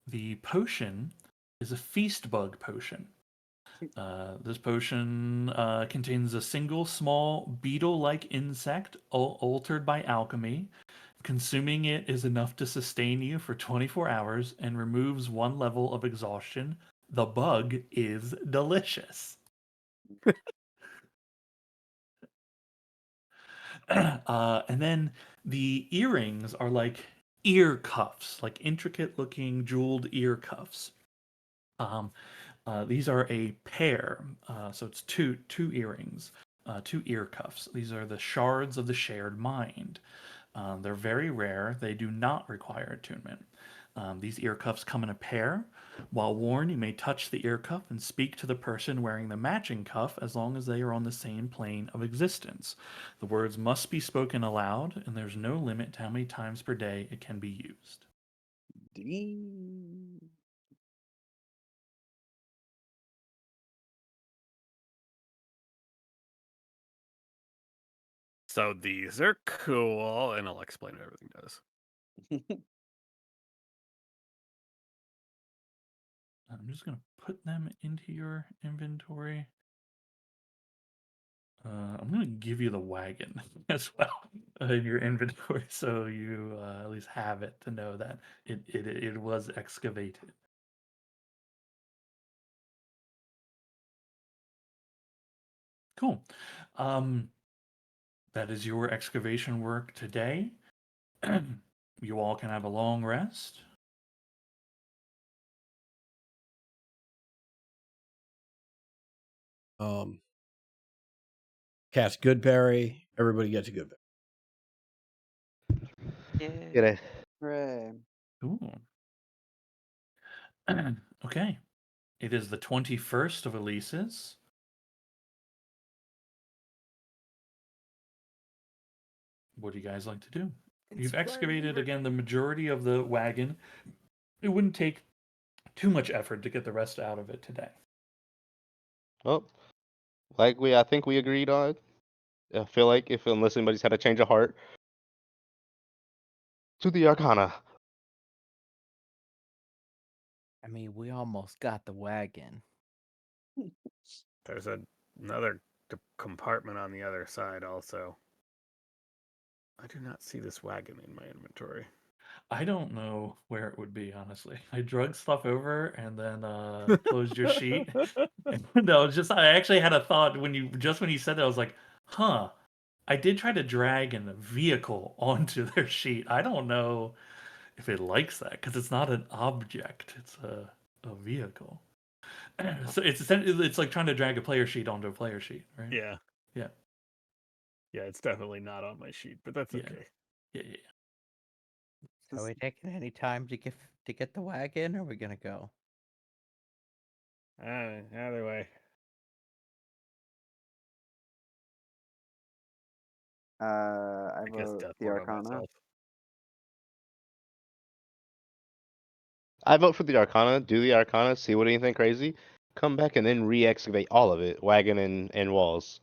S1: The potion is a feast bug potion. This potion contains a single small beetle-like insect altered by alchemy. Consuming it is enough to sustain you for 24 hours and removes 1 level of exhaustion. The bug is delicious. And then the earrings are like ear cuffs, like intricate looking jeweled ear cuffs. These are a pair, so it's two earrings, two ear cuffs. These are the shards of the shared mind. They're very rare. They do not require attunement. These ear cuffs come in a pair. While worn, you may touch the ear cuff and speak to the person wearing the matching cuff as long as they are on the same plane of existence. The words must be spoken aloud, and there's no limit to how many times per day it can be used.
S2: Ding.
S5: So these are cool, and I'll explain what everything does.
S1: I'm just going to put them into your inventory. I'm going to give you the wagon as well in your inventory, so you at least have it to know that it was excavated. Cool. That is your excavation work today. You all can have a long rest.
S6: Cast Goodberry. Everybody gets a Goodberry.
S2: Yay.
S7: Get it?
S2: Hooray.
S1: Cool. Okay. It is the 21st of Elises. What do you guys like to do? You've excavated again the majority of the wagon. It wouldn't take too much effort to get the rest out of it today.
S7: Oh, I think we agreed on. I feel like unless anybody's had a change of heart, to the Arcana.
S3: I mean, we almost got the wagon.
S5: There's another compartment on the other side also. I do not see this wagon in my inventory.
S1: I don't know where it would be, honestly. I drug stuff over and then closed your sheet. No, it's just I actually had a thought when you said that. I was like, huh. I did try to drag a vehicle onto their sheet. I don't know if it likes that because it's not an object; it's a vehicle. So it's like trying to drag a player sheet onto a player sheet, right?
S5: Yeah.
S1: Yeah.
S5: Yeah, it's definitely not on my sheet, but that's
S1: Yeah.
S5: okay.
S1: Yeah.
S3: Are we taking any time to get the wagon, or are we gonna go?
S5: Either way.
S2: I
S5: I guess
S2: vote
S5: death
S2: the
S5: lord on
S2: Arcana.
S5: myself.
S7: I vote for the Arcana. Do the Arcana. See what anything crazy. Come back and then re-excavate all of it, wagon and walls.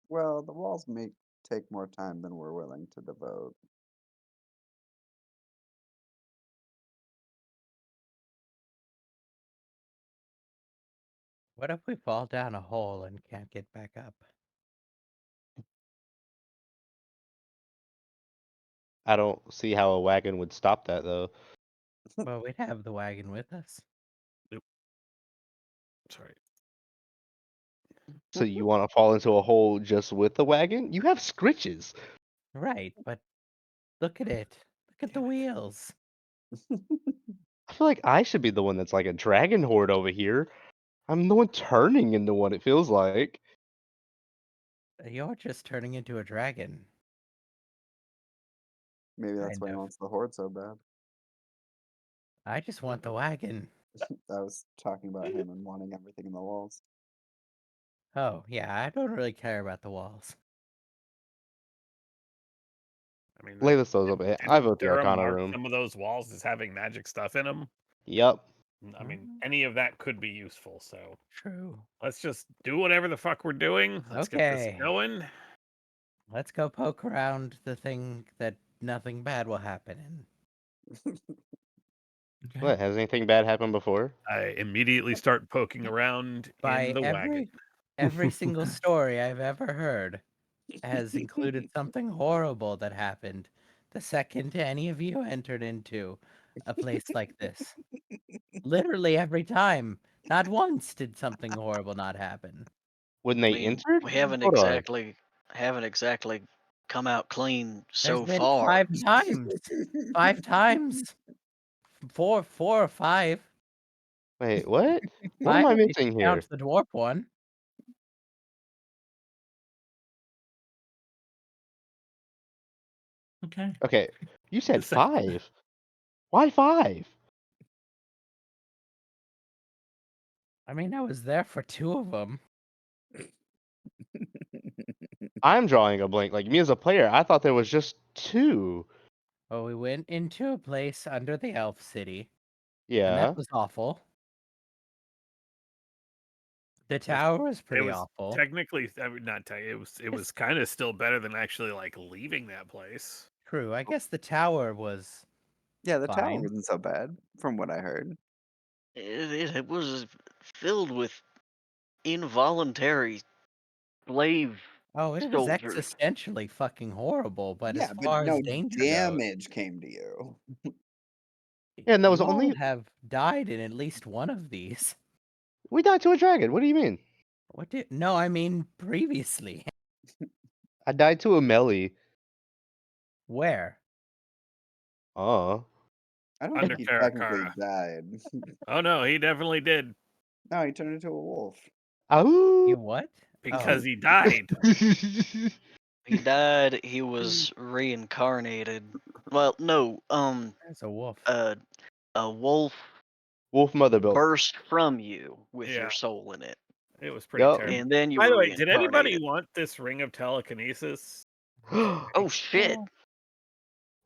S2: Well, the walls may take more time than we're willing to devote.
S3: What if we fall down a hole and can't get back up?
S7: I don't see how a wagon would stop that though.
S3: Well, we'd have the wagon with us.
S5: Sorry.
S7: So you want to fall into a hole just with the wagon? You have scritches.
S3: Right, but look at it. Look at the wheels.
S7: I feel like I should be the one that's like a dragon horde over here. I'm the one turning into one, it feels like.
S3: You're just turning into a dragon.
S2: Maybe that's
S3: Kind
S2: why he
S3: of.
S2: wants the horde so bad.
S3: I just want the wagon.
S2: I was talking about him and wanting everything in the walls.
S3: Oh, yeah, I don't really care about the walls.
S5: I mean,
S7: Lay this those up. I vote the
S5: Durham
S7: Arcana
S5: mark
S7: room.
S5: some of those walls as having magic stuff in them.
S7: Yep.
S5: I mean, any of that could be useful. So
S3: True.
S5: let's just do whatever the fuck we're doing. Let's get
S3: Okay.
S5: this going.
S3: Let's go poke around the thing that nothing bad will happen in.
S1: Okay.
S7: What, has anything bad happened before?
S5: I immediately start poking around
S3: By
S5: in the wagon.
S3: every single story I've ever heard has included something horrible that happened the second any of you entered into a place like this. Literally every time. Not once did something horrible not happen.
S7: When
S8: I
S7: they
S8: mean,
S7: entered?
S8: we haven't
S7: Hold on.
S8: exactly come out clean
S3: There's
S8: so
S3: been
S8: far.
S3: 5 times. 5 times. 4 or 5.
S7: Wait, what? What am
S3: 5
S7: I
S3: if you
S7: missing here?
S3: count the dwarf one.
S1: Okay.
S7: Okay, you said
S1: So-
S7: 5. Why 5?
S3: I mean, I was there for 2 of them.
S7: I'm drawing a blank. Like me as a player, I thought there was just 2.
S3: Well, we went into a place under the elf city, and
S7: Yeah.
S3: that was awful. The tower was
S5: It
S3: pretty
S5: was
S3: awful.
S5: technically, I mean, not tech. It was kind of still better than actually like leaving that place.
S3: True. I guess the tower was
S2: Yeah, the tower
S3: fine.
S2: wasn't so bad, from what I heard.
S8: It was filled with involuntary slave
S3: Oh, it was
S8: soldiers.
S3: existentially fucking horrible, but
S2: Yeah,
S3: as
S2: but
S3: far
S2: no
S3: as danger goes,
S2: damage came to you.
S7: Yeah, and that was
S3: you all
S7: only
S3: have died in at least one of these.
S7: we died to a dragon. What do you mean?
S3: What did? No, I mean previously.
S7: I died to a melee.
S3: Where?
S7: Oh.
S2: I don't
S5: Under
S2: think he technically
S5: Karakara.
S2: died.
S5: Oh no, he definitely did
S2: No, he turned into a wolf.
S3: You
S7: Oh.
S3: what?
S5: because he died.
S8: He died. He was reincarnated. Well, no.
S3: There's a wolf.
S8: A wolf
S7: Wolf mother built.
S8: burst from you with
S5: Yeah.
S8: your soul in it,
S5: It was pretty
S7: Yup.
S5: terrible.
S8: and then you
S5: By the
S8: were
S5: way, did anybody
S8: reincarnated.
S5: want this ring of telekinesis?
S8: Oh shit!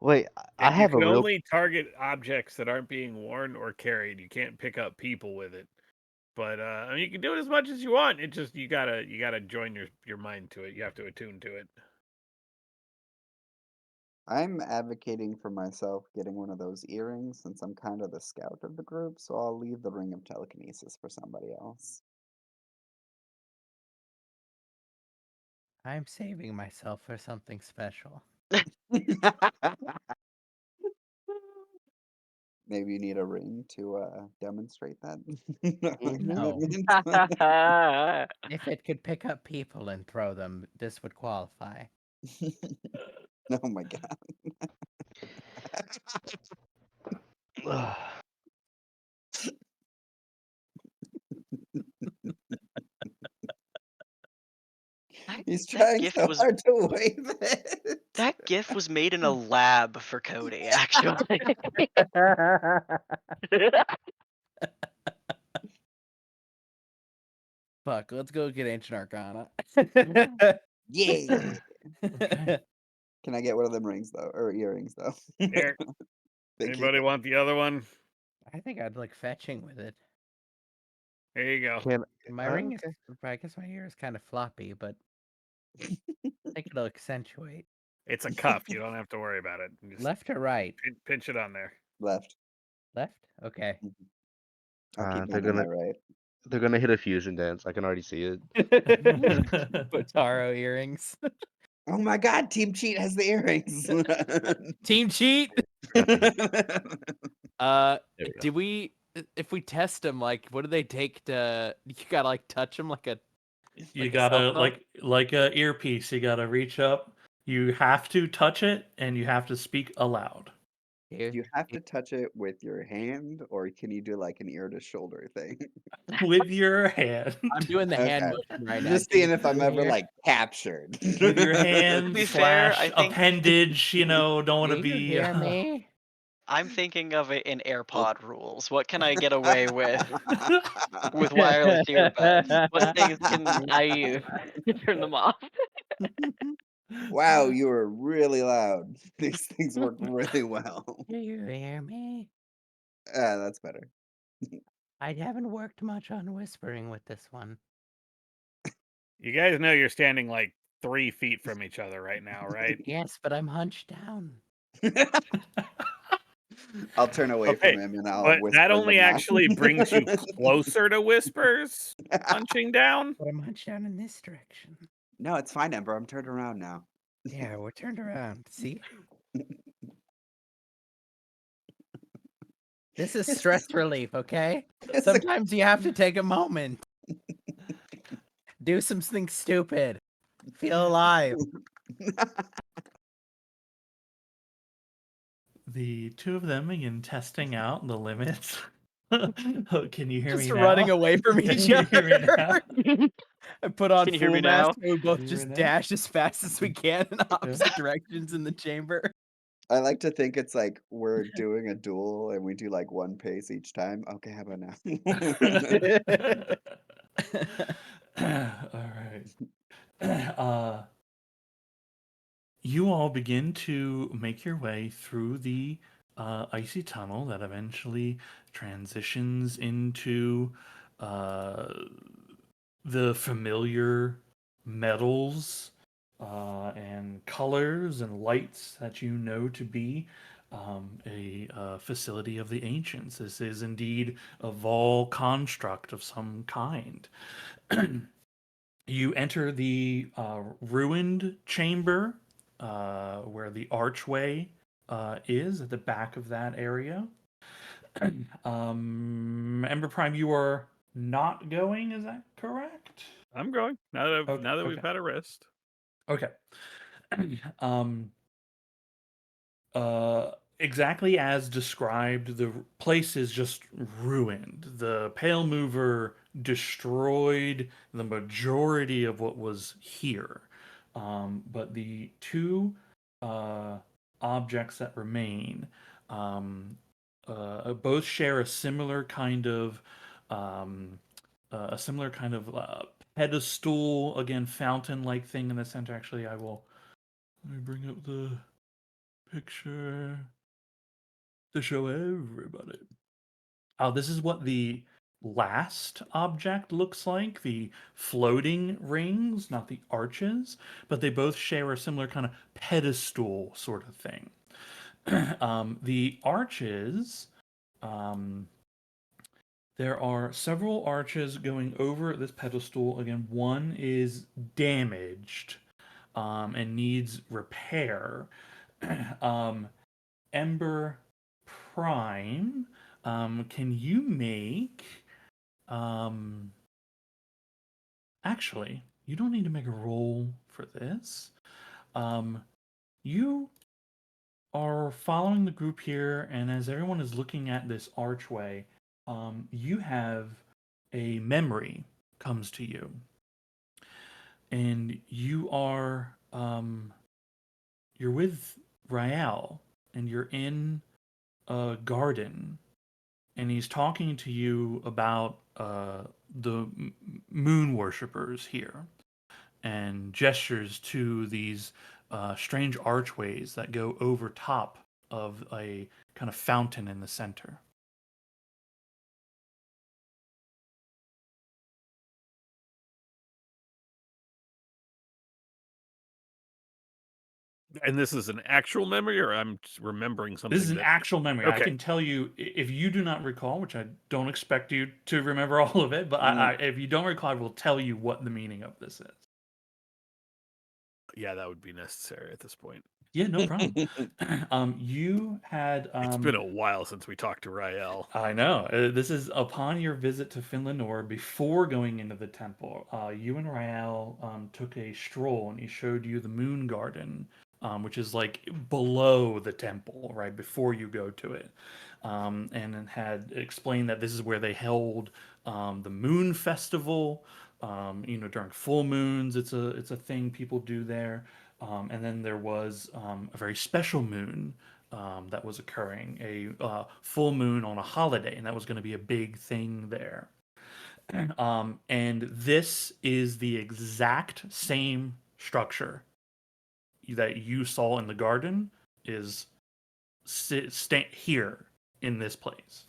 S7: Wait, I
S5: And you
S7: have a
S5: can
S7: real
S5: only target objects that aren't being worn or carried. You can't pick up people with it. But I mean, you can do it as much as you want. It just you gotta join your mind to it. You have to attune to it.
S2: I'm advocating for myself getting one of those earrings since I'm kind of the scout of the group, so I'll leave the ring of telekinesis for somebody else.
S3: I'm saving myself for something special.
S2: Maybe you need a ring to demonstrate that.
S3: No.
S2: commitment.
S3: If it could pick up people and throw them, this would qualify.
S2: Oh my god. He's
S8: That
S2: trying
S8: gift
S2: so
S8: was
S2: hard to wave it.
S8: that GIF was made in a lab for Cody, actually.
S3: Fuck, let's go get Ancient Arcana.
S2: Yeah. Can I get one of them rings though, or earrings though?
S5: Here,
S2: Thank
S5: anybody
S2: you.
S5: want the other one?
S3: I think I'd like fetching with it.
S5: There you go.
S7: Can
S3: My ring is, I guess my ear is kind of floppy, but I think it'll accentuate.
S5: It's a cuff. You don't have to worry about it. You just
S3: Left or right?
S5: pinch it on there.
S2: Left.
S3: Left? Okay.
S2: I'll keep
S7: they're
S2: mine on
S7: gonna
S2: my right.
S7: they're gonna hit a fusion dance. I can already see it.
S3: Botaro earrings.
S2: Oh my god, Team Cheat has the earrings.
S3: Team cheat.
S7: There we go.
S3: Do we? If we test them, like, what do they take to? You gotta like touch them like a.
S1: You
S3: Like a
S1: gotta
S3: cell phone?
S1: like a earpiece. You gotta reach up. You have to touch it, and you have to speak aloud.
S2: Do you have to touch it with your hand, or can you do like an ear to shoulder thing?
S1: With your hand.
S3: I'm doing the hand
S2: Okay.
S3: motion right now.
S2: Just
S3: Can you
S2: seeing if I'm
S3: see
S2: ever
S3: here?
S2: like captured.
S1: With your hand
S8: be fair,
S1: slash
S8: I think-
S1: appendage. You know, don't want
S3: Do
S1: to
S3: you
S1: be.
S3: hear me?
S8: I'm thinking of it in AirPod rules. What can I get away with wireless earbuds? What things can I turn them off?
S2: Wow, you were really loud. These things work really well.
S3: Do you hear me?
S2: That's better.
S3: I haven't worked much on whispering with this one.
S5: You guys know you're standing like 3 feet from each other right now, right?
S3: Yes, but I'm hunched down.
S2: I'll turn away
S5: Okay,
S2: from him and I'll
S5: But
S2: whisper
S5: that
S2: but
S5: only
S2: not.
S5: actually brings you closer to whispers punching down.
S3: But I'm hunched down in this direction.
S2: No, it's fine, Ember. I'm turned around now.
S3: Yeah, we're turned around. See? This is stress relief, okay?
S2: It's a-
S3: Sometimes you have to take a moment. Do something stupid. Feel alive.
S1: the two of them begin testing out the limits. Oh, can you hear
S3: Just
S1: me now?
S3: running away from
S1: Can
S3: each
S1: you hear me
S3: other.
S1: now?
S3: I put on
S9: Can you hear
S3: full
S9: me
S3: mask.
S9: now?
S3: So we both
S1: Can you
S3: just
S1: hear me now?
S3: dash as fast as we can in opposite directions in the chamber.
S2: I like to think it's like we're doing a duel and we do like one pace each time. Okay, how about now?
S1: All right. You all begin to make your way through the icy tunnel that eventually transitions into uh, the familiar metals and colors and lights that you know to be a facility of the ancients. This is indeed a Vol construct of some kind. You enter the ruined chamber where the archway is at the back of that area. Ember Prime, you are not going, is that correct?
S5: I'm going now that
S1: Okay,
S5: we've
S1: okay.
S5: had a rest.
S1: Okay. um, exactly as described, the place is just ruined. The Pale Mover destroyed the majority of what was here. But the two objects that remain both share a similar kind of um, pedestal, again, fountain-like thing in the center. Actually, let me bring up the picture to show everybody. Oh, this is what the last object looks like, the floating rings, not the arches, but they both share a similar kind of pedestal sort of thing. The arches, um, there are several arches going over this pedestal. Again, one is damaged and needs repair. Ember Prime, can you make actually, you don't need to make a roll for this. You are following the group here, and as everyone is looking at this archway, you have a memory comes to you. And you are you're with Rael, and you're in a garden, and he's talking to you about the moon worshippers here, and gestures to these strange archways that go over top of a kind of fountain in the center.
S5: And this is an actual memory, or I'm just remembering something.
S1: This is an actual memory. I
S5: Okay.
S1: can tell you if you do not recall, which I don't expect you to remember all of it, but if you don't recall, I will tell you what the meaning of this is.
S5: Yeah, that would be necessary at this point.
S1: Yeah, no problem. You had.
S5: It's been a while since we talked to Rael.
S1: I know. This is upon your visit to Finlanor before going into the temple. You and Rael took a stroll, and he showed you the moon garden, which is like below the temple, right before you go to it, and then had explained that this is where they held the moon festival. During full moons, it's a thing people do there. And then there was a very special moon that was occurring, a full moon on a holiday, and that was going to be a big thing there. And this is the exact same structure that you saw in the garden is here in this place.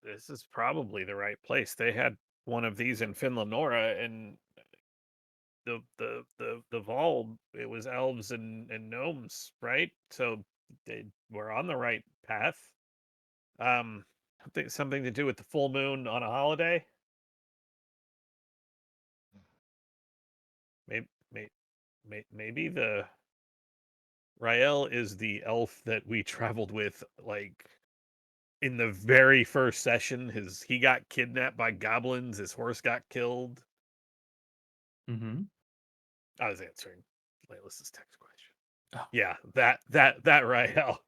S5: This is probably the right place. They had one of these in Finlanora, and the Vol, it was elves and gnomes, right? So they were on the right path. Something to do with the full moon on a holiday. Maybe the Rael is the elf that we traveled with, like in the very first session. He got kidnapped by goblins. His horse got killed.
S1: Mm-hmm.
S5: I was answering Layla's text question.
S1: Oh.
S5: Yeah, that Rael,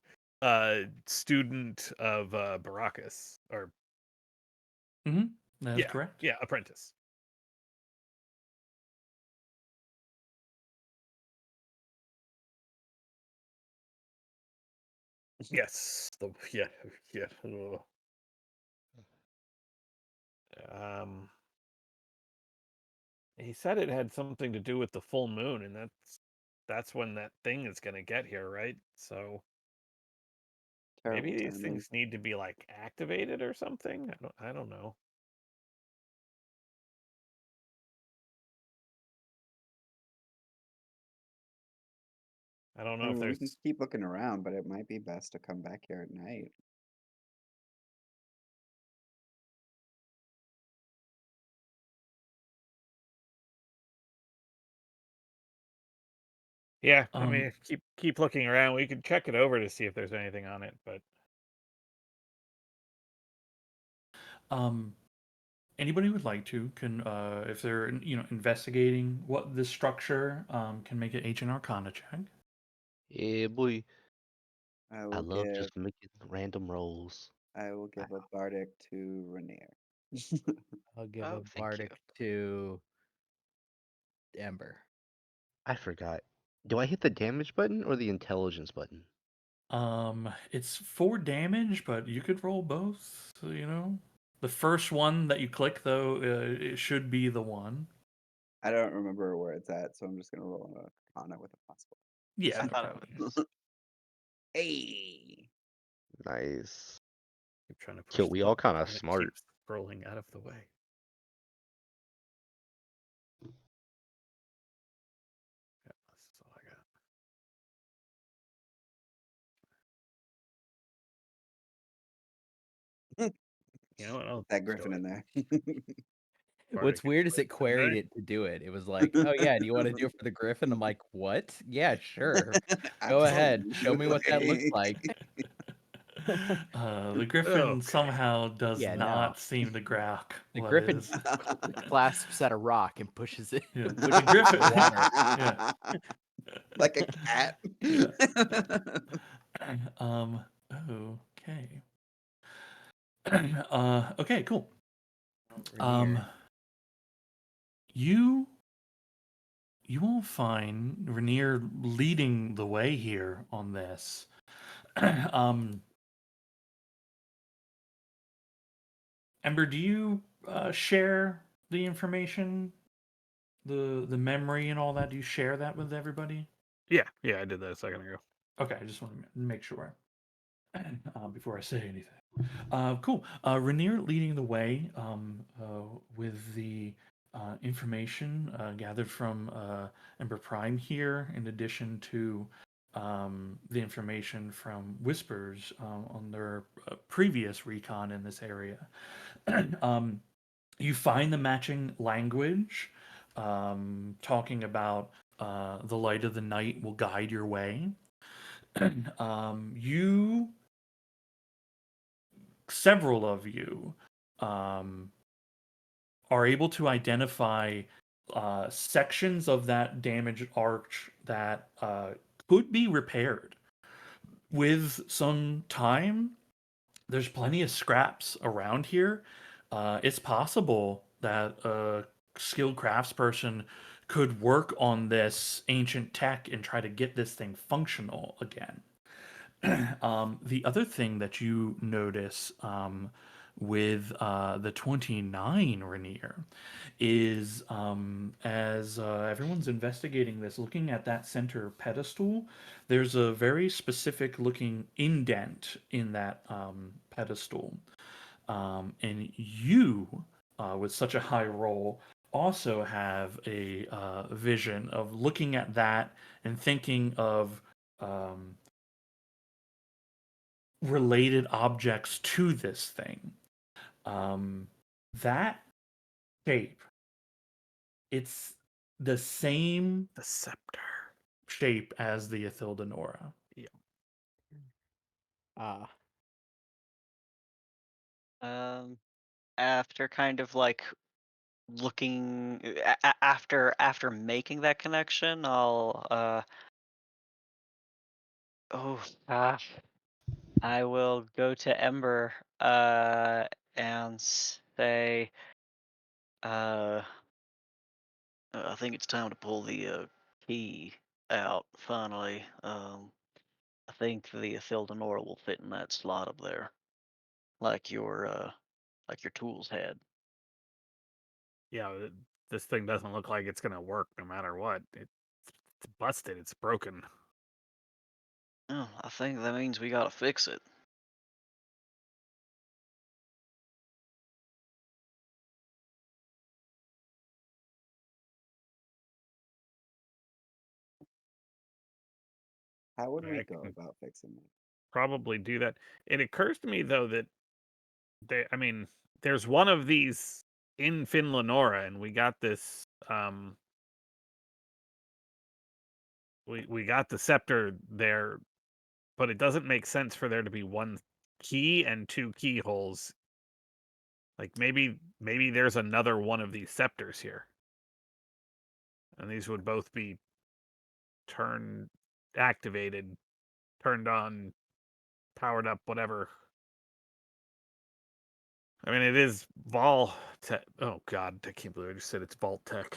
S5: student of Baracus, or
S1: That is correct.
S5: yeah, apprentice. Yes, yeah. ugh. He said it had something to do with the full moon, and that's when that thing is gonna get here, right? So
S2: Terrible
S5: maybe these
S2: timing.
S5: things need to be like activated or something. I don't know. I don't
S2: I
S5: know if
S2: mean, we can
S5: there's
S2: keep looking around, but it might be best to come back here at night.
S5: yeah. I
S1: Um,
S5: mean, keep looking around. We could check it over to see if there's anything on it, but
S1: Anybody would like to can, if they're investigating what this structure, can make an ancient arcana check.
S7: Yeah, boy.
S2: I
S7: I
S2: will
S7: love
S2: give
S7: just making random rolls.
S2: I will give a bardic to Rainier.
S3: I'll give
S8: Oh,
S3: a
S8: thank you.
S3: bardic to Ember.
S7: I forgot. Do I hit the damage button or the intelligence button?
S1: It's 4 damage, but you could roll both. So, the first one that you click though, it should be the one.
S2: I don't remember where it's at, so I'm just gonna roll an arcana with a possible.
S1: Yeah,
S8: I
S1: no
S8: thought it
S1: problem.
S2: Hey.
S7: Nice.
S5: keep trying to push
S7: Kill,
S5: the
S7: we all
S5: button,
S7: kind of
S5: and it
S7: smart.
S5: keeps scrolling out of the way. Yeah, that's all I got. You know what? I'll
S2: That
S5: just go
S2: griffin in
S5: ahead
S2: there.
S5: and
S3: What's
S5: bardic
S3: weird is it
S5: inspiration,
S3: queried
S5: right?
S3: it to do it. It was like, "Oh yeah, do you want to do it for the Griffin?" I'm like, "What? Yeah, sure. Go ahead. Show me what that looks like."
S1: The griffin
S5: Okay.
S1: somehow does
S3: Yeah,
S1: not
S3: no.
S1: seem to grok
S3: The
S1: what
S3: Griffin
S1: is.
S3: clasps at a rock and pushes it.
S1: Yeah, the
S3: pushes it
S1: griffin.
S3: in the water.
S1: Yeah,
S2: Like a cat.
S1: yeah. Okay. Okay, cool.
S3: Rainier.
S1: You will find Rainier leading the way here on this. Ember, do you share the information, the memory and all that? Do you share that with everybody?
S5: Yeah, I did that a second ago.
S1: Okay, I just want to make sure before I say anything. Cool. Rainier leading the way with the information gathered from Ember Prime here, in addition to the information from Whispers on their previous recon in this area. You find the matching language, talking about the light of the night will guide your way. You Several of you are able to identify sections of that damaged arch that could be repaired with some time. There's plenty of scraps around here. It's possible that a skilled craftsperson could work on this ancient tech and try to get this thing functional again. The other thing that you notice with the 29 Rainier is as everyone's investigating this, looking at that center pedestal, there's a very specific looking indent in that pedestal. And you, with such a high roll, also have a vision of looking at that and thinking of related objects to this thing. That shape, it's the same
S5: The scepter.
S1: shape as the Ithildanora.
S3: Ah.
S9: After kind of like
S8: looking after making that connection, I'll oh gosh, I will go to Ember and say I think it's time to pull the key out finally. I think the Thildanor will fit in that slot up there, like your tools had.
S5: Yeah, this thing doesn't look like it's gonna work no matter what. It's busted. It's broken.
S8: Oh, I think that means we gotta fix it.
S2: How would we
S5: I
S2: go
S5: can
S2: about fixing it?
S5: probably do that. It occurs to me though that there's one of these in Finlanora, and we got this. We got the scepter there, but it doesn't make sense for there to be one key and two keyholes. Like maybe there's another one of these scepters here, and these would both be turned, activated, turned on, powered up, whatever. I mean, it is Vol Tech. Oh God, I can't believe I just said it's Vault Tech.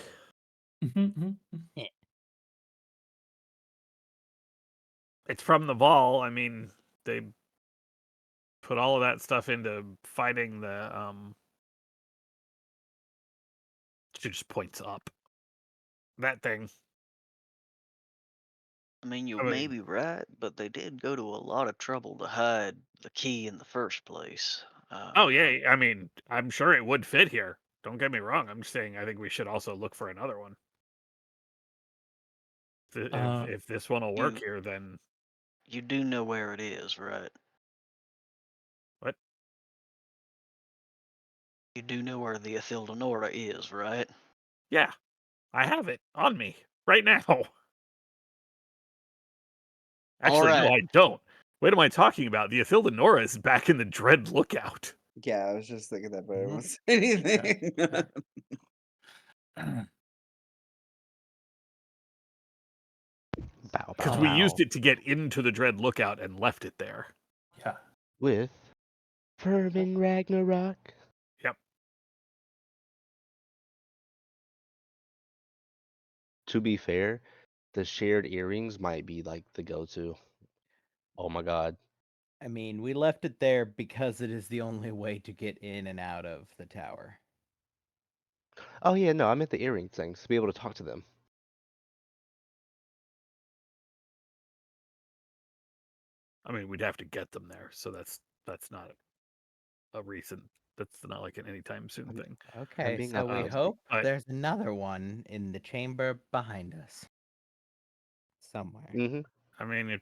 S5: It's from the Vol. I mean, they put all of that stuff into fighting the. She just points up. That thing.
S8: I mean, you
S5: I
S8: may
S5: mean,
S8: be right, but they did go to a lot of trouble to hide the key in the first place.
S5: oh yeah, I mean, I'm sure it would fit here. Don't get me wrong. I'm just saying I think we should also look for another one. If this one will work
S8: You
S5: here, then
S8: you do know where it is, right?
S5: what?
S8: You do know where the Athildanora is, right?
S5: Yeah, I have it on me right now.
S8: All
S5: Actually, no,
S8: right.
S5: I don't. What am I talking about? The Athilda Nora is back in the Dread Lookout.
S2: Yeah, I was just thinking that, but I
S3: Mhm.
S2: won't say anything.
S7: Bow,
S5: Because
S7: bow,
S5: we
S7: bow.
S5: used it to get into the Dread Lookout and left it there.
S1: Yeah.
S7: With Furman Ragnarok.
S5: Yep.
S7: To be fair, the shared earrings might be like the go-to. Oh my god.
S3: I mean, we left it there because it is the only way to get in and out of the tower.
S7: Oh yeah, no, I meant the earring things to be able to talk to them.
S5: I mean, we'd have to get them there, so that's not a recent. That's not like an anytime soon thing.
S3: Okay,
S7: being
S3: so we
S7: optimistic.
S3: hope
S5: But
S3: there's another one in the chamber behind us. Somewhere.
S7: Mm-hmm.
S5: I mean,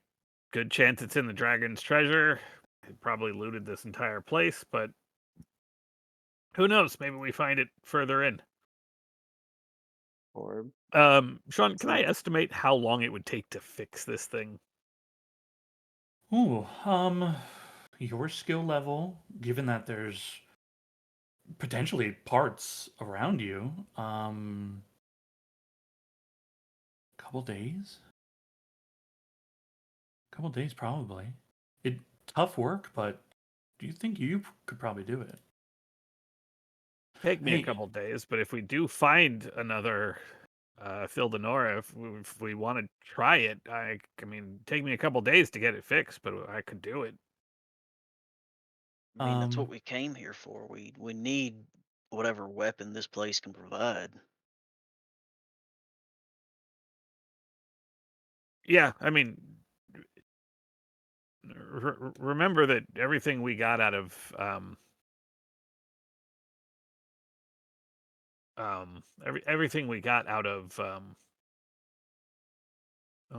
S5: good chance it's in the Dragon's Treasure. It probably looted this entire place, but who knows? Maybe we find it further in.
S2: Orb.
S5: Sean, can I estimate how long it would take to fix this thing?
S1: Ooh, your skill level, given that there's potentially parts around you, couple days? Couple days probably. It tough work, but do you think you could probably do it?
S5: Take me a
S1: Hey,
S5: couple days, but if we do find another Thildanora, if we want to try it, I mean, take me a couple days to get it fixed, but I could do it.
S8: I mean, that's what
S1: um,
S8: we came here for. We need whatever weapon this place can provide.
S5: Yeah, I mean, remember that everything we got out of everything we got out of oh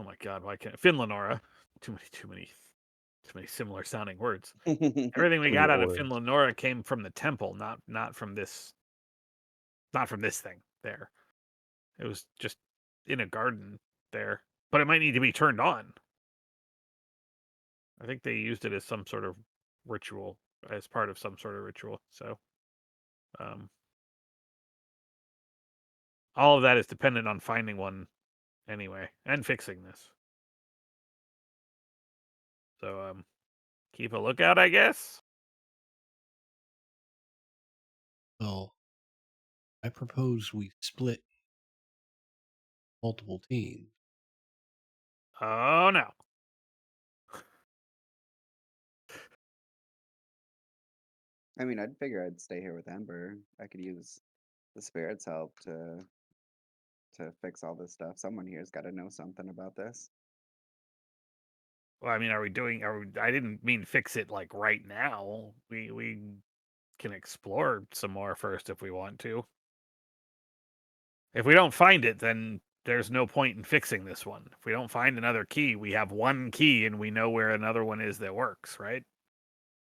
S5: my god, why can't Finlanora? Too many similar sounding words. Everything we
S7: Too many
S5: got out of
S7: orbs.
S5: Finlanora came from the temple, not from this thing there. It was just in a garden there. But it might need to be turned on. I think they used it as some sort of ritual, as part of some sort of ritual. So all of that is dependent on finding one anyway and fixing this. So keep a lookout, I guess.
S6: Well, I propose we split multiple teams.
S5: Oh no.
S2: I mean, I'd figure I'd stay here with Ember. I could use the spirits' help to fix all this stuff. Someone here's got to know something about this.
S5: Well, I mean, I didn't mean fix it like right now. We can explore some more first if we want to. If we don't find it, then there's no point in fixing this one. If we don't find another key, we have one key and we know where another one is that works, right?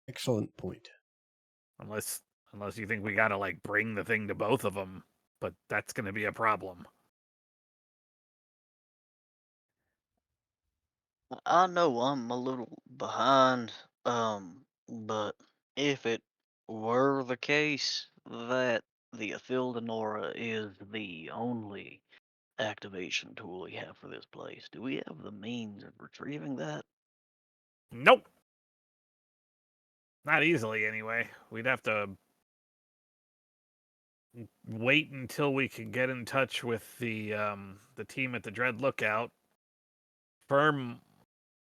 S6: Excellent point.
S5: Unless you think we gotta like bring the thing to both of them, but that's gonna be a problem.
S8: I know I'm a little behind, but if it were the case that the Athildonora is the only activation tool we have for this place, do we have the means of retrieving that?
S5: Nope. Not easily, anyway. We'd have to wait until we could get in touch with the team at the Dread Lookout. Firm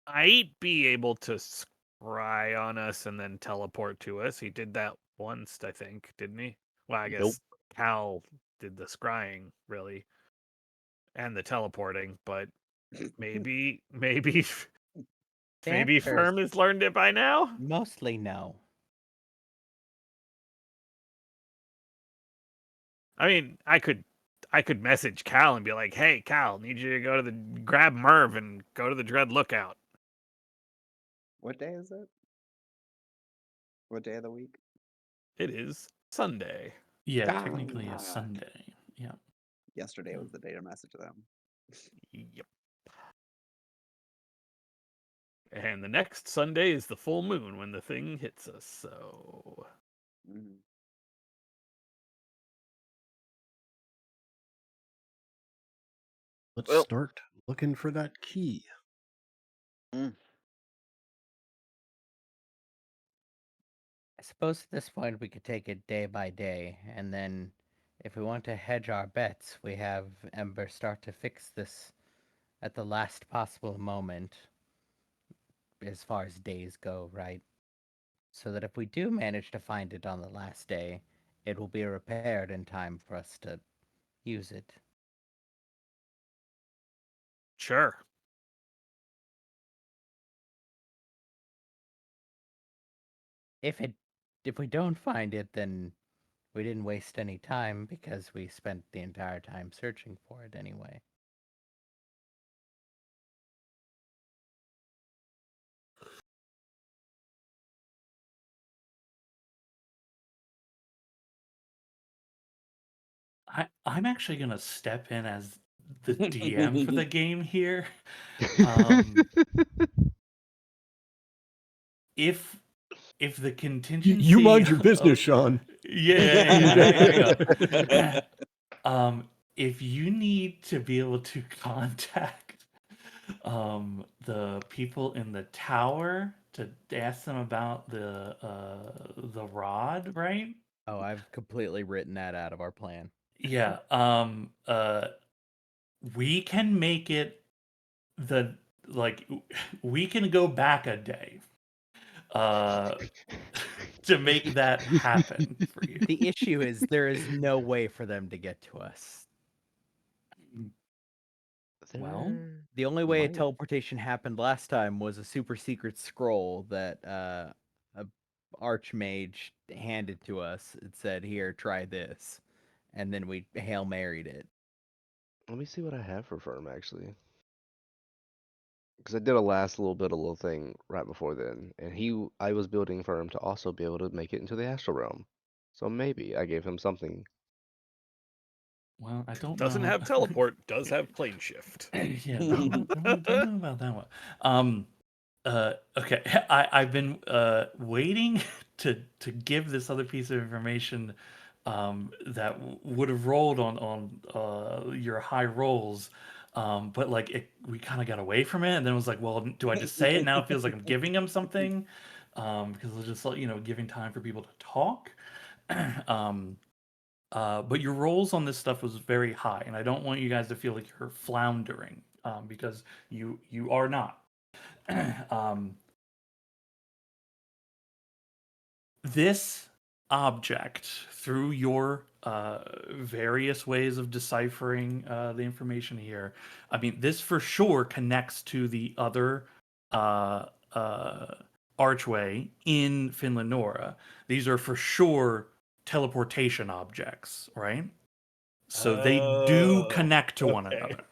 S5: might be able to scry on us and then teleport to us. He did that once, I think, didn't he? Well, I guess
S7: Nope.
S5: Cal did the scrying, really, and the teleporting, but maybe maybe
S3: answer
S5: Firm has learned it by now.
S3: Mostly no.
S5: I mean, I could message Cal and be like, "Hey, Cal, need you to go to grab Merv and go to the Dread Lookout."
S2: What day is it? What day of the week?
S5: It is Sunday.
S1: Yeah, technically a Sunday. Yeah.
S2: Yesterday was the day to message them.
S5: Yep. And the next Sunday is the full moon when the thing hits us, so...
S2: Mhm.
S6: Let's
S8: Well-
S6: start looking for that key.
S3: I suppose at this point we could take it day by day, and then if we want to hedge our bets, we have Ember start to fix this at the last possible moment, as far as days go, right? So that if we do manage to find it on the last day, it will be repaired in time for us to use it.
S5: Sure.
S3: If we don't find it, then we didn't waste any time because we spent the entire time searching for it anyway.
S1: I'm actually gonna step in as the DM for the game here. Um, if the contingency,
S6: You mind your business, Sean.
S1: Yeah. If you need to be able to contact the people in the tower to ask them about the rod, right?
S3: Oh, I've completely written that out of our plan.
S1: Yeah. We can make it we can go back a day to make that happen for you.
S3: The issue is there is no way for them to get to us.
S1: Well,
S3: The only way a
S7: Might.
S3: teleportation happened last time was a super secret scroll that a archmage handed to us. It said, "Here, try this," and then we Hail Married it.
S7: Let me see what I have for Firm actually. Because I did a little thing right before then, and I was building Firm to also be able to make it into the astral realm. So maybe I gave him something.
S1: well, I don't
S5: Doesn't
S1: know.
S5: have teleport, does have plane shift.
S1: Yeah, don't know about that one. Okay, I've been waiting to give this other piece of information that would have rolled on your high rolls. But like we kind of got away from it, and then it was like, well, do I just say it now? It feels like I'm giving him something, because it's just like, giving time for people to talk. um, but your rolls on this stuff was very high, and I don't want you guys to feel like you're floundering, because you are not. um, this object, through your various ways of deciphering the information here, I mean, this for sure connects to the other uh, uh, archway in Finland Nora. These are for sure teleportation objects, right? So they do
S5: Oh,
S1: connect to one
S5: okay.
S1: another.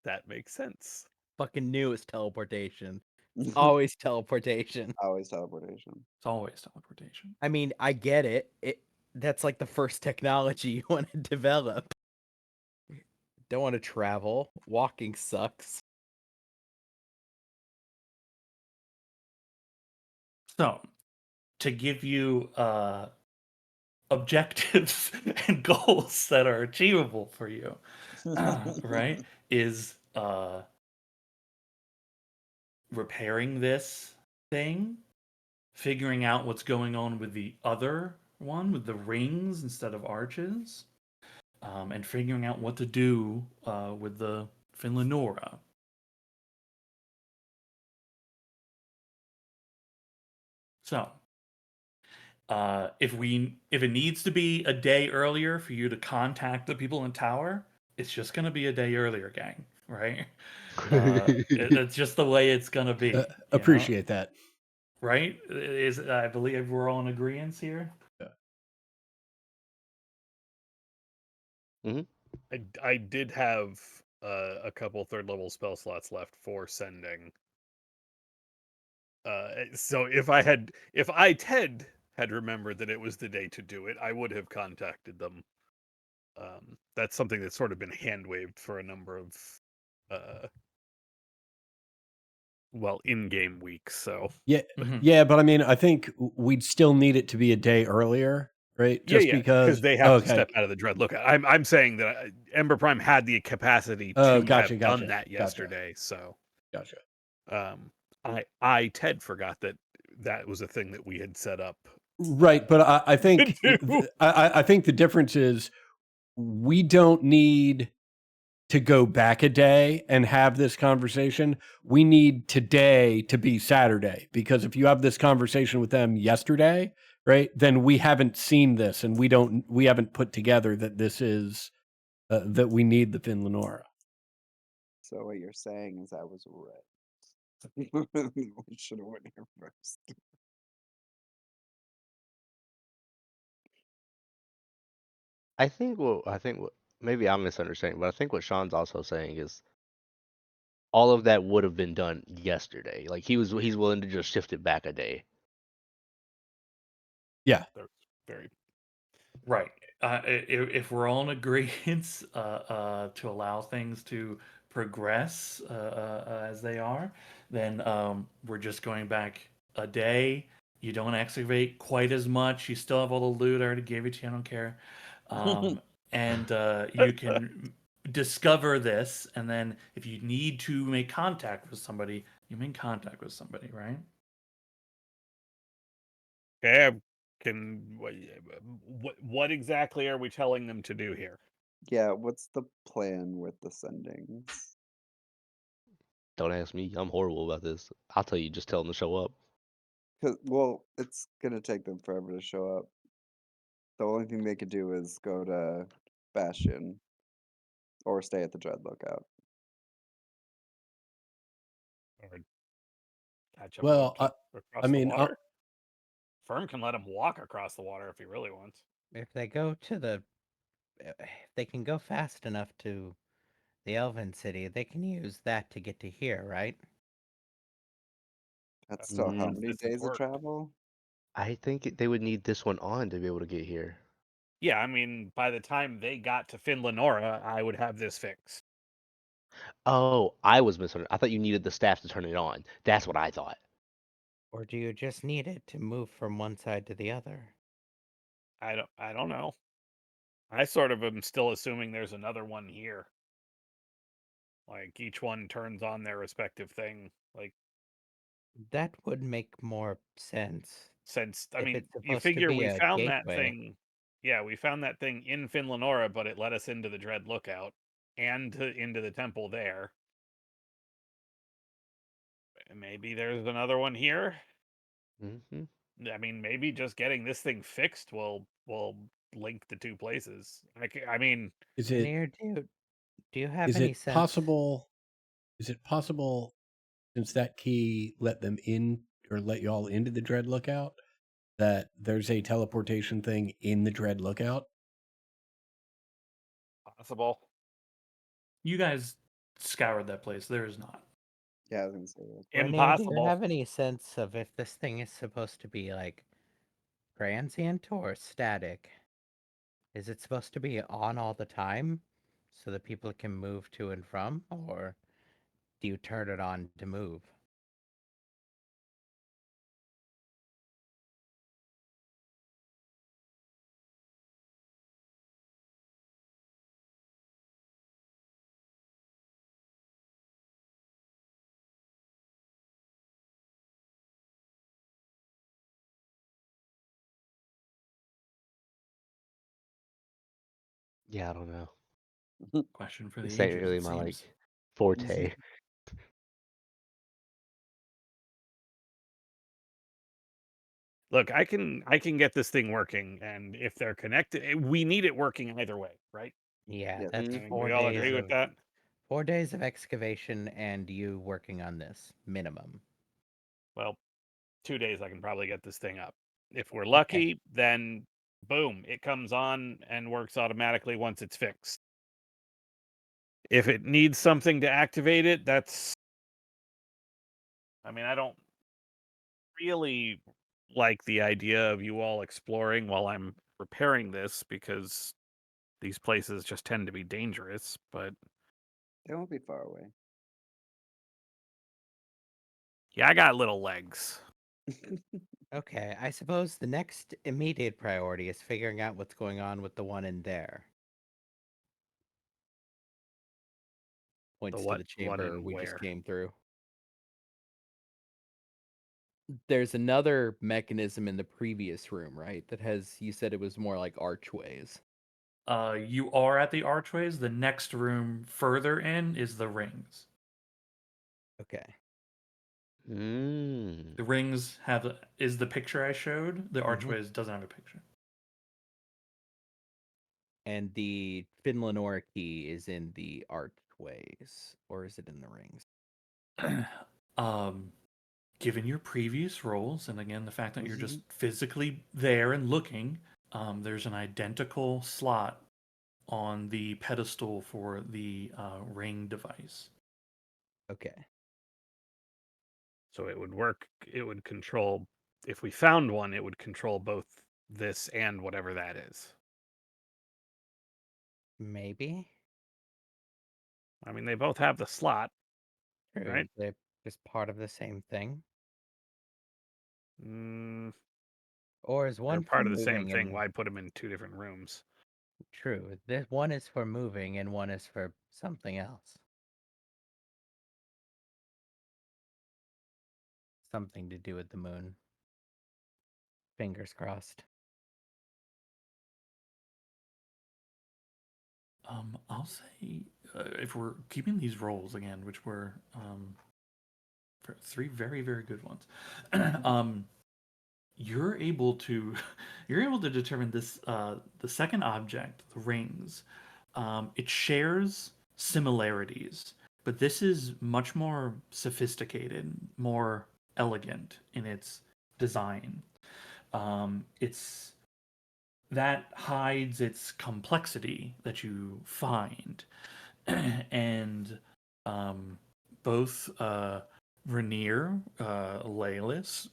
S5: That makes sense.
S3: Fucking knew it's teleportation. Always teleportation.
S2: Always teleportation.
S1: It's always teleportation.
S3: I mean, I get it. That's like the first technology you want to develop. Don't want to travel. Walking sucks.
S1: So, to give you objectives and goals that are achievable for you, right, is repairing this thing, figuring out what's going on with the other one, with the rings instead of arches, and figuring out what to do with the Finland Nora. So, if it needs to be a day earlier for you to contact the people in tower, it's just going to be a day earlier, gang. Right? It's just the way it's going to be. you know?
S6: Appreciate that.
S1: Right? I believe we're all in agreement here.
S5: I did have a couple third level spell slots left for sending. So if Ted had remembered that it was the day to do it, I would have contacted them. That's something that's sort of been hand waved for a number of in-game weeks. So
S6: Yeah, but I mean, I think we'd still need it to be a day earlier, right? Just because
S5: they have to step out of the dread. Look, I'm saying that Ember Prime had the capacity to have done that yesterday. So
S6: gotcha.
S5: I Ted forgot that was a thing that we had set up.
S6: Right, but I think I think the difference is we don't need to go back a day and have this conversation. We need today to be Saturday, because if you have this conversation with them yesterday, right, then we haven't seen this, and we haven't put together that this is that we need the Finland Nora.
S2: So what you're saying is I was right. We should have went here first.
S7: I think what maybe I'm misunderstanding, but I think what Sean's also saying is all of that would have been done yesterday. Like he's willing to just shift it back a day.
S6: Yeah.
S5: Very
S1: right. If we're all in agreement to allow things to progress as they are, then we're just going back a day. You don't excavate quite as much. You still have all the loot. I already gave it to you. I don't care. And you can discover this, and then if you need to make contact with somebody, you make contact with somebody, right?
S5: Okay, what exactly are we telling them to do here?
S2: Yeah, what's the plan with the sendings?
S7: Don't ask me. I'm horrible about this. I'll tell you. Just tell them to show up.
S2: Well, it's gonna take them forever to show up. The only thing they could do is go to Bastion or stay at the Dread Lookout.
S5: Or catch up
S6: Well,
S5: across
S6: I mean,
S5: the water? Firm can let him walk across the water if he really wants.
S3: If they go to if they can go fast enough to the Elven City, they can use that to get to here, right?
S2: That's still how many
S5: This has
S2: days of
S5: worked.
S2: travel?
S7: I think they would need this one on to be able to get here.
S5: Yeah, I mean, by the time they got to Finland Nora, I would have this fixed.
S7: Oh, I was misunderstanding. I thought you needed the staff to turn it on. That's what I thought.
S3: Or do you just need it to move from one side to the other?
S5: I don't know. I sort of am still assuming there's another one here. Like each one turns on their respective thing. Like
S3: That would make more sense.
S5: since I
S3: If
S5: mean,
S3: it's
S5: you
S3: supposed to
S5: figure
S3: be
S5: we
S3: a
S5: found that
S3: gateway.
S5: thing. Yeah, we found that thing in Finlanora, but it let us into the Dread Lookout and into the temple there. Maybe there's another one here.
S7: Hmm.
S5: I mean, maybe just getting this thing fixed will link the two places. I mean,
S6: Is it
S3: Near, do you have
S6: is
S3: any
S6: it
S3: sense?
S6: possible? Is it possible, since that key let them in or let you all into the Dread Lookout, that there's a teleportation thing in the Dread Lookout?
S5: possible.
S1: You guys scoured that place. There is not.
S2: Yeah, I was gonna say that.
S3: Rainier, do you
S5: Impossible.
S3: have any sense of if this thing is supposed to be like transient or static? Is it supposed to be on all the time so that people can move to and from, or do you turn it on to move?
S7: Yeah, I don't know.
S1: Question for the
S7: This ain't
S1: ages,
S7: really
S1: it
S7: my like
S1: seems.
S7: forte.
S5: Look, I can get this thing working, and if they're connected, we need it working either way, right?
S3: Yeah,
S2: Yes.
S3: that's
S5: I mean,
S3: 4
S5: we all
S3: days
S5: agree with
S3: of
S5: that.
S3: 4 days of excavation and you working on this minimum.
S5: Well, 2 days I can probably get this thing up. If we're
S3: Okay.
S5: lucky, then boom, it comes on and works automatically once it's fixed. If it needs something to activate it, that's. I mean, I don't really like the idea of you all exploring while I'm repairing this because these places just tend to be dangerous, but
S2: They won't be far away.
S5: yeah, I got little legs.
S3: Okay, I suppose the next immediate priority is figuring out what's going on with the one in there. Points to
S5: what
S3: the
S5: one
S3: chamber
S5: and
S3: we just
S5: where?
S3: came through. There's another mechanism in the previous room, right? That has, you said it was more like archways.
S1: You are at the archways. The next room further in is the rings.
S3: Okay.
S7: Mm.
S1: The rings is the picture I showed. The archways doesn't have a picture.
S3: And the Finlanora key is in the archways, or is it in the rings?
S1: Given your previous roles, and again the fact that you're just physically there and looking, there's an identical slot on the pedestal for the ring device.
S3: Okay.
S5: So it would work. It would control. If we found one, it would control both this and whatever that is.
S3: Maybe.
S5: I mean, they both have the slot,
S3: True.
S5: right?
S3: They're just part of the same thing.
S5: Mm,
S3: Or is
S5: they're
S3: one for
S5: part of the same
S3: moving
S5: thing.
S3: and
S5: Why put them in two different rooms?
S3: true. This one is for moving and one is for something else. Something to do with the moon. Fingers crossed.
S1: I'll say if we're keeping these rolls again, which were three very very good ones, you're able to determine this the second object, the rings. It shares similarities, but this is much more sophisticated, more elegant in its design. It's that hides its complexity that you find, and both Rainier, Laelis,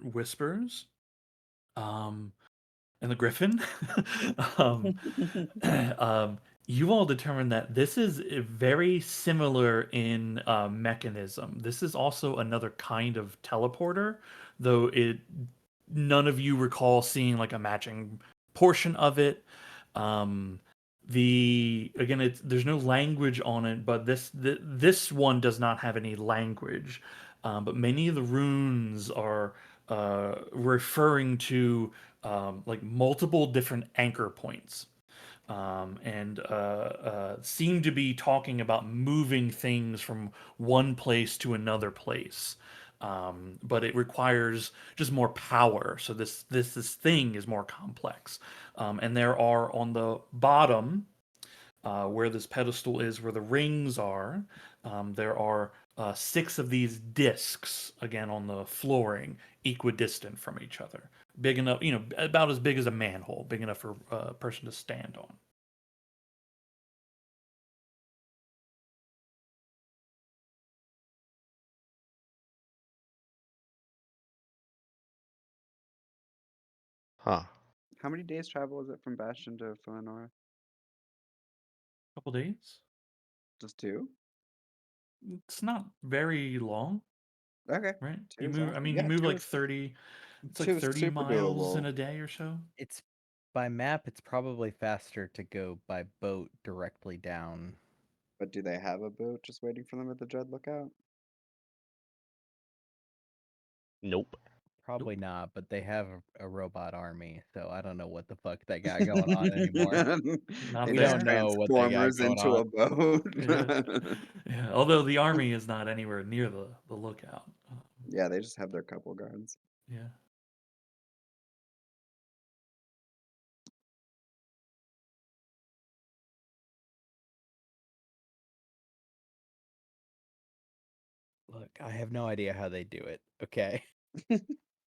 S1: Whispers, and the Griffin, um, you all determined that this is very similar in mechanism. This is also another kind of teleporter, though it none of you recall seeing like a matching portion of it. There's no language on it, but this one does not have any language. But many of the runes are referring to like multiple different anchor points, and seem to be talking about moving things from one place to another place. But it requires just more power. So this thing is more complex. And there are on the bottom, where this pedestal is, where the rings are, there are 6 of these discs again on the flooring, equidistant from each other, big enough, about as big as a manhole, big enough for a person to stand on.
S7: Huh.
S2: How many days travel is it from Bastion to Felinora?
S1: Couple days.
S2: Just 2?
S1: It's not very long,
S2: Okay.
S1: right?
S2: 2
S1: You
S2: is
S1: move. I
S2: awesome.
S1: mean,
S2: Yeah,
S1: you move
S2: 2
S1: like
S2: is
S1: 30. It's like
S2: 2 is
S1: 30
S2: super
S1: miles in
S2: doable.
S1: a day or so.
S3: It's by map. It's probably faster to go by boat directly down.
S2: But do they have a boat just waiting for them at the Dread Lookout?
S7: Nope.
S3: Probably not, but they have a robot army, so I don't know what the fuck they got going on anymore.
S1: Not
S2: They
S3: We
S2: just
S3: don't
S1: there.
S3: know what they got
S2: Transformers
S3: going
S2: into a
S3: on.
S2: boat.
S1: Yeah. Yeah. Although the army is not anywhere near the lookout.
S2: Yeah, they just have their couple guards.
S1: Yeah.
S3: Look, I have no idea how they do it. Okay.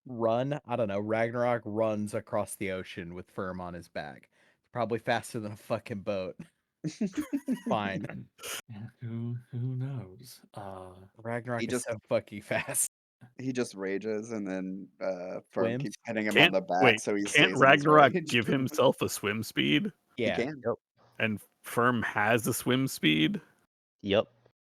S3: Run, I don't know. Ragnarok runs across the ocean with Firm on his back. Probably faster than a fucking boat. Fine.
S1: Yeah, who knows?
S3: Ragnarok
S2: He
S3: is
S2: just
S3: so fucking fast.
S2: he just rages, and then Firm
S3: Swims?
S2: keeps hitting him on the back, so he
S5: Can't
S2: stays in his
S5: Ragnarok
S2: rage.
S5: give himself a swim speed?
S2: He
S3: Yeah.
S2: can.
S7: Yep.
S5: And Firm has a swim speed?
S7: Yep.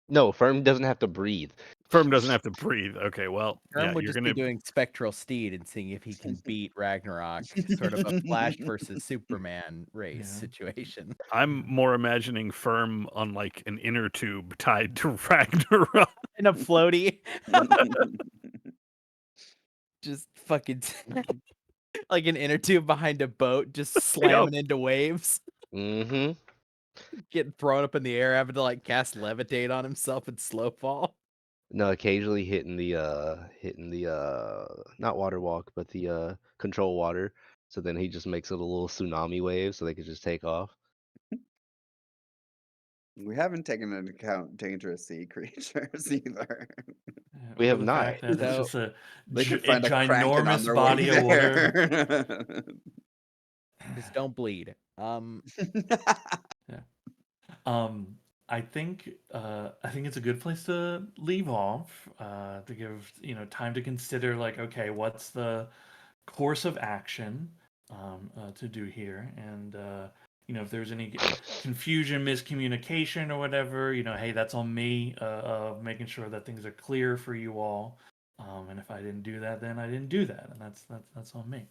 S7: No, Firm doesn't have to breathe.
S5: Firm doesn't have to breathe. Okay, well,
S3: Firm
S5: yeah,
S3: would
S5: you're
S3: just
S5: gonna.
S3: be doing Spectral Steed and seeing if he can beat Ragnarok. Sort of a Flash versus Superman race
S1: Yeah.
S3: situation.
S5: I'm more imagining Firm on like an inner tube tied to Ragnarok.
S3: In a floaty. Just fucking like an inner tube behind a boat, just slamming into waves.
S7: Mm-hmm.
S3: Getting thrown up in the air, having to like cast levitate on himself and slow fall.
S7: No, occasionally hitting the not water walk, but the control water. So then he just makes it a little tsunami wave so they could just take off.
S2: We haven't taken into account dangerous sea creatures either.
S1: Yeah,
S7: We
S1: or
S7: have
S1: the
S7: not.
S1: fact that it's
S3: So-
S1: just a
S2: They could find a kraken on
S1: ginormous
S2: their way
S1: body of water.
S2: there.
S3: Just don't bleed.
S1: Yeah. I think it's a good place to leave off, to give time to consider, like, okay, what's the course of action to do here, and if there's any confusion, miscommunication, or whatever, hey, that's on me, of making sure that things are clear for you all. And if I didn't do that, then I didn't do that, and that's on me.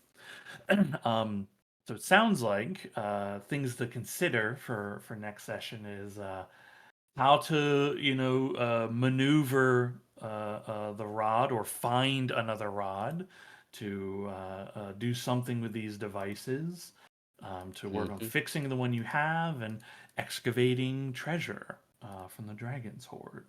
S1: So it sounds like things to consider for next session is how to maneuver the rod, or find another rod to do something with these devices, to work on
S7: Mhm.
S1: fixing the one you have, and excavating treasure from the dragon's hoard.